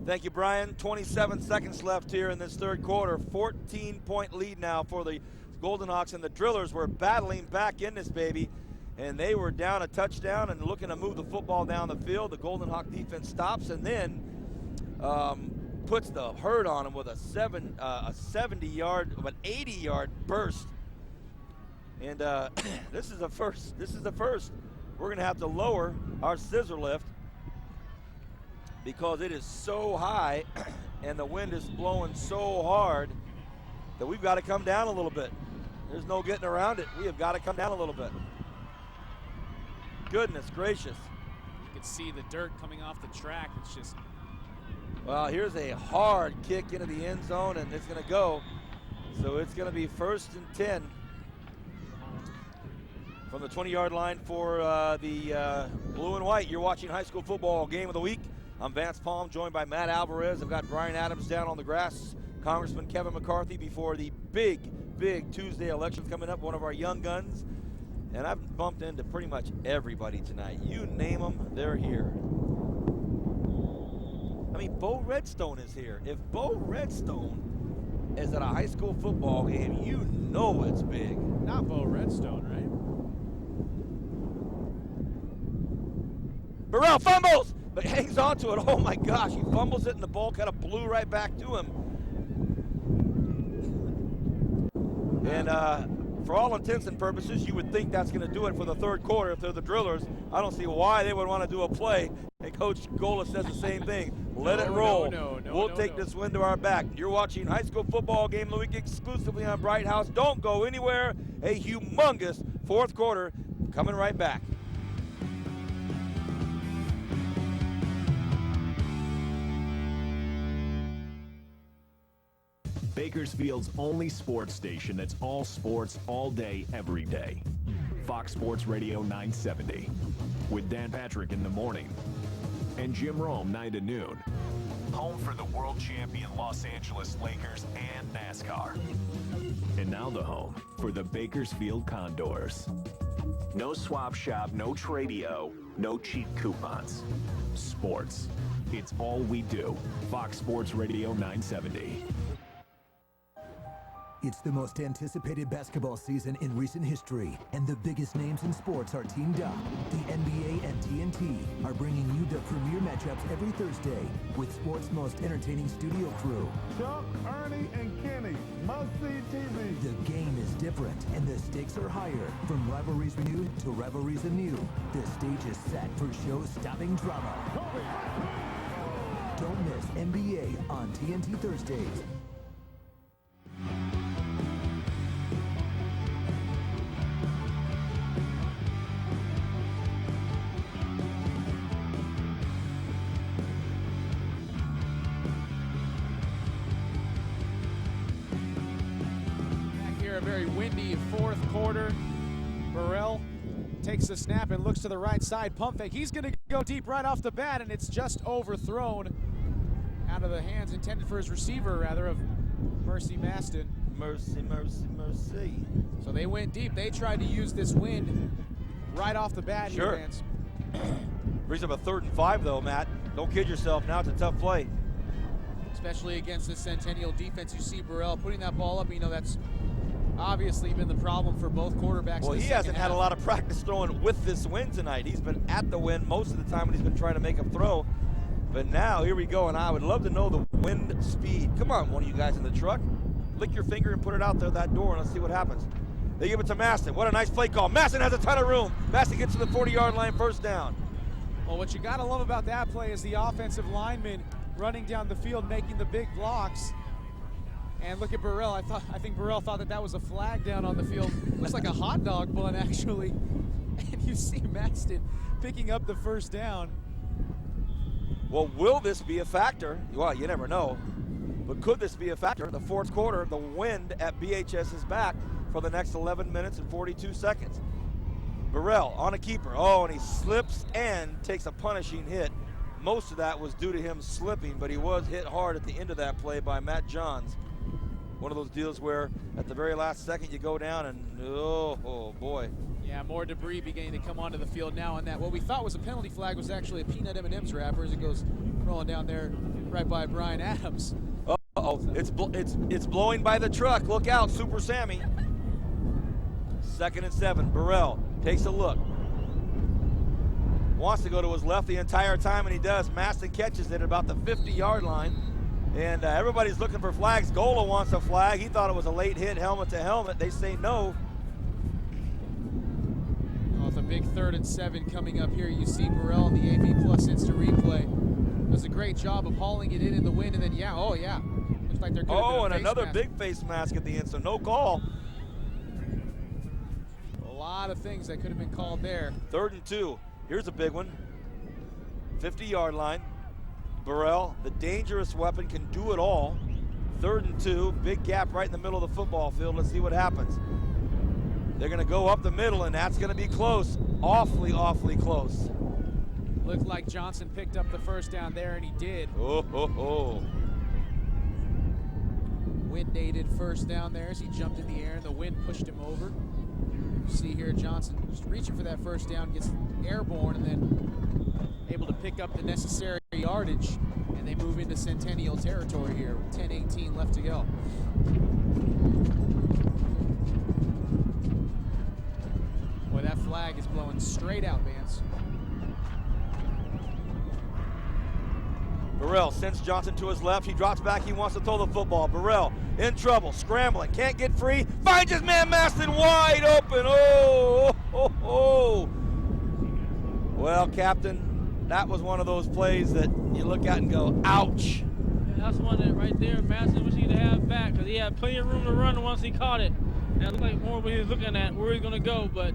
Thank you, Brian. 27 seconds left here in this 3rd quarter. 14-point lead now for the Golden Hawks, and the Drillers were battling back in this baby, and they were down a touchdown and looking to move the football down the field. The Golden Hawk defense stops and then puts the hurt on them with a 70-yard, an 80-yard burst. And this is the first. We're going to have to lower our scissor lift because it is so high and the wind is blowing so hard that we've got to come down a little bit. There's no getting around it. We have got to come down a little bit. Goodness gracious. You can see the dirt coming off the track. It's just... Well, here's a hard kick into the end zone, and it's going to go. So it's going to be 1st and 10 from the 20-yard line for the blue and white. You're watching high school football game of the week. I'm Vance Palm, joined by Matt Alvarez. I've got Brian Adams down on the grass, Congressman Kevin McCarthy before the big Tuesday elections coming up, one of our young guns. And I've bumped into pretty much everybody tonight. You name them, they're here. I mean, Bo Redstone is here. If Bo Redstone is at a high school football game, you know it's big. Not Bo Redstone, right? Burrell fumbles, but hangs on to it. Oh my gosh, he fumbles it and the ball kind of blew right back to him. And for all intents and purposes, you would think that's going to do it for the third quarter if they're the drillers. I don't see why they would want to do a play. And Coach Gola says the same thing. Let it roll. We'll take this win to our back. You're watching high school football game of the week exclusively on Bright House. Don't go anywhere. A humongous fourth quarter coming right back. Bakersfield's only sports station that's all sports, all day, every day. Fox Sports Radio 970. With Dan Patrick in the morning. And Jim Rome 9 to noon. Home for the world champion Los Angeles Lakers and NASCAR. And now the home for the Bakersfield Condors. No swap shop, no tradio, no cheap coupons. Sports. It's all we do. Fox Sports Radio 970. It's the most anticipated basketball season in recent history, and the biggest names in sports are teamed up. The NBA and TNT are bringing you the premier matchups every Thursday with sports' most entertaining studio crew. Chuck, Ernie, and Kenny, must-see TV. The game is different, and the stakes are higher. From rivalries renewed to rivalries anew, the stage is set for show-stopping drama. Don't miss NBA on TNT Thursdays. A very windy fourth quarter. Burrell takes the snap and looks to the right side. Pump fake. He's going to go deep right off the bat, and it's just overthrown out of the hands intended for his receiver, rather, of Mercy Maston. Mercy, mercy, mercy. So they went deep. They tried to use this wind right off the bat. Sure. Here, Vance. Brings up a 3rd and 5, though, Matt. Don't kid yourself. Now it's a tough play. Especially against the Centennial defense. You see Burrell putting that ball up. You know, that's obviously been the problem for both quarterbacks. Well, he hasn't had a lot of practice throwing with this wind tonight. He's been at the wind most of the time when he's been trying to make a throw. But now, here we go, and I would love to know the wind speed. Come on, one of you guys in the truck. Lick your finger and put it out there that door, and let's see what happens. They give it to Maston. What a nice play call. Maston has a ton of room. Maston gets to the 40-yard line, 1st down. Well, what you got to love about that play is the offensive lineman running down the field, making the big blocks. And look at Burrell. I think Burrell thought that was a flag down on the field. Looks like a hot dog bun, actually. And you see Maston picking up the 1st down. Well, will this be a factor? Well, you never know. But could this be a factor? The 4th quarter, the wind at BHS's back for the next 11 minutes and 42 seconds. Burrell on a keeper. Oh, and he slips and takes a punishing hit. Most of that was due to him slipping, but he was hit hard at the end of that play by Matt Johns. One of those deals where at the very last second you go down and, oh boy. Yeah, more debris beginning to come onto the field now, and that what we thought was a penalty flag was actually a peanut M&M's wrapper as it goes rolling down there right by Brian Adams. Uh-oh, it's blowing by the truck. Look out, Super Sammy. 2nd and 7, Burrell takes a look. Wants to go to his left the entire time, and he does. Maston catches it at about the 50-yard line. And everybody's looking for flags. Gola wants a flag. He thought it was a late hit, helmet to helmet. They say no. Oh, it's a big 3rd and 7 coming up here. You see Burrell in the AV Plus Instant Replay. Does a great job of hauling it in the wind, and then, looks like they're good. Oh, and another big face mask at the end, so no call. A lot of things that could have been called there. 3rd and 2. Here's a big one. 50-yard line. Burrell, the dangerous weapon, can do it all. 3rd and 2, big gap right in the middle of the football field. Let's see what happens. They're going to go up the middle, and that's going to be close. Awfully, awfully close. Looked like Johnson picked up the first down there, and he did. Oh, ho, ho. Wind aided first down there as he jumped in the air, and the wind pushed him over. You see here Johnson just reaching for that first down, gets airborne, and then able to pick up the necessary yardage, and they move into Centennial territory here with 10:18 left to go. Boy, that flag is blowing straight out, Vance. Burrell sends Johnson to his left. He drops back. He wants to throw the football. Burrell in trouble, scrambling, can't get free. Finds his man Maston wide open. Oh, oh, oh. Well, Captain, that was one of those plays that you look at and go, ouch. Yeah, that's one that right there, Maston was need to have back because he had plenty of room to run once he caught it. And it looked like more what he was looking at, where he's going to go, but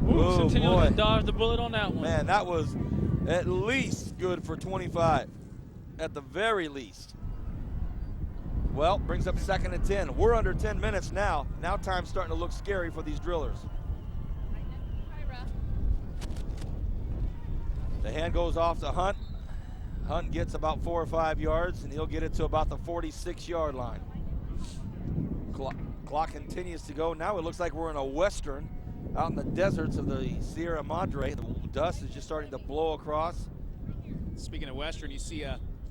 Centennial just dodged the bullet on that one. Man, that was at least good for 25, at the very least. Well, brings up 2nd and 10. We're under 10 minutes now. Now time's starting to look scary for these drillers. The hand goes off to Hunt. Hunt gets about 4 or 5 yards, and he'll get it to about the 46-yard line. Clock continues to go. Now it looks like we're in a western out in the deserts of the Sierra Madre. The dust is just starting to blow across. Speaking of western, you see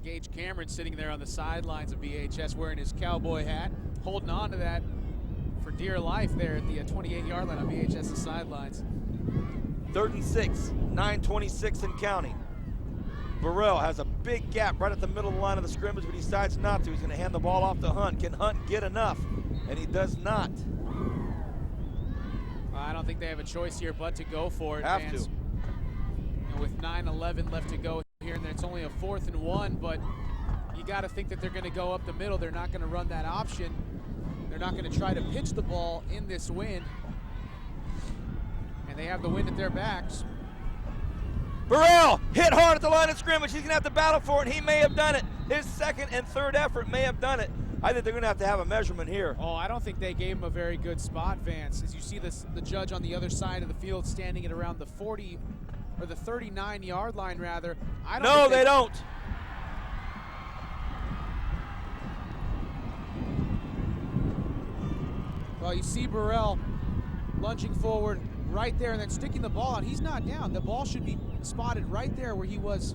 Gage Cameron sitting there on the sidelines of BHS wearing his cowboy hat, holding on to that for dear life there at the 28-yard line on BHS's sidelines. 3rd and 6, 9:26 and counting. Burrell has a big gap right at the middle of the line of the scrimmage, but he decides not to. He's going to hand the ball off to Hunt. Can Hunt get enough? And he does not. I don't think they have a choice here but to go for it. Have Vance. to. And with 9:11 left to go here, and it's only a 4th and 1, but you got to think that they're going to go up the middle. They're not going to run that option. They're not going to try to pitch the ball in this wind. And they have the wind at their backs. Burrell hit hard at the line of scrimmage. He's going to have to battle for it, and he may have done it. His 2nd and 3rd effort may have done it. I think they're going to have a measurement here. Oh, I don't think they gave him a very good spot, Vance. As you see the judge on the other side of the field standing at around the 40 or the 39-yard line, rather. No, they don't. Well, you see Burrell lunging forward right there and then sticking the ball out. He's not down. The ball should be spotted right there where he was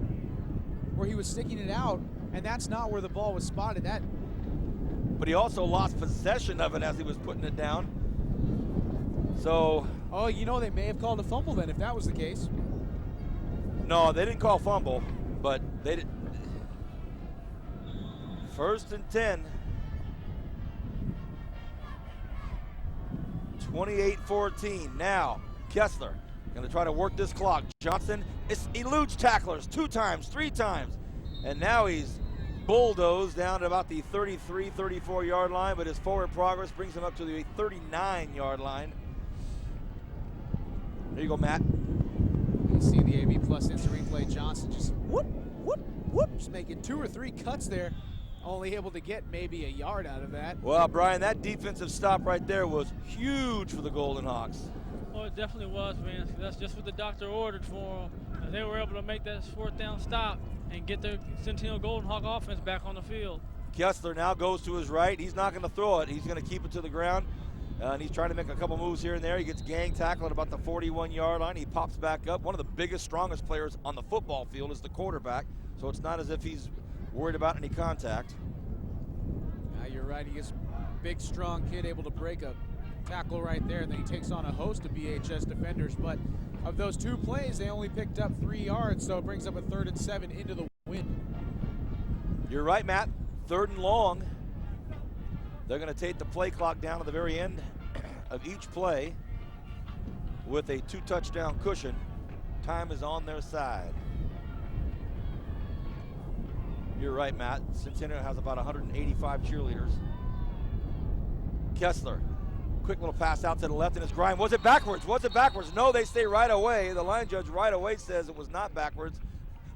sticking it out, and that's not where the ball was spotted. But he also lost possession of it as he was putting it down. So. Oh, you know, they may have called a fumble then if that was the case. No, they didn't call fumble, but they did. 1st and 10. 28-14. Now, Kessler going to try to work this clock. Johnson eludes tacklers 2 times, 3 times. And now he's bulldozed down to about the 33, 34-yard line, but his forward progress brings him up to the 39-yard line. There you go, Matt. You see the AV Plus instant replay. Johnson just whoop, whoop, whoop, just making 2 or 3 cuts there, only able to get maybe a yard out of that. Well, Brian, that defensive stop right there was huge for the Golden Hawks. Oh, it definitely was, man. That's just what the doctor ordered for them. They were able to make that 4th down stop and get the Centennial Golden Hawk offense back on the field. Kessler now goes to his right. He's not going to throw it. He's going to keep it to the ground. And he's trying to make a couple moves here and there. He gets gang tackled at about the 41-yard line. He pops back up. One of the biggest, strongest players on the football field is the quarterback. So it's not as if he's worried about any contact. You're right. He is a big, strong kid, able to break a tackle right there. And then he takes on a host of BHS defenders. But of those 2 plays, they only picked up 3 yards. So it brings up a 3rd and 7 into the wind. You're right, Matt. 3rd and long. They're going to take the play clock down at the very end of each play with a 2-touchdown cushion. Time is on their side. You're right, Matt. Centennial has about 185 cheerleaders. Kessler Quick little pass out to the left, and it's Grimes. Was it backwards? Was it backwards? No, they say right away. The line judge right away says it was not backwards.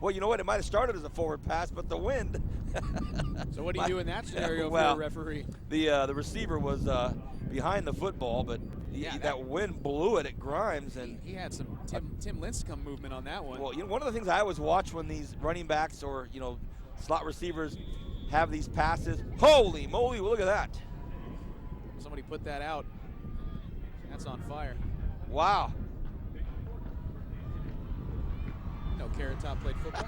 Well, you know what? It might have started as a forward pass, but the wind. So what do you do in that scenario well, for a referee? The receiver was behind the football, but that wind blew it at Grimes, and he had some Tim Lincecum movement on that one. Well, you know, one of the things I always watch when these running backs or slot receivers have these passes. Holy moly! Look at that. Somebody put that out. That's on fire. Wow. No, Carrot Top played football.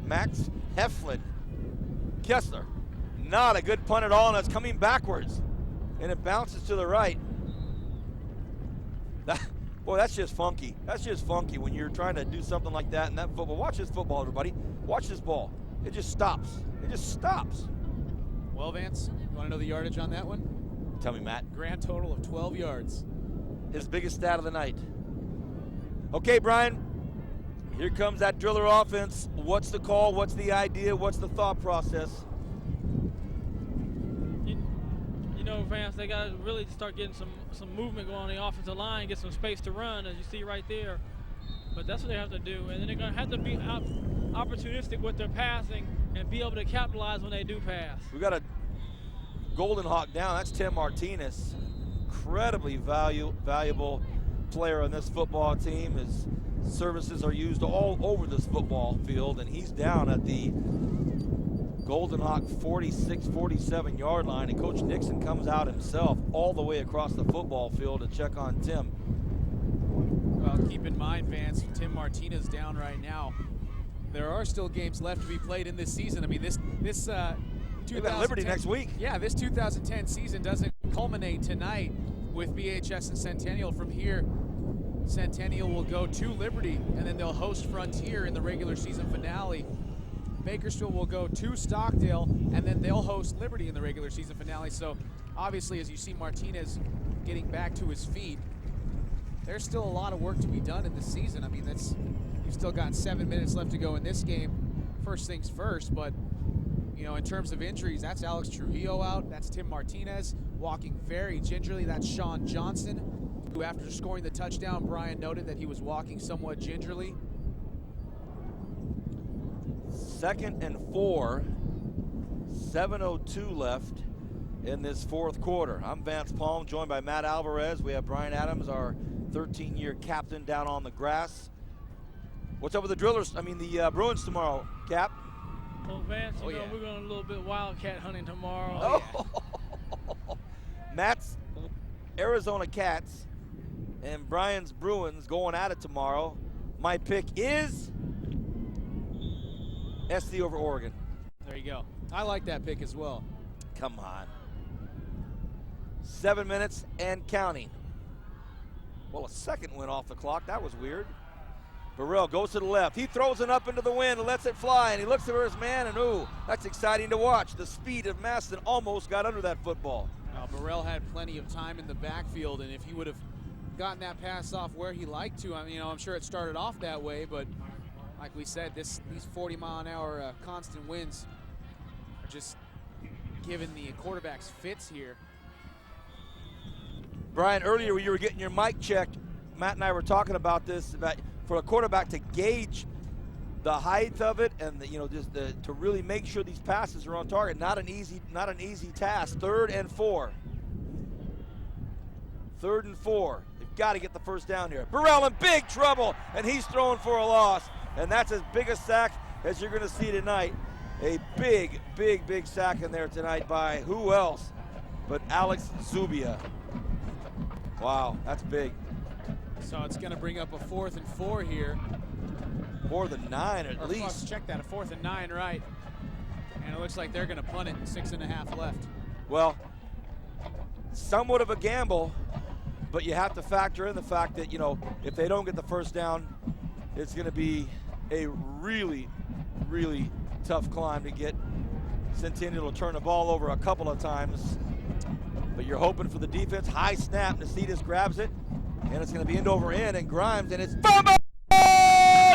Max Heflin. Kessler. Not a good punt at all, and it's coming backwards. And it bounces to the right. Boy, that's just funky. That's just funky when you're trying to do something like that in that football. Watch this football, everybody. Watch this ball. It just stops. It just stops. Well, Vance, you want to know the yardage on that one? Tell me, Matt. Grand total of 12 yards. His biggest stat of the night. Okay, Brian. Here comes that driller offense. What's the call? What's the idea? What's the thought process? You know, Vance, they got to really start getting some movement going on the offensive line, get some space to run, as you see right there. But that's what they have to do. And then they're going to have to be opportunistic with their passing and be able to capitalize when they do pass. We got a Golden Hawk down. That's Tim Martinez. Incredibly valuable player on this football team. His services are used all over this football field, and he's down at the Golden Hawk 46, 47 yard line, and Coach Nixon comes out himself all the way across the football field to check on Tim. Well, keep in mind, Vance, Tim Martinez down right now. There are still games left to be played in this season. I mean, this They've got Liberty next week. Yeah, this 2010 season doesn't culminate tonight with BHS and Centennial. From here, Centennial will go to Liberty, and then they'll host Frontier in the regular season finale. Bakersfield will go to Stockdale, and then they'll host Liberty in the regular season finale. So obviously, as you see Martinez getting back to his feet, there's still a lot of work to be done in this season. I mean, you've still got 7 minutes left to go in this game. First things first, but in terms of injuries, that's Alex Trujillo out. That's Tim Martinez walking very gingerly. That's Sean Johnson, who after scoring the touchdown, Brian noted that he was walking somewhat gingerly. 2nd and 4, 7:02 left in this fourth quarter. I'm Vance Palm, joined by Matt Alvarez. We have Brian Adams, our 13-year captain, down on the grass. What's up with the the Bruins tomorrow, Cap? Well, Vance, we're going a little bit wildcat hunting tomorrow. Matt's Arizona Cats and Brian's Bruins going at it tomorrow. My pick is SC over Oregon. There you go. I like that pick as well. Come on. 7 minutes and counting. Well, a second went off the clock. That was weird. Burrell goes to the left. He throws it up into the wind and lets it fly, and he looks over his man, and ooh, that's exciting to watch. The speed of Maston almost got under that football. Burrell had plenty of time in the backfield, and if he would have gotten that pass off where he liked to, I'm sure it started off that way, but like we said, these 40-mile-an-hour constant winds are just giving the quarterbacks fits here. Brian, earlier when you were getting your mic checked, Matt and I were talking about this, about for a quarterback to gauge the height of it and to really make sure these passes are on target. Not an easy task. 3rd and 4. 3rd and 4. They've got to get the first down here. Burrell in big trouble, and he's throwing for a loss. And that's as big a sack as you're going to see tonight. A big, big, big sack in there tonight by who else but Alex Zubia. Wow, that's big. So it's going to bring up a 4th and 4 here. 4th and 9 at least. Check that, a 4th and 9, right. And it looks like they're going to punt it, 6.5 left. Well, somewhat of a gamble, but you have to factor in the fact that, if they don't get the first down, it's going to be a really, really tough climb to get Centennial to turn the ball over a couple of times. But you're hoping for the defense. High snap, Nacedis grabs it, and it's going to be end over end, and Grimes, and it's fumble!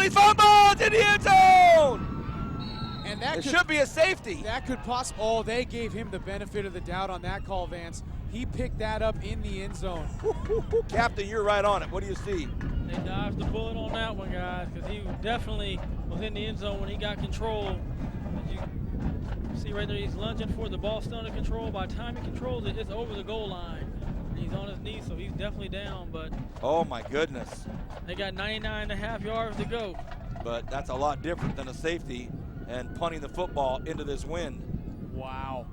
He fumbled in the end zone! And that it should be a safety. That could possibly. Oh, they gave him the benefit of the doubt on that call, Vance. He picked that up in the end zone. Captain, you're right on it. What do you see? They dodged the bullet on that one, guys, because he definitely was in the end zone when he got control. As you see right there, he's lunging for the ball, still under control. By the time he controls it, it's over the goal line. He's on his knees, so he's definitely down, but Oh, my goodness. they got 99.5 yards to go. But that's a lot different than a safety and punting the football into this wind. Wow.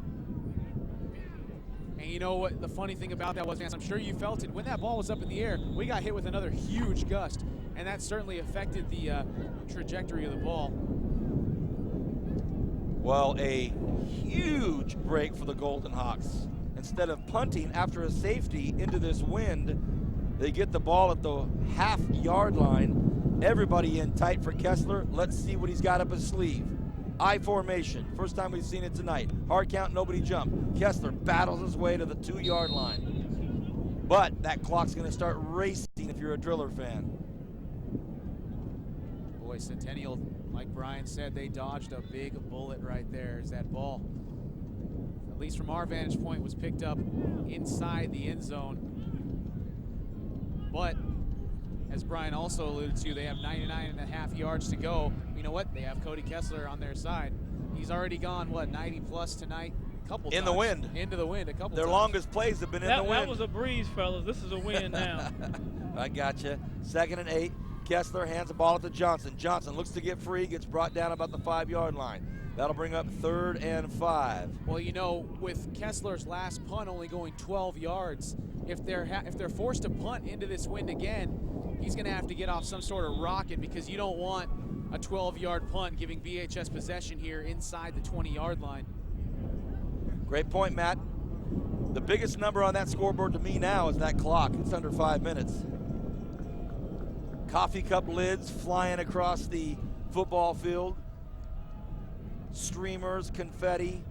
And you know what the funny thing about that was, Vance, I'm sure you felt it. When that ball was up in the air, we got hit with another huge gust, and that certainly affected the trajectory of the ball. Well, a huge break for the Golden Hawks. Instead of punting after a safety into this wind, they get the ball at the half-yard line. Everybody in tight for Kessler. Let's see what he's got up his sleeve. I formation. First time we've seen it tonight. Hard count, nobody jump. Kessler battles his way to the 2-yard line. But that clock's going to start racing if you're a Driller fan. Boy, Centennial, like Brian said, they dodged a big bullet right there as that ball, at least from our vantage point, was picked up inside the end zone. But as Brian also alluded to, they have 99.5 yards to go. You know what? They have Cody Kessler on their side. He's already gone, what, 90 plus tonight? A couple times. In the wind. Into the wind a couple Their times. longest plays have been in the wind. That was a breeze, fellas. This is a win now. I gotcha. 2nd and 8. Kessler hands the ball to Johnson. Johnson looks to get free, gets brought down about the 5-yard line. That'll bring up 3rd and 5. Well, you know, with Kessler's last punt only going 12 yards, if they're forced to punt into this wind again, he's going to have to get off some sort of rocket, because you don't want a 12-yard punt giving BHS possession here inside the 20-yard line. Great point, Matt. The biggest number on that scoreboard to me now is that clock. It's under 5 minutes. Coffee cup lids flying across the football field. Streamers, confetti,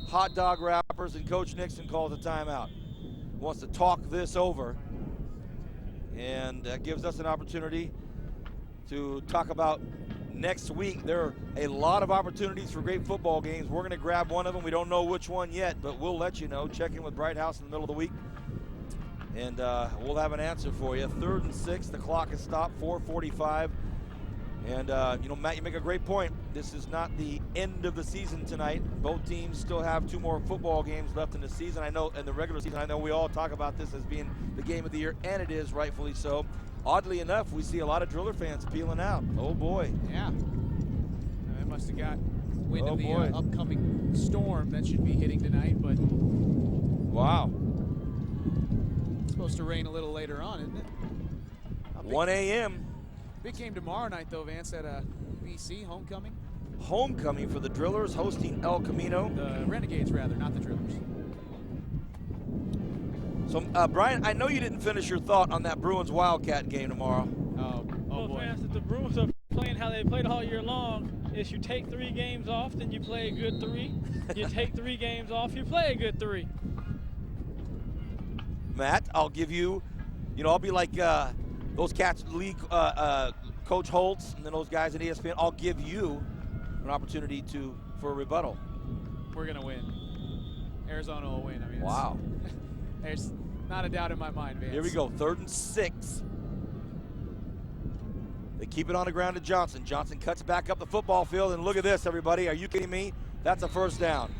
hot dog wrappers, and Coach Nixon calls a timeout. Wants to talk this over, and that gives us an opportunity to talk about next week. There are a lot of opportunities for great football games. We're going to grab one of them. We don't know which one yet, but we'll let you know. Check in with Bright House in the middle of the week, and we'll have an answer for you. 3rd and 6, the clock is stopped, 4:45. And, you know, Matt, you make a great point. This is not the end of the season tonight. Both teams still have 2 more football games left in the season. I know, in the regular season, I know we all talk about this as being the game of the year, and it is, rightfully so. Oddly enough, we see a lot of Driller fans peeling out. Oh, boy. Yeah. They must have got wind of the upcoming storm that should be hitting tonight, but... Wow. It's supposed to rain a little later on, isn't it? 1 a.m. Big game tomorrow night, though, Vance, at BC, homecoming. Homecoming for the Drillers, hosting El Camino. The Renegades, rather, not the Drillers. So, Brian, I know you didn't finish your thought on that Bruins Wildcat game tomorrow. Oh boy. Fans, if the Bruins are playing how they played all year long, is you take 3 games off, then you play a good 3. You take 3 games off, you play a good 3. Matt, I'll give you, I'll be like those Cats league, Coach Holtz, and then those guys at ESPN. I'll give you an opportunity for a rebuttal. We're gonna win. Arizona will win. I mean, wow. There's not a doubt in my mind, Vance. Here we go, 3rd and 6. They keep it on the ground to Johnson. Johnson cuts back up the football field, and look at this, everybody. Are you kidding me? That's a 1st down.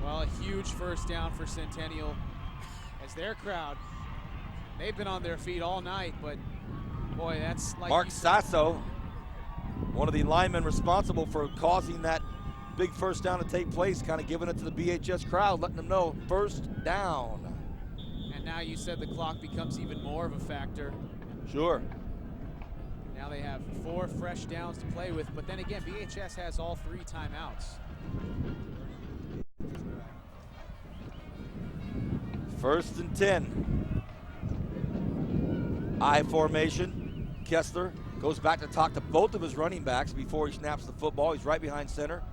Well, a huge 1st down for Centennial, as their crowd, they've been on their feet all night, but boy, that's like Mark Sasso, one of the linemen responsible for causing that big 1st down to take place, kind of giving it to the BHS crowd, letting them know 1st down. And now you said the clock becomes even more of a factor. Sure. Now they have 4 fresh downs to play with, but then again, BHS has all 3 timeouts. 1st and 10. I formation. Kessler goes back to talk to both of his running backs before he snaps the football. He's right behind center.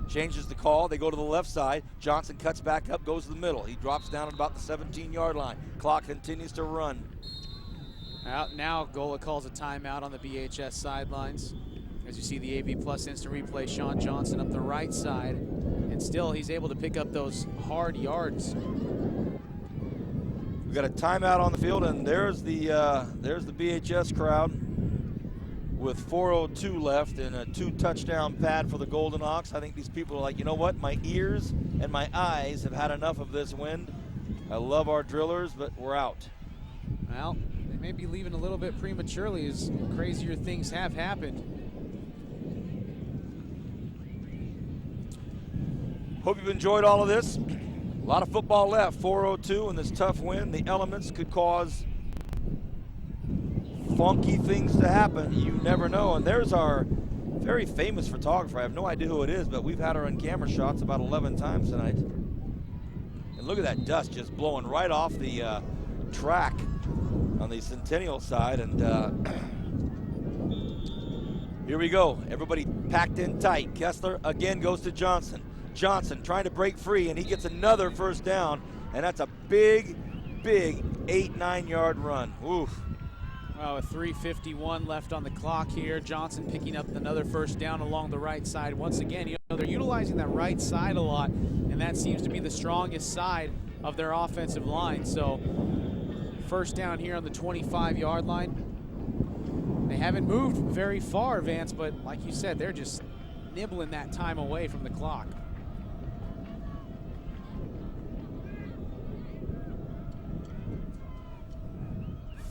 Changes the call. They go to the left side. Johnson cuts back up, goes to the middle. He drops down at about the 17-yard line. Clock continues to run. Now Gola calls a timeout on the BHS sidelines. As you see the AV Plus instant replay, Sean Johnson up the right side, and still he's able to pick up those hard yards. We got a timeout on the field, and there's the BHS crowd with 4:02 left and a 2-touchdown pad for the Golden Hawks. I think these people are like, you know what? My ears and my eyes have had enough of this wind. I love our drillers, but we're out. Well, they may be leaving a little bit prematurely as crazier things have happened. Hope you've enjoyed all of this. A lot of football left, 4:02 in this tough wind. The elements could cause funky things to happen. You never know. And there's our very famous photographer. I have no idea who it is, but we've had her on camera shots about 11 times tonight. And look at that dust just blowing right off the track on the Centennial side. And here we go. Everybody packed in tight. Kessler again goes to Johnson. Johnson trying to break free, and he gets another first down, and that's a big, big 8-9 yard run. Oof. Well, with 3:51 left on the clock here, Johnson picking up another first down along the right side. Once again, you know, they're utilizing that right side a lot, and that seems to be the strongest side of their offensive line. So first down here on the 25-yard line. They haven't moved very far, Vance, but like you said, they're just nibbling that time away from the clock.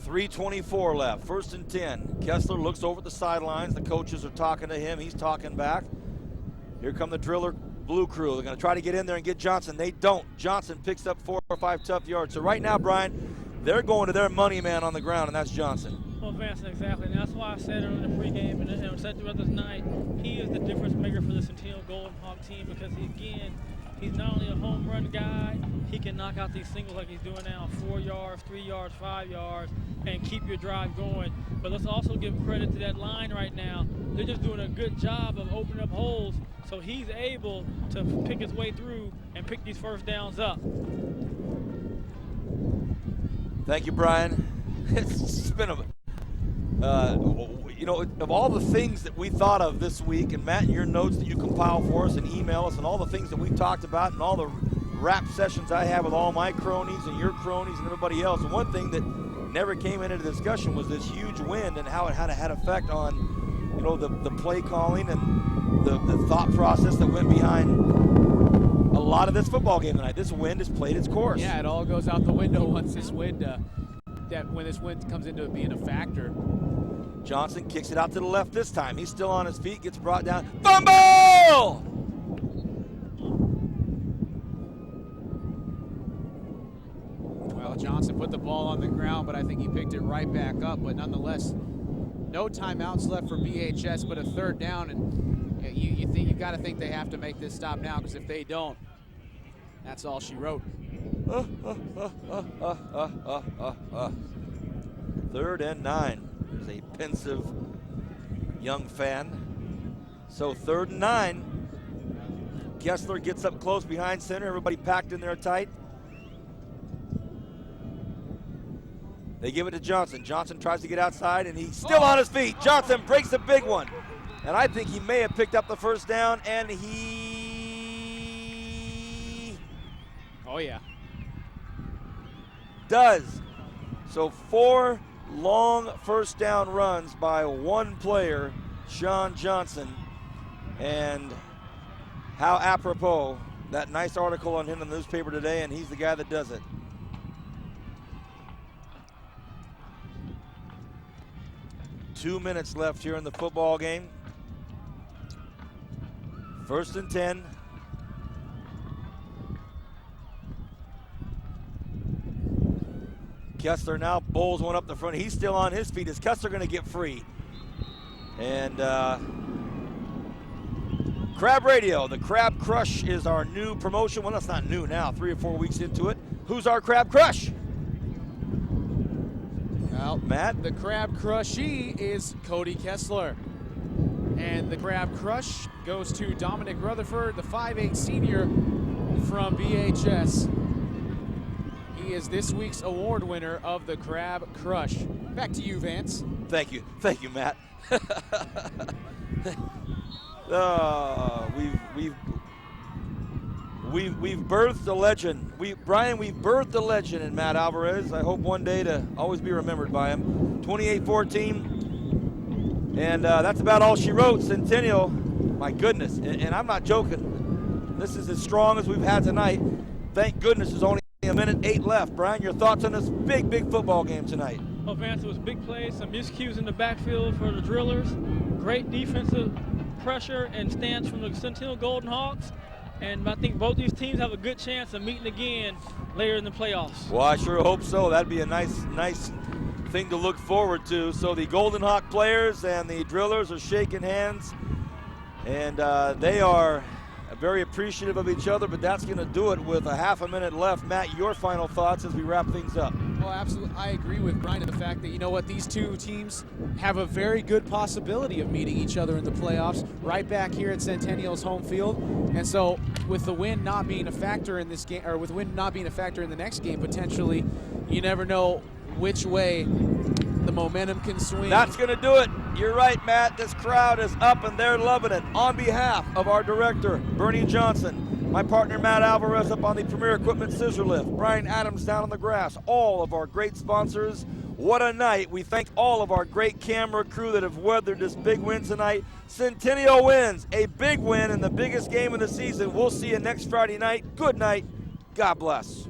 .324 left, 1st and 10. Kessler looks over at the sidelines. The coaches are talking to him. He's talking back. Here come the driller blue crew. They're going to try to get in there and get Johnson. They don't. Johnson picks up 4 or 5 tough yards. So right now, Brian, they're going to their money man on the ground, and that's Johnson. Well, Vance, exactly. And that's why I said in the pregame and said throughout this night, he is the difference maker for the Centennial Golden Hawk team because, he's not only a home run guy, he can knock out these singles like he's doing now, 4 yards, 3 yards, 5 yards, and keep your drive going. But let's also give credit to that line right now. They're just doing a good job of opening up holes, so he's able to pick his way through and pick these first downs up. Thank you, Brian. It's been a, of all the things that we thought of this week, and Matt, your notes that you compile for us and email us, and all the things that we've talked about, and all the rap sessions I have with all my cronies and your cronies and everybody else. And one thing that never came into the discussion was this huge wind and how it had effect on, the play calling and the thought process that went behind a lot of this football game tonight. This wind has played its course. Yeah, it all goes out the window once this wind, when this wind comes into being a factor. Johnson kicks it out to the left this time. He's still on his feet, gets brought down. Fumble! Well, Johnson put the ball on the ground, but I think he picked it right back up. But nonetheless, no timeouts left for BHS, but a third down. And you've got to think they have to make this stop now, because if they don't, that's all she wrote. 3rd and 9. There's a pensive young fan. So 3rd and 9. Kessler gets up close behind center. Everybody packed in there tight. They give it to Johnson. Johnson tries to get outside, and he's still on his feet. Johnson breaks a big one. And I think he may have picked up the first down, and he... Oh, yeah. Does. So 4 long first down runs by one player, Sean Johnson. And how apropos, that nice article on him in the newspaper today, and he's the guy that does it. Two minutes left here in the football game. 1st and 10. Kessler now bowls one up the front. He's still on his feet. Is Kessler going to get free? And Crab Radio, the Crab Crush is our new promotion. Well, that's not new now, 3 or 4 weeks into it. Who's our Crab Crush? Well, Matt? The Crab Crushee is Cody Kessler. And the Crab Crush goes to Dominic Rutherford, the 5'8 senior from BHS. He is this week's award winner of the Crab Crush. Back to you, Vance. Thank you, Matt. We've birthed a legend. Brian, we've birthed a legend in Matt Alvarez. I hope one day to always be remembered by him. 28-14, and that's about all she wrote. Centennial, my goodness, and I'm not joking. This is as strong as we've had tonight. Thank goodness there's only a minute 8 left. Brian, your thoughts on this big football game tonight? Well, Vance, it was big plays, some miscues in the backfield for the Drillers. Great defensive pressure and stance from the Centennial Golden Hawks. And I think both these teams have a good chance of meeting again later in the playoffs. Well, I sure hope so. That'd be a nice thing to look forward to. So the Golden Hawk players and the Drillers are shaking hands, and they are very appreciative of each other, but that's going to do it with a half a minute left. Matt, your final thoughts as we wrap things up. Well, absolutely. I agree with Brian in the fact that, you know what, these two teams have a very good possibility of meeting each other in the playoffs right back here at Centennial's home field. And so with the win not being a factor in this game, or with win not being a factor in the next game, potentially, you never know which way the momentum can swing. That's going to do it. You're right, Matt. This crowd is up and they're loving it. On behalf of our director, Bernie Johnson, my partner, Matt Alvarez, up on the Premier Equipment Scissor Lift, Brian Adams down on the grass, all of our great sponsors. What a night. We thank all of our great camera crew that have weathered this big win tonight. Centennial wins, a big win in the biggest game of the season. We'll see you next Friday night. Good night. God bless.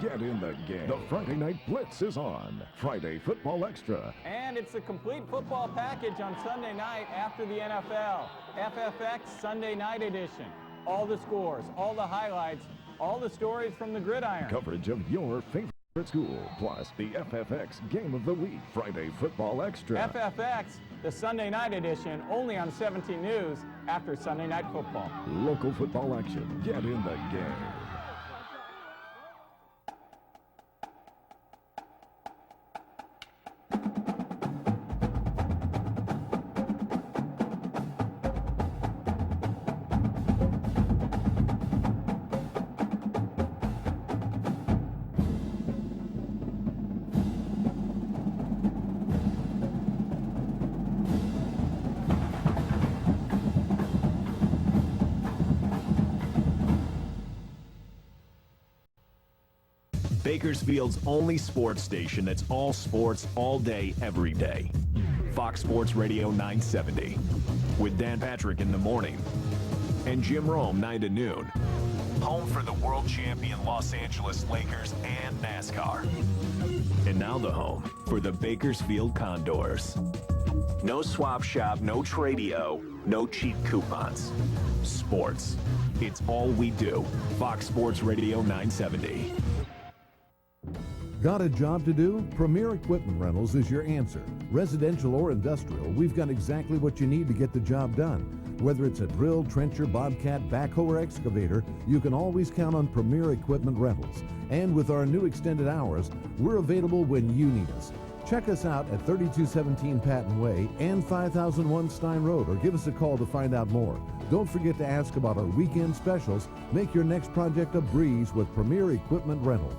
Get in the game. The Friday Night Blitz is on. Friday Football Extra. And it's a complete football package on Sunday night after the NFL. FFX Sunday Night Edition. All the scores, all the highlights, all the stories from the gridiron. Coverage of your favorite school, plus the FFX Game of the Week. Friday Football Extra. FFX, the Sunday Night Edition, only on 17 News after Sunday Night Football. Local football action. Get in the game. Bakersfield's only sports station that's all sports, all day, every day. Fox Sports Radio 970. With Dan Patrick in the morning. And Jim Rome 9 to noon. Home for the world champion Los Angeles Lakers and NASCAR. And now the home for the Bakersfield Condors. No swap shop, no tradio, no cheap coupons. Sports. It's all we do. Fox Sports Radio 970. Got a job to do? Premier Equipment Rentals is your answer. Residential or industrial, we've got exactly what you need to get the job done. Whether it's a drill, trencher, bobcat, backhoe, or excavator, you can always count on Premier Equipment Rentals. And with our new extended hours, we're available when you need us. Check us out at 3217 Patton Way and 5001 Stein Road, or give us a call to find out more. Don't forget to ask about our weekend specials. Make your next project a breeze with Premier Equipment Rental.